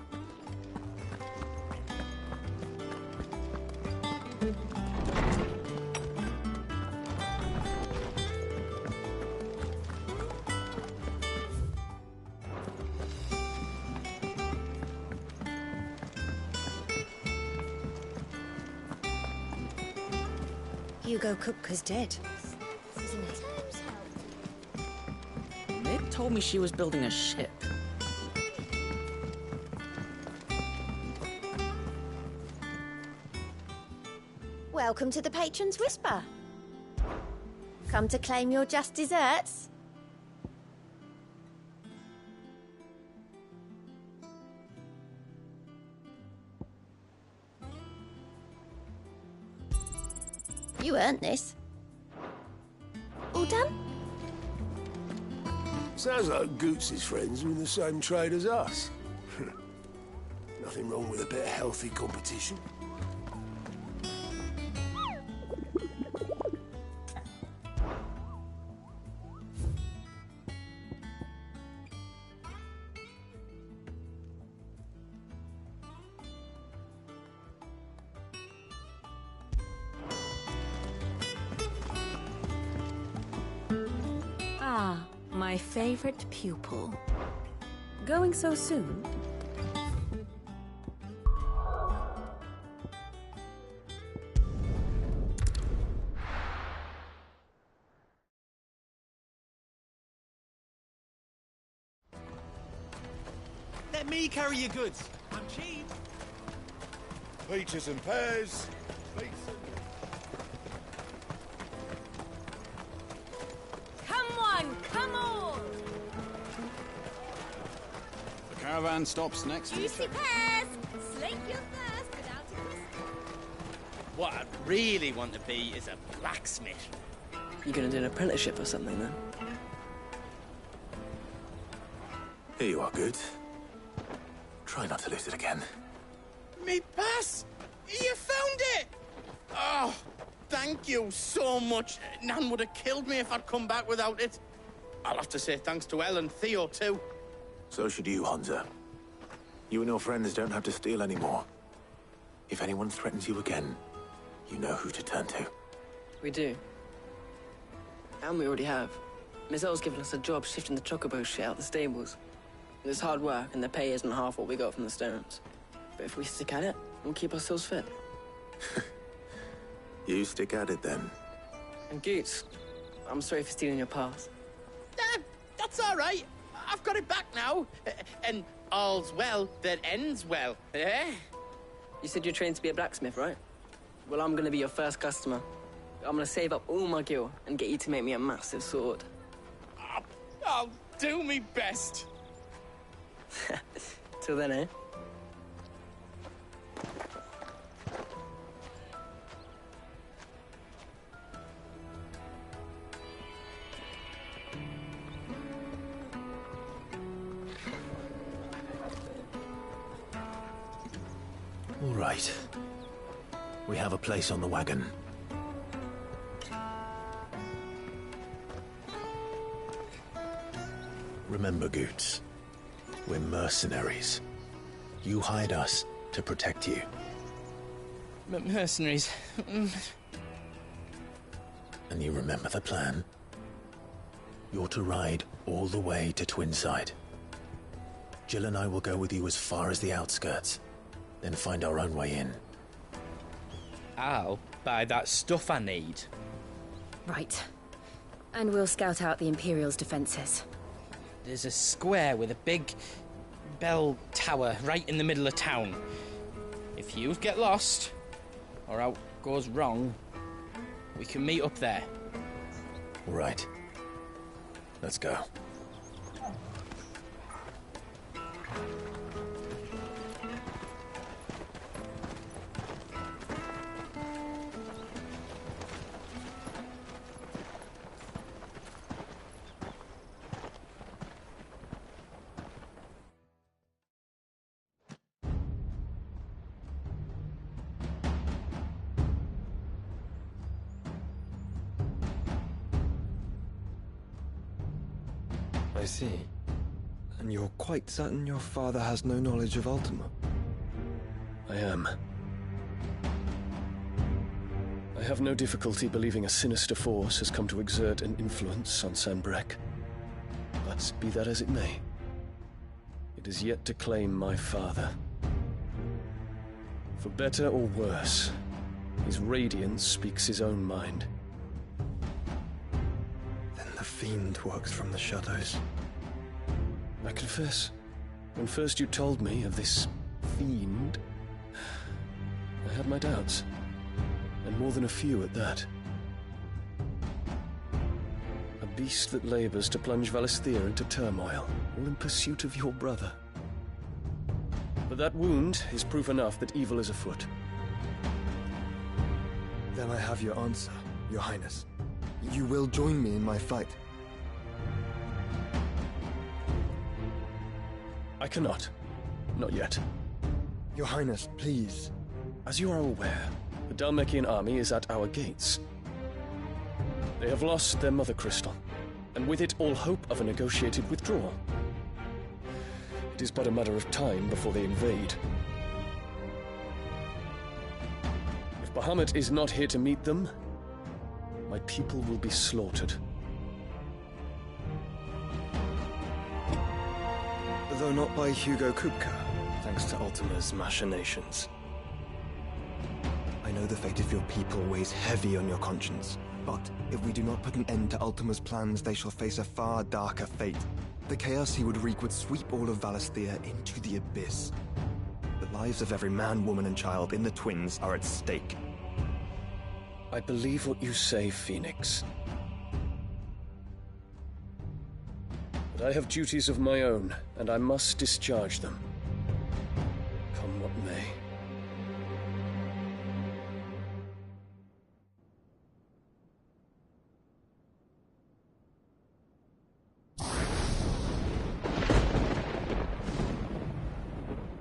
Hugo Cook is dead, isn't it? Nick told me she was building a ship. Welcome to the Patron's Whisper. Come to claim your just desserts? You earned this. All done? Sounds like Goots' friends are in the same trade as us. Nothing wrong with a bit of healthy competition. Ah, my favorite pupil. Going so soon? Let me carry your goods. I'm cheap. Peaches and pears. Come on, come on! The caravan stops next to Juicy pears! Slake your thirst without a crystal. What I'd really want to be is a blacksmith. You gonna do an apprenticeship or something then? Here you are, good. Try not to lose it again. Me pass! You found it! Oh, thank you so much. Nan would have killed me if I'd come back without it. I'll have to say thanks to Elle and Theo, too. So should you, Hansa. You and your friends don't have to steal anymore. If anyone threatens you again, you know who to turn to. We do. And we already have. Miss Earl's given us a job shifting the chocobo shit out the stables. It's hard work, and the pay isn't half what we got from the Stones. But if we stick at it, we'll keep ourselves fit. You stick at it, then. And Goots, I'm sorry for stealing your pass. That's all right. I've got it back now. And all's well that ends well, eh? You said you're trained to be a blacksmith, right? Well, I'm gonna be your first customer. I'm gonna save up all my gil and get you to make me a massive sword. I'll do me best. Till then, eh? All right. We have a place on the wagon. Remember, Goots, we're mercenaries. You hired us to protect you. Mercenaries. And you remember the plan? You're to ride all the way to Twinside. Jill and I will go with you as far as the outskirts, then find our own way in. I'll buy that stuff I need. Right. And we'll scout out the Imperial's defenses. There's a square with a big bell tower right in the middle of town. If you get lost, or out goes wrong, we can meet up there. All right. Let's go. I see. And you're quite certain your father has no knowledge of Ultima? I am. I have no difficulty believing a sinister force has come to exert an influence on Sanbreque. But be that as it may, it is yet to claim my father. For better or worse, his radiance speaks his own mind. Then the Fiend works from the shadows. I confess, when first you told me of this Fiend, I had my doubts. And more than a few at that. A beast that labors to plunge Valisthea into turmoil, all in pursuit of your brother. But that wound is proof enough that evil is afoot. Then I have your answer, Your Highness. You will join me in my fight. I cannot. Not yet. Your Highness, please. As you are aware, the Dhalmekian army is at our gates. They have lost their mother crystal, and with it all hope of a negotiated withdrawal. It is but a matter of time before they invade. If Bahamut is not here to meet them, my people will be slaughtered. Though not by Hugo Kupka, thanks to Ultima's machinations. I know the fate of your people weighs heavy on your conscience, but if we do not put an end to Ultima's plans, they shall face a far darker fate. The chaos he would wreak would sweep all of Valisthea into the abyss. The lives of every man, woman, and child in the Twins are at stake. I believe what you say, Phoenix. But I have duties of my own, and I must discharge them. Come what may.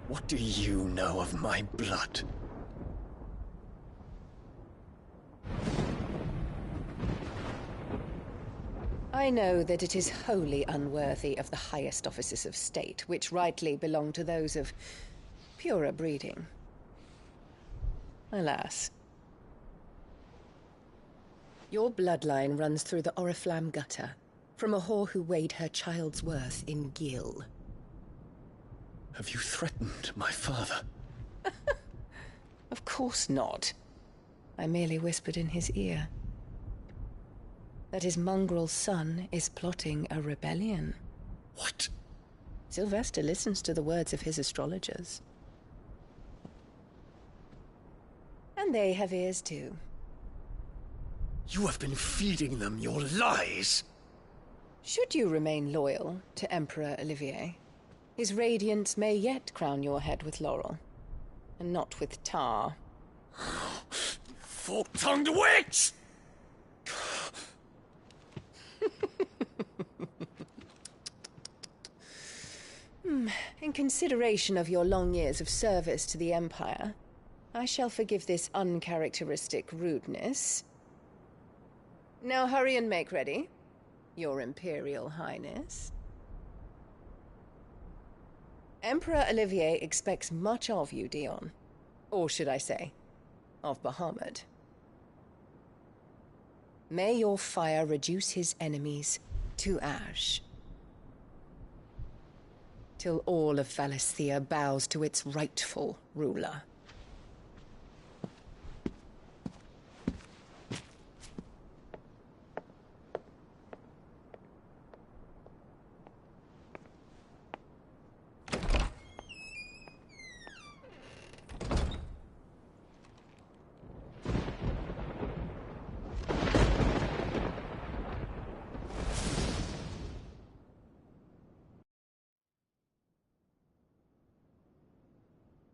What do you know of my blood? I know that it is wholly unworthy of the highest offices of state, which rightly belong to those of purer breeding. Alas. Your bloodline runs through the Oriflamme gutter, from a whore who weighed her child's worth in gil. Have you threatened my father? Of course not. I merely whispered in his ear that his mongrel son is plotting a rebellion. What? Sylvester listens to the words of his astrologers. And they have ears too. You have been feeding them your lies! Should you remain loyal to Emperor Olivier, his radiance may yet crown your head with laurel, and not with tar. Fork-tongued witch! In consideration of your long years of service to the Empire, I shall forgive this uncharacteristic rudeness. Now hurry and make ready, Your Imperial Highness. Emperor Olivier expects much of you, Dion. Or should I say, of Bahamut. May your fire reduce his enemies to ash, till all of Valisthea bows to its rightful ruler.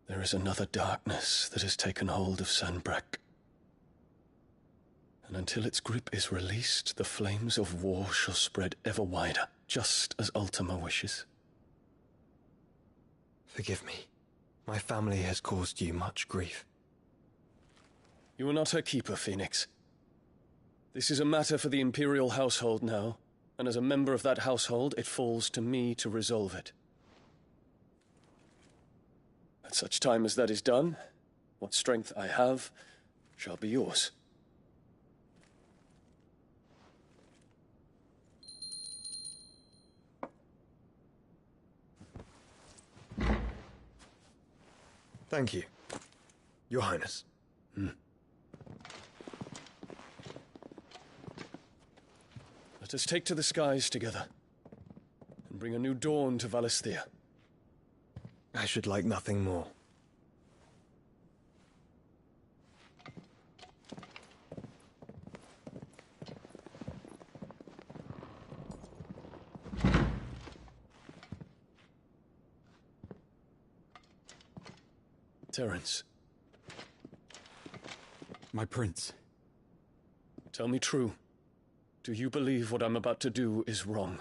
There is another darkness that has taken hold of Sanbreque. And until its grip is released, the flames of war shall spread ever wider, just as Ultima wishes. Forgive me. My family has caused you much grief. You are not her keeper, Phoenix. This is a matter for the Imperial household now, and as a member of that household, it falls to me to resolve it. At such time as that is done, what strength I have shall be yours. Thank you, Your Highness. Let us take to the skies together, and bring a new dawn to Valisthea. I should like nothing more. Terence. My prince. Tell me true. Do you believe what I'm about to do is wrong?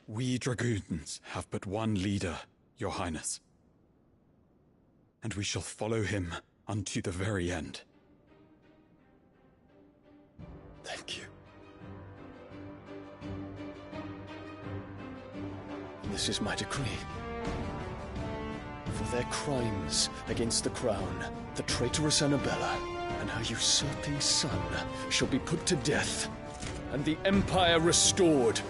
We dragoons have but one leader, Your Highness. And we shall follow him unto the very end. Thank you. This is my decree. For their crimes against the crown, the traitorous Annabella and her usurping son shall be put to death, and the Empire restored.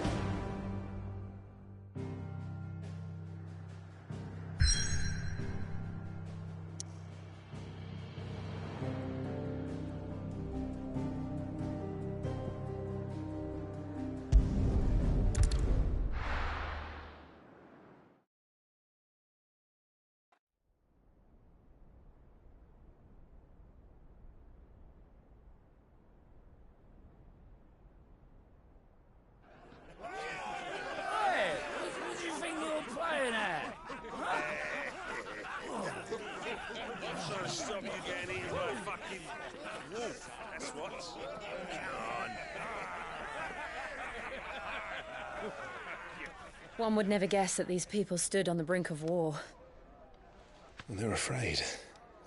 One would never guess that these people stood on the brink of war. And they're afraid.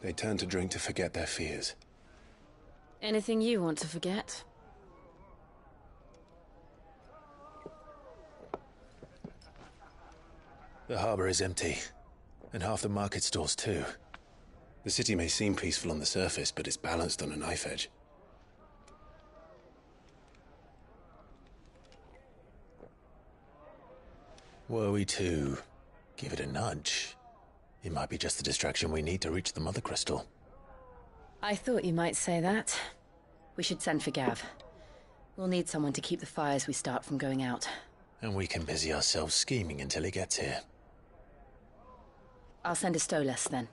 They turn to drink to forget their fears. Anything you want to forget? The harbor is empty, and half the market stalls too. The city may seem peaceful on the surface, but it's balanced on a knife edge. Were we to give it a nudge, it might be just the distraction we need to reach the Mother Crystal. I thought you might say that. We should send for Gav. We'll need someone to keep the fires we start from going out. And we can busy ourselves scheming until he gets here. I'll send a Stolas then.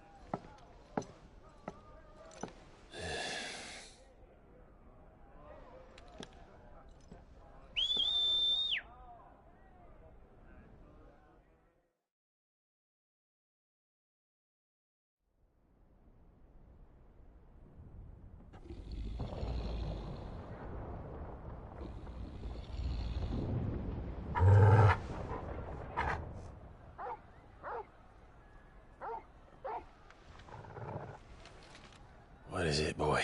What is it, boy?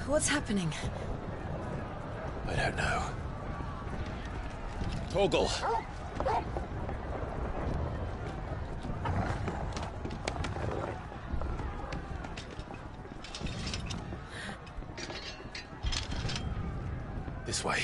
What's happening? I don't know. Torgal! This way.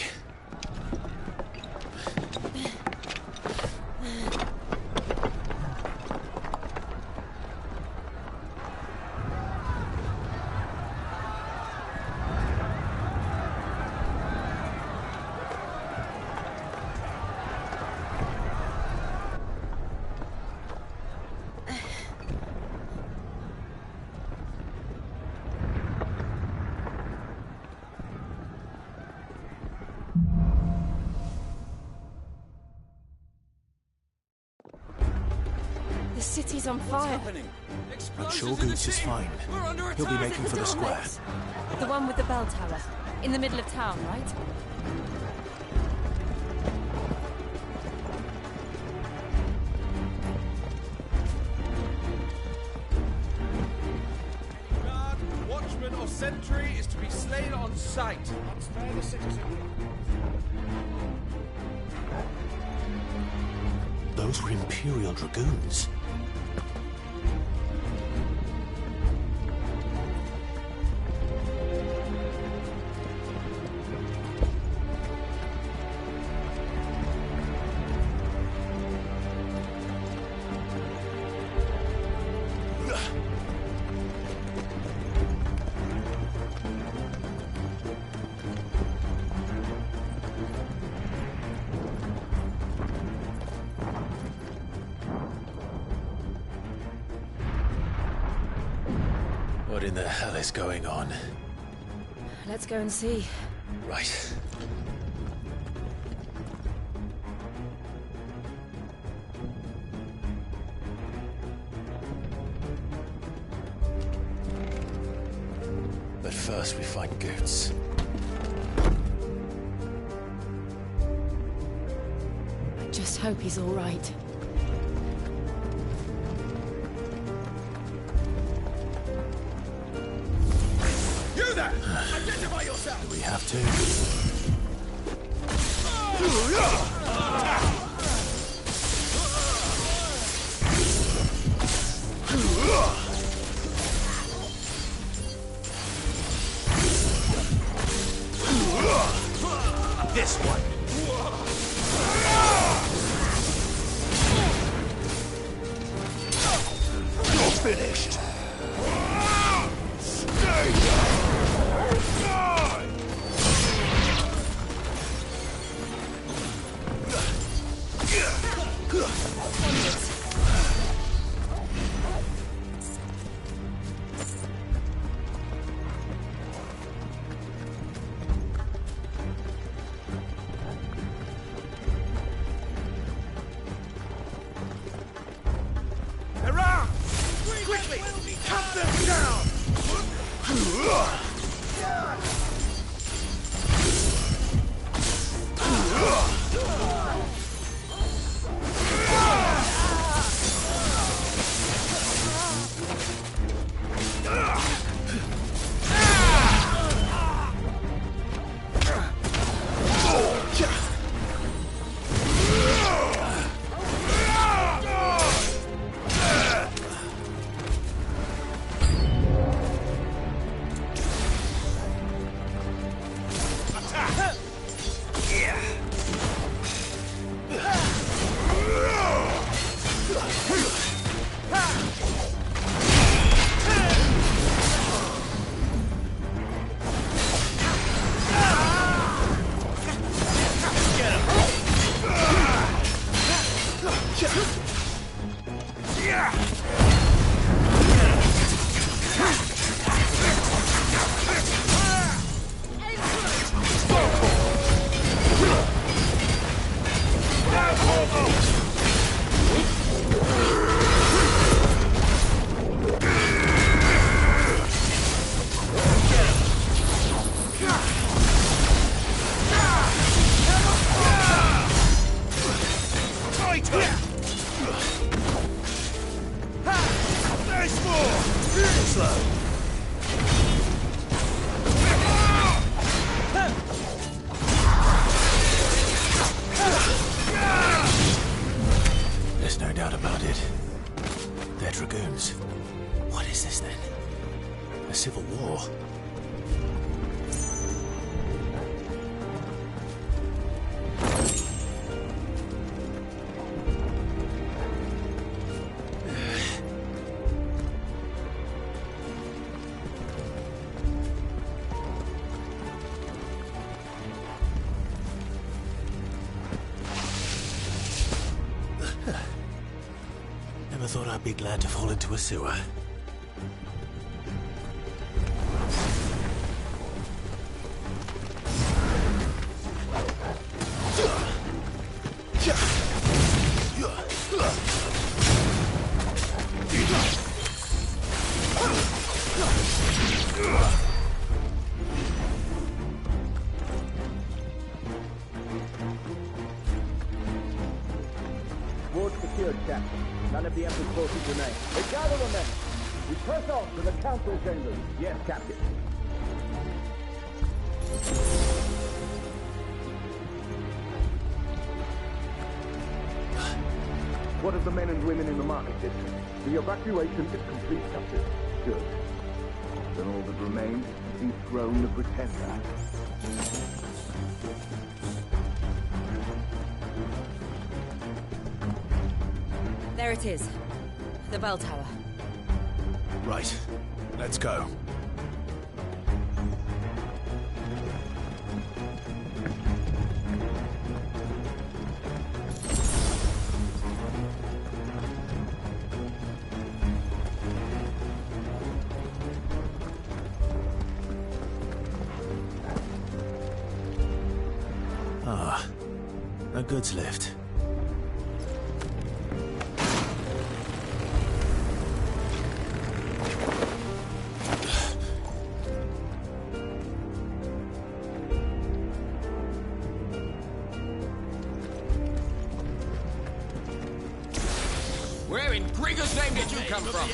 The city's on fire. I'm sure Goose is fine. He'll be making for the square. The one with the bell tower. In the middle of town, right? Guard, watchman or sentry is to be slain on sight. Spare the citizenry. Those were Imperial Dragoons. What in the hell is going on? Let's go and see. Right. But first we find Goots. Just hope he's all right. You there! Identify yourself! Do we have to? This one! You're finished! thought I'd be glad to fall into a sewer. Ward secured, Captain. None of the Emperor's forces remain. They gather on them. We press on to the council chambers. Yes, Captain. What of the men and women in the market district? The evacuation is complete, Captain. Good. Then all that remains is to dethrone the Pretender. There it is. The bell tower. Right. Let's go. Ah, a goods lift. Where in Gregor's name did you come from?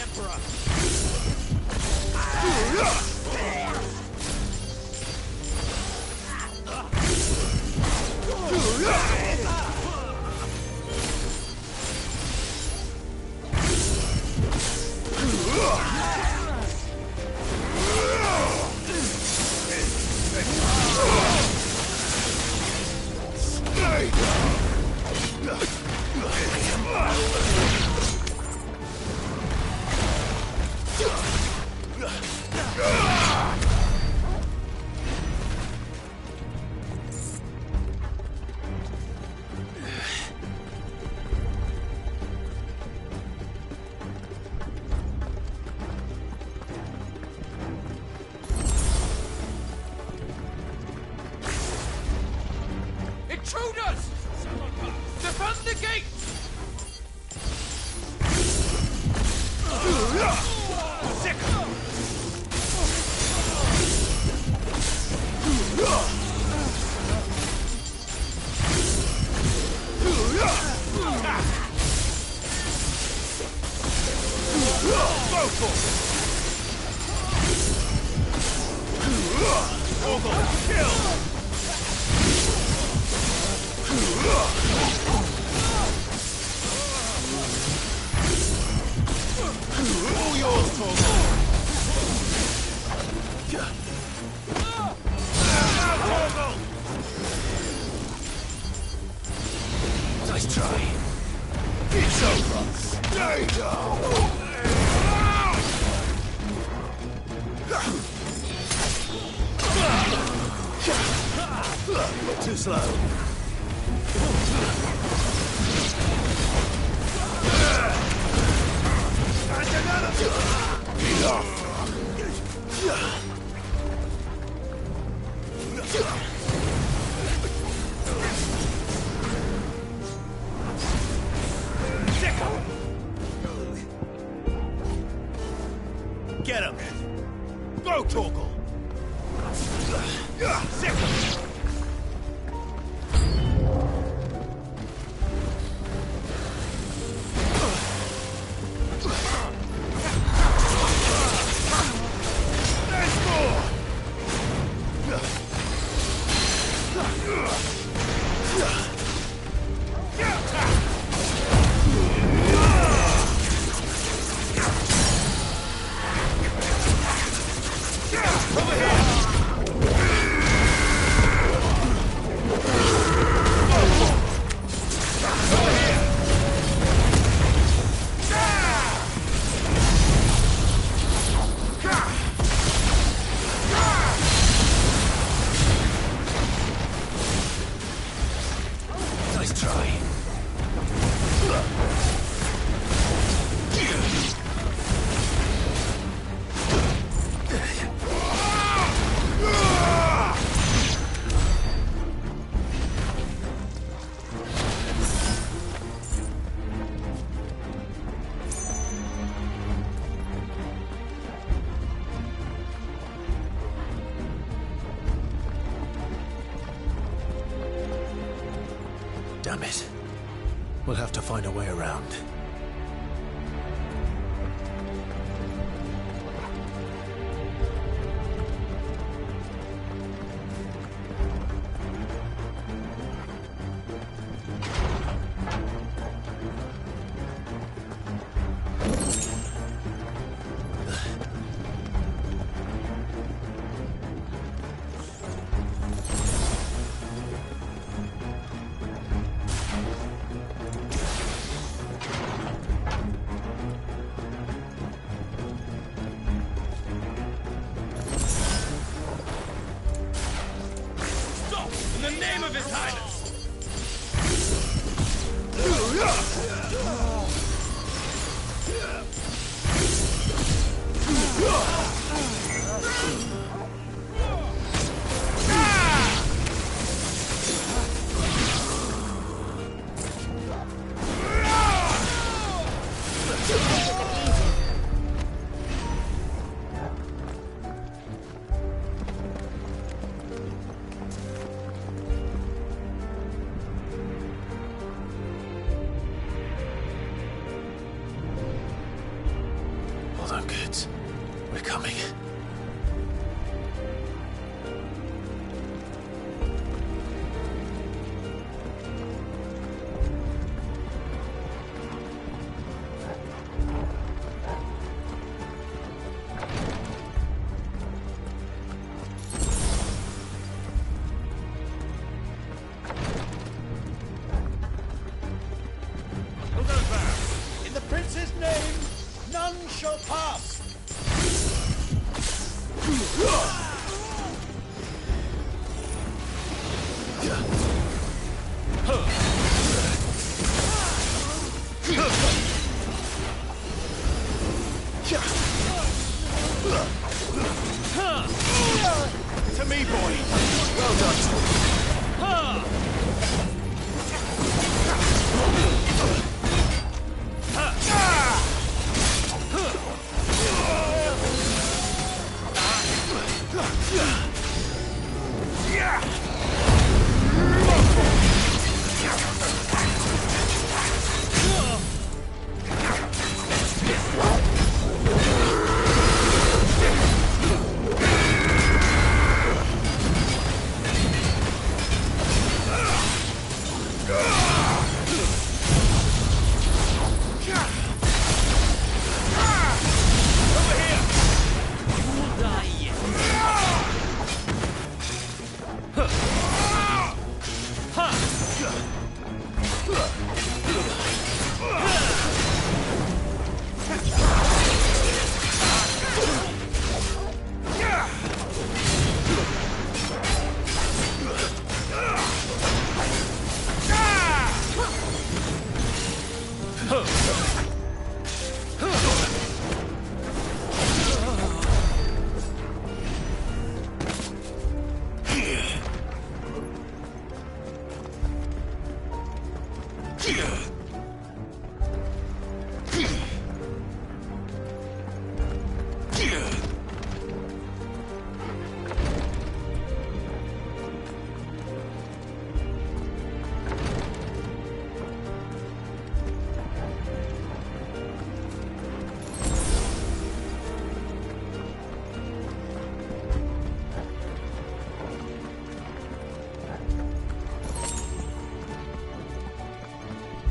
Intruders! Defend the gate! Nice try. It's over. Stay down. Too slow. Get him! Go, Torgal! Nice try. Damn it. We'll have to find a way around.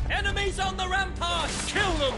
Enemies on the rampart! Kill them!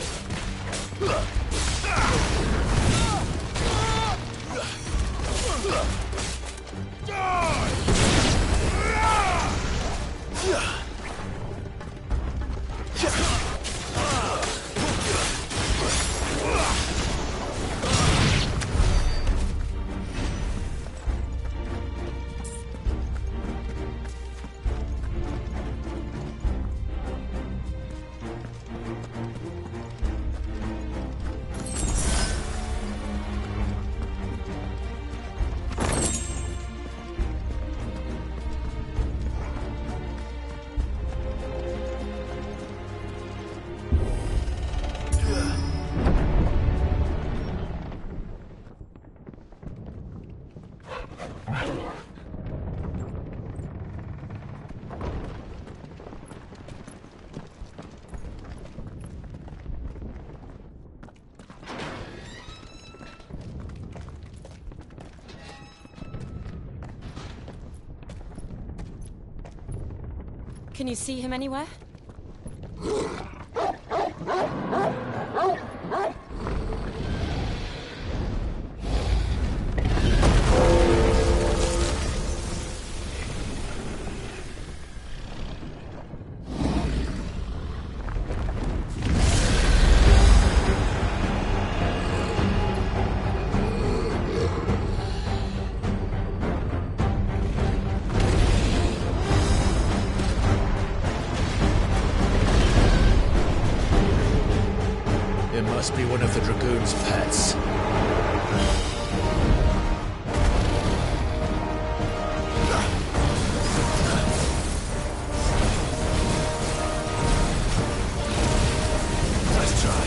Can you see him anywhere? It must be one of the Dragoon's pets. Nice try.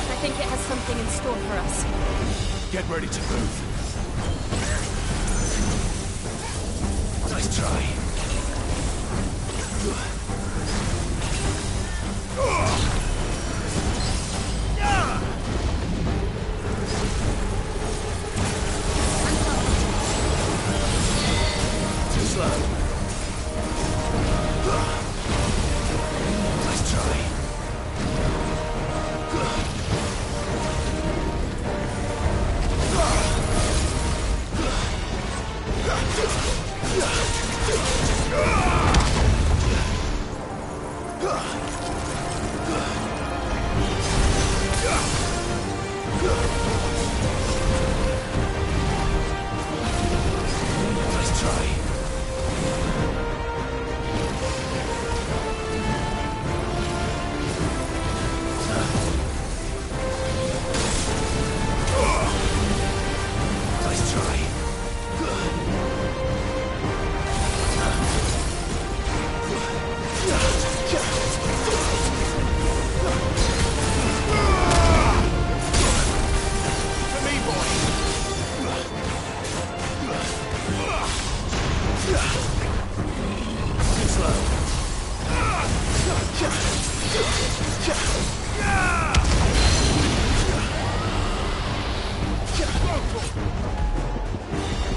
I think it has something in store for us. Get ready to move. Nice try. Too slow. Nice try. Nice try. Nice try. To me, boy. Too slow.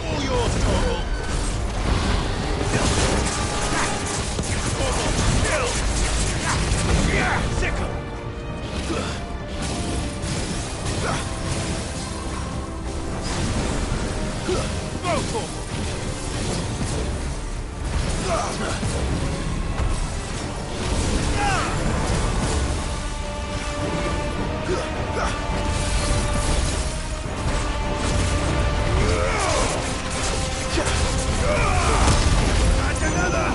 All yours, Torgal. Sickle. Go, Torgal. That's another!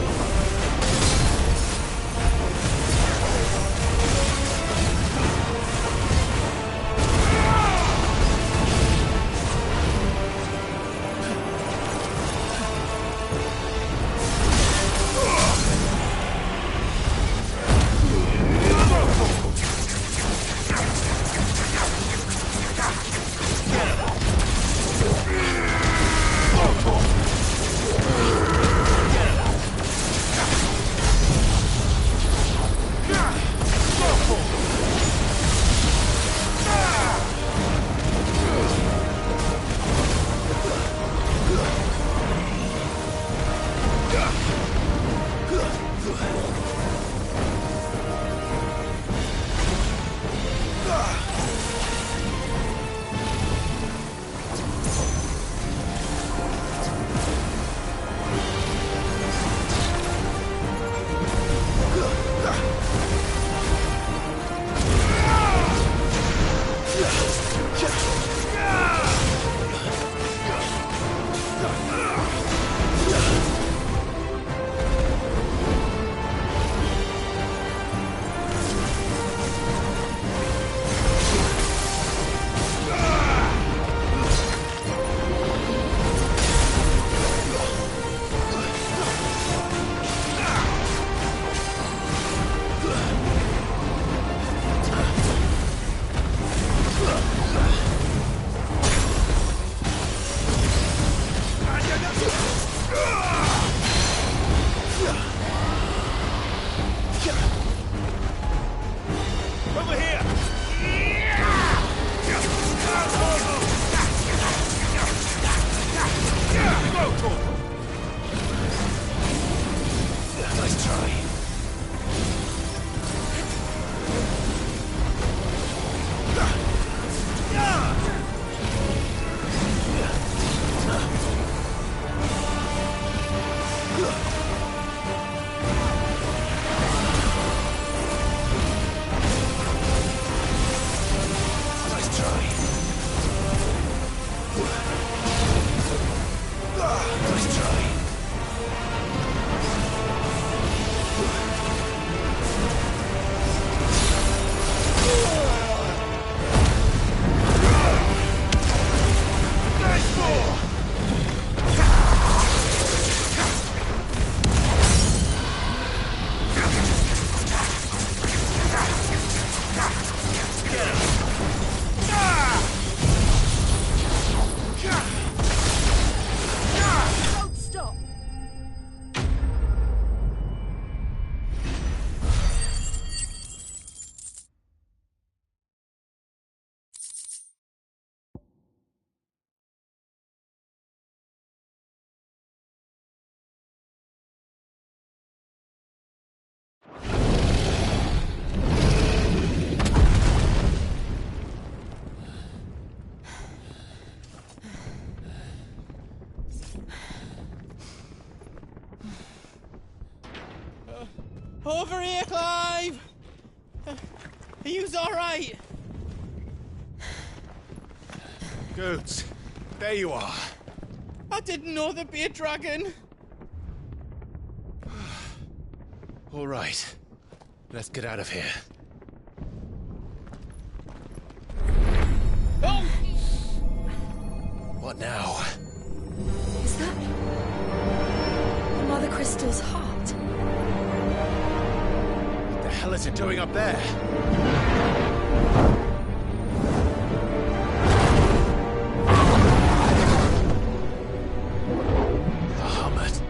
Over here, Clive! Are yous alright? Goods, there you are. I didn't know there'd be a dragon. All right, let's get out of here. Oh! What now? Is that Mother Crystal's heart? What the hell is it doing up there? Bahamut.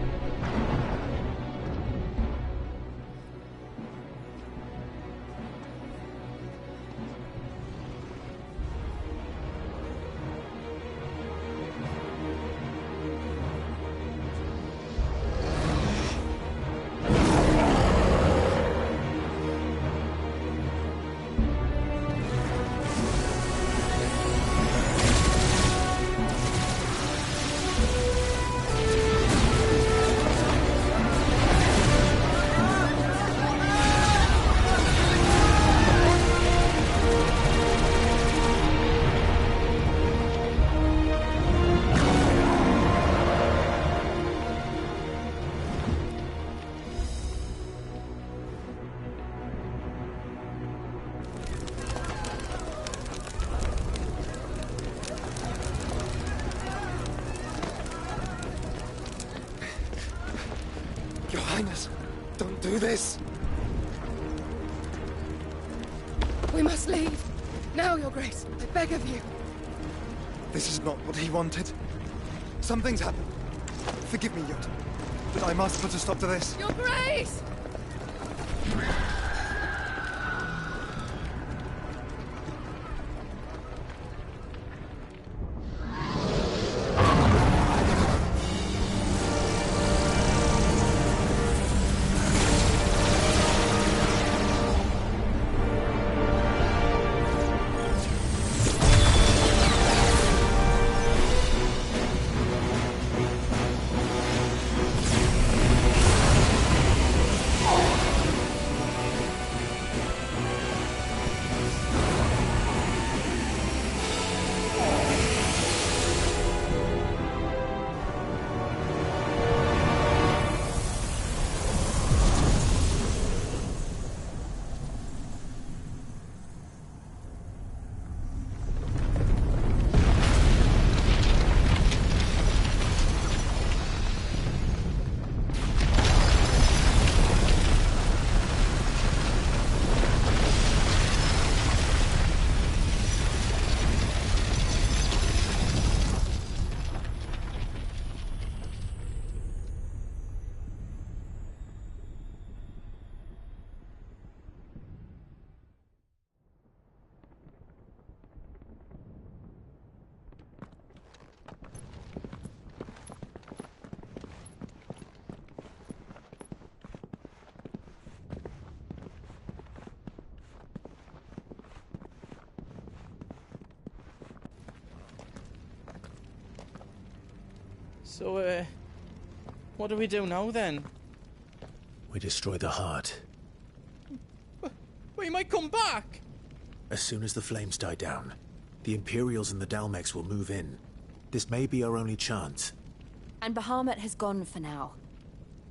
Your Highness, don't do this. We must leave. Now, Your Grace. I beg of you. This is not what he wanted. Something's happened. Forgive me, Yod, but I must put a stop to this. Your Grace! So, what do we do now, then? We destroy the heart. We might come back! As soon as the flames die down, the Imperials and the Dalmex will move in. This may be our only chance. And Bahamut has gone for now.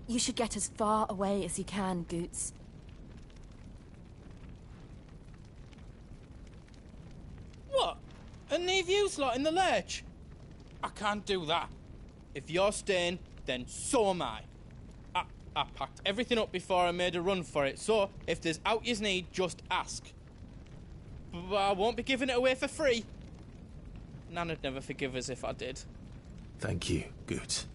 You should get as far away as you can, Goots. What? And leave you lot in the lurch? I can't do that. If you're staying, then so am I. I packed everything up before I made a run for it, so if there's out you need, just ask. But I won't be giving it away for free. Nana'd never forgive us if I did. Thank you, Goots.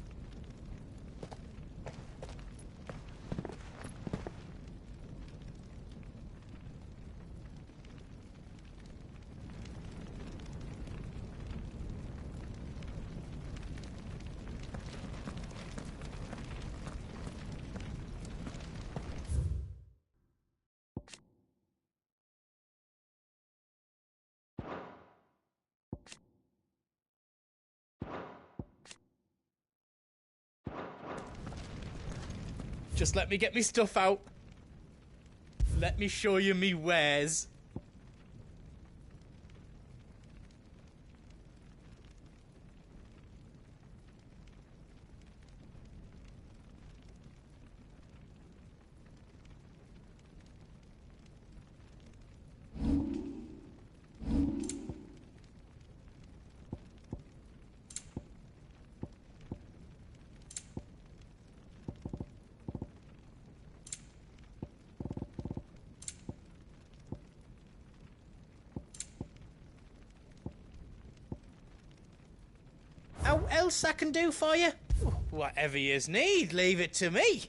Just let me get me stuff out. Let me show you me wares. How else I can do for you? Whatever yous need, leave it to me.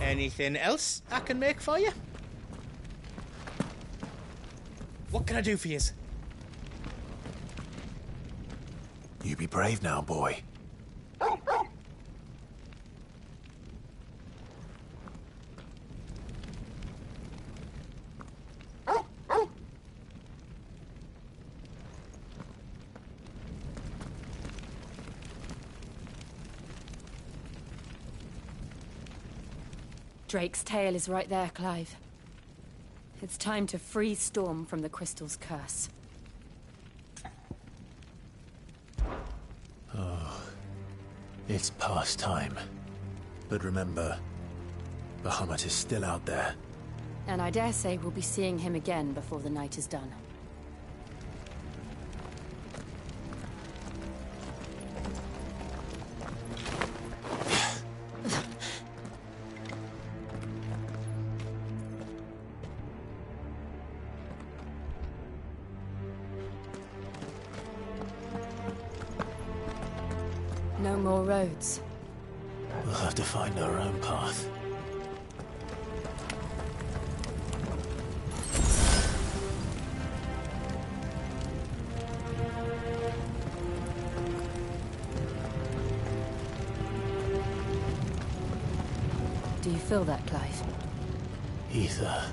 Anything else I can make for you? What can I do for yous? You be brave now, boy. Drake's tail is right there, Clive. It's time to free Storm from the Crystal's curse. Oh, it's past time. But remember, Bahamut is still out there. And I dare say we'll be seeing him again before the night is done. No more roads. We'll have to find our own path. Do you feel that, Clive? Ether.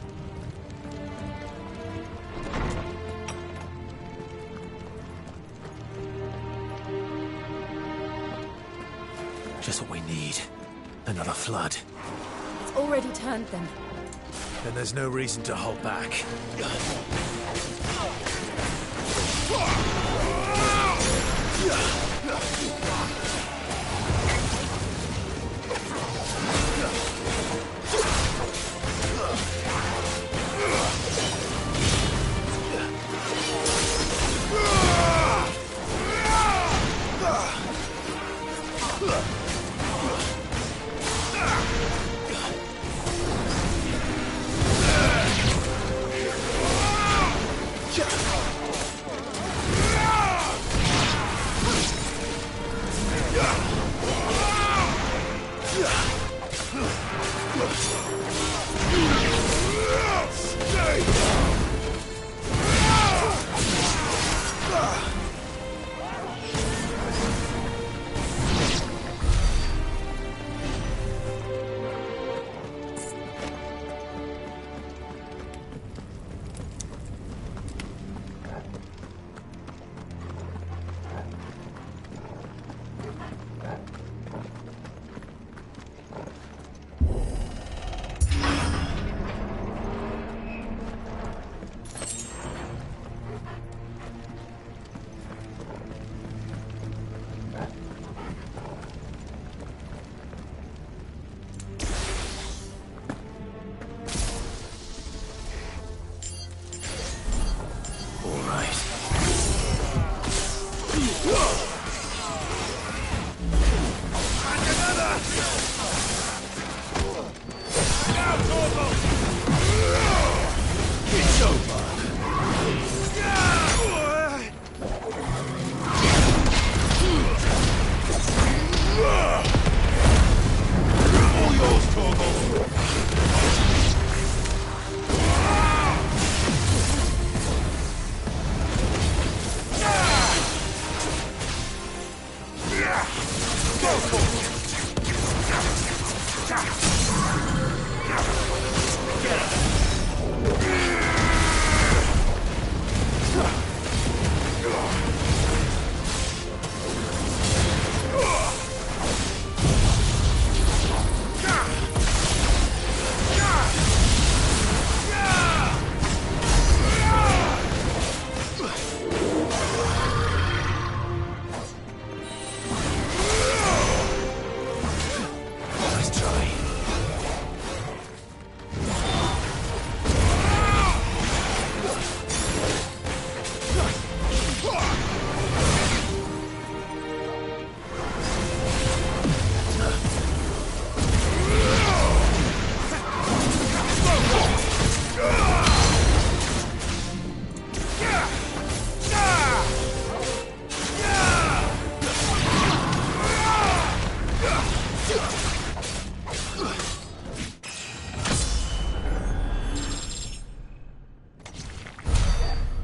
Just what we need. Another flood. It's already turned them. Then there's no reason to hold back. Get him!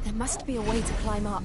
There must be a way to climb up.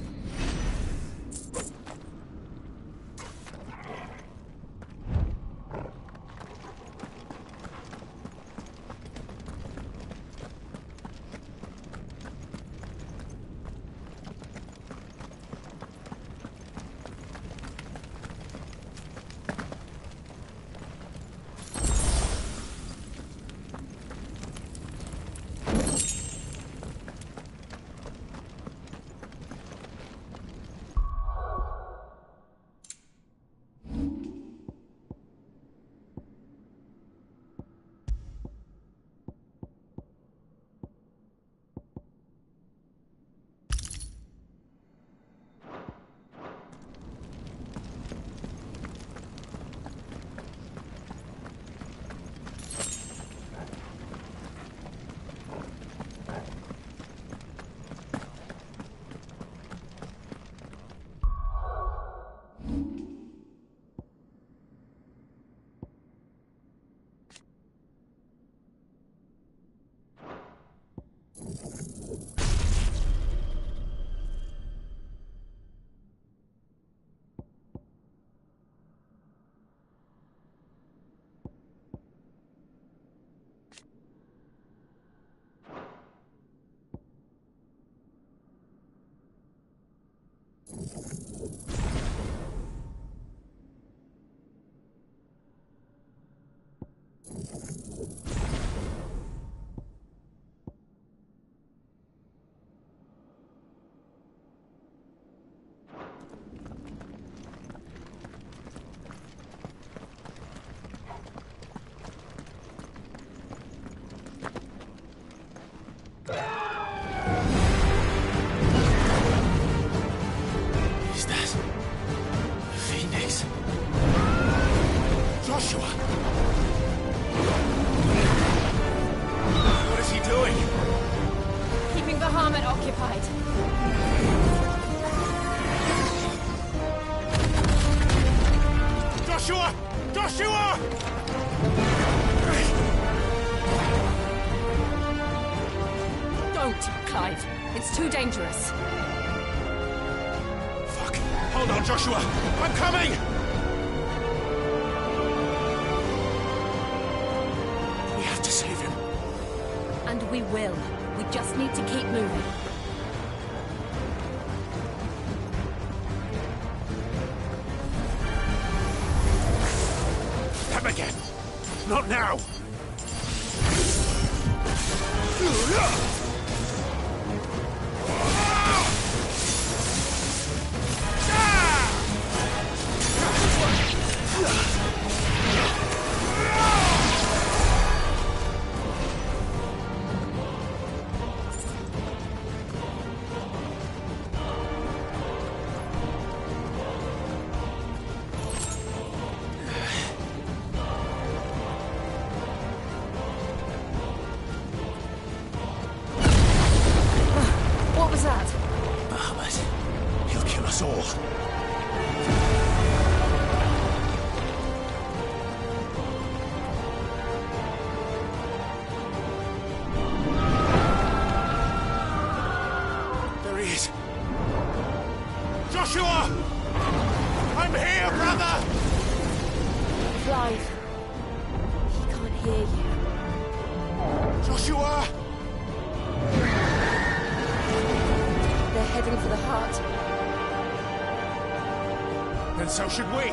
Dangerous. Fuck! Hold on, Joshua! I'm coming! We have to save him. And we will. We just need to keep moving. Come again! Not now! Heading for the heart. then so should we.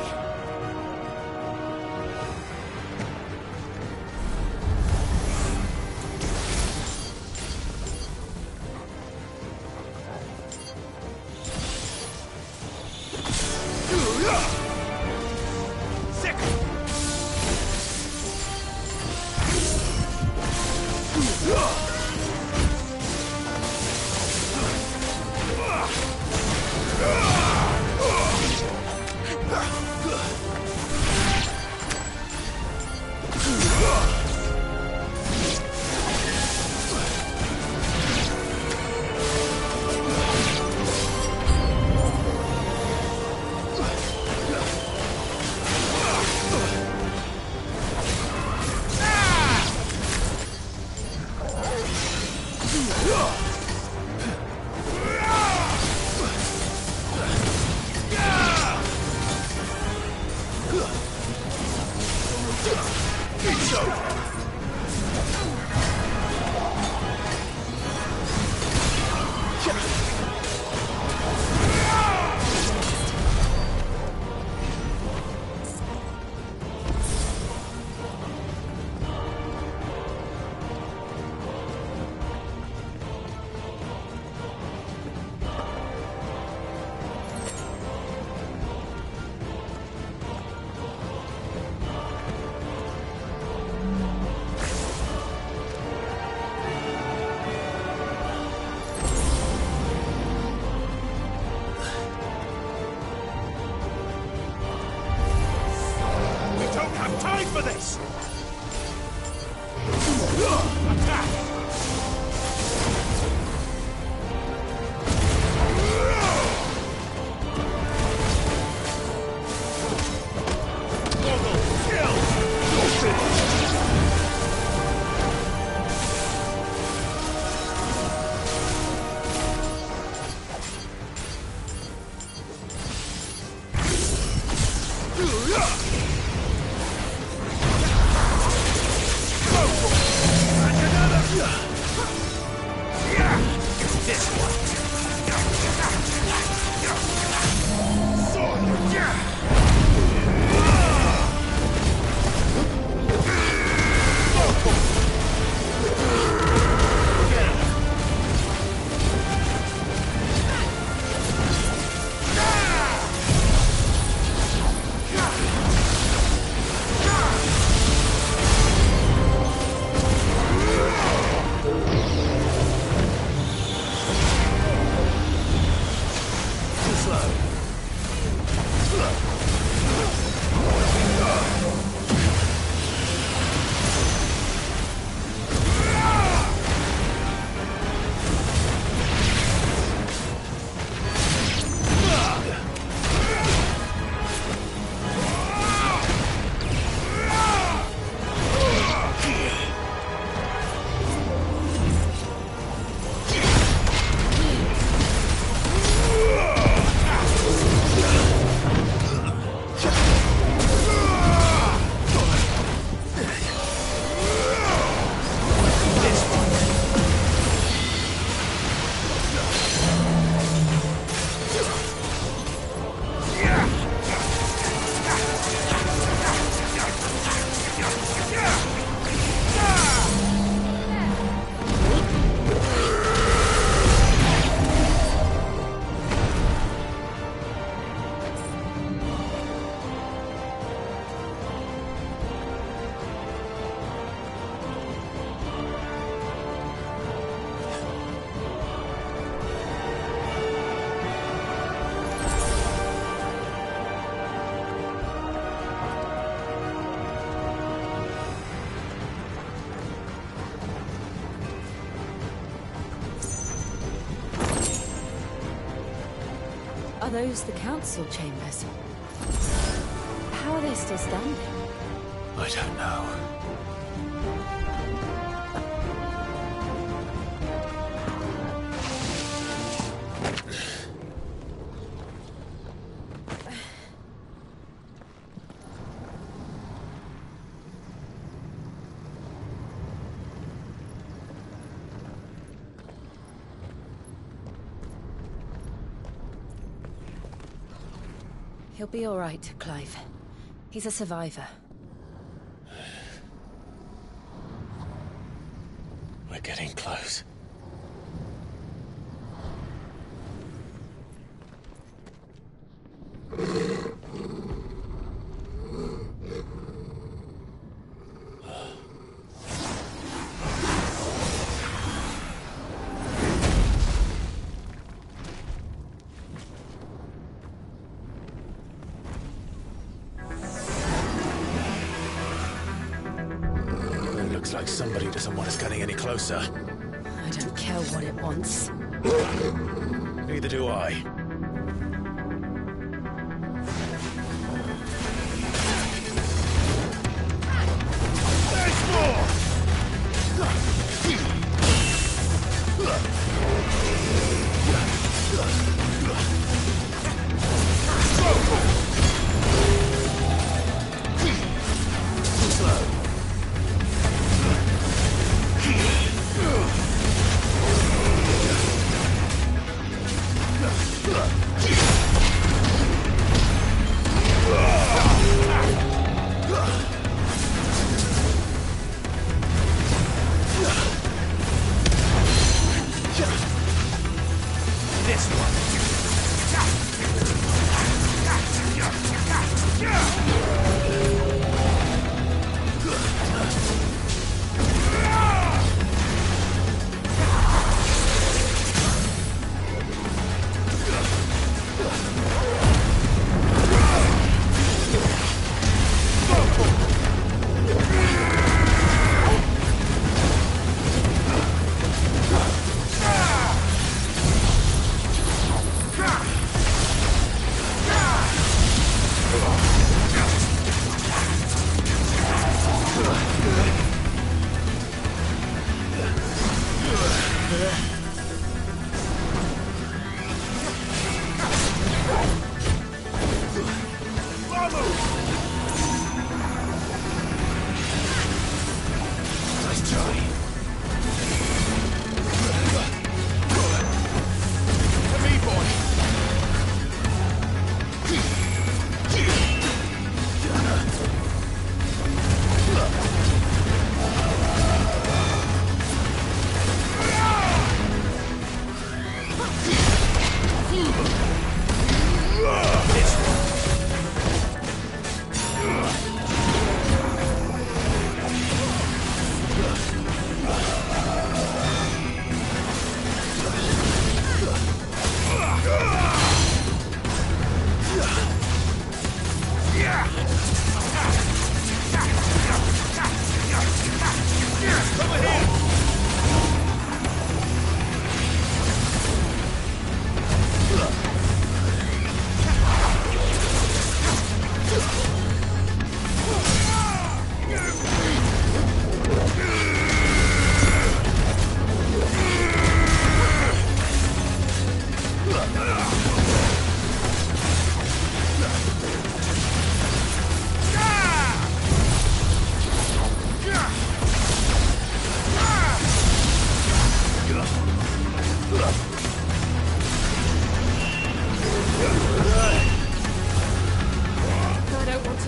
Are those the council chambers? How are they still standing? I don't know. He'll be all right, Clive. He's a survivor. We're getting close. Looks like somebody doesn't want us getting any closer. I don't care what it wants. Neither do I. There's more!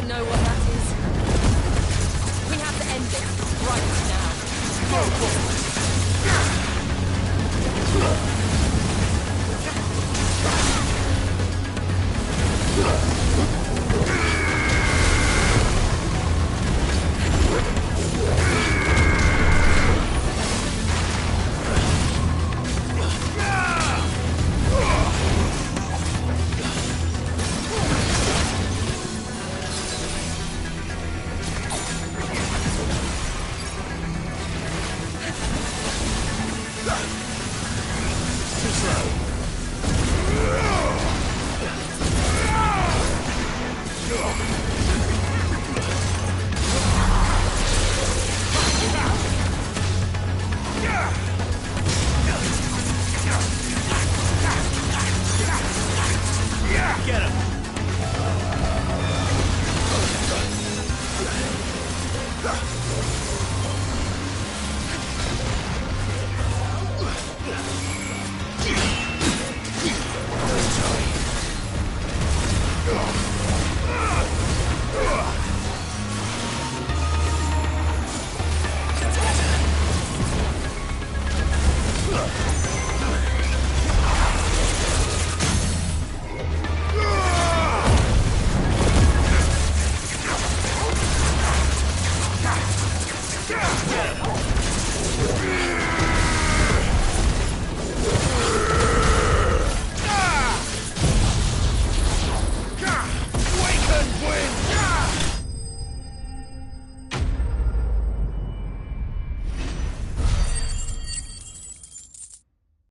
to know what that is. We have to end this right now. Go for it!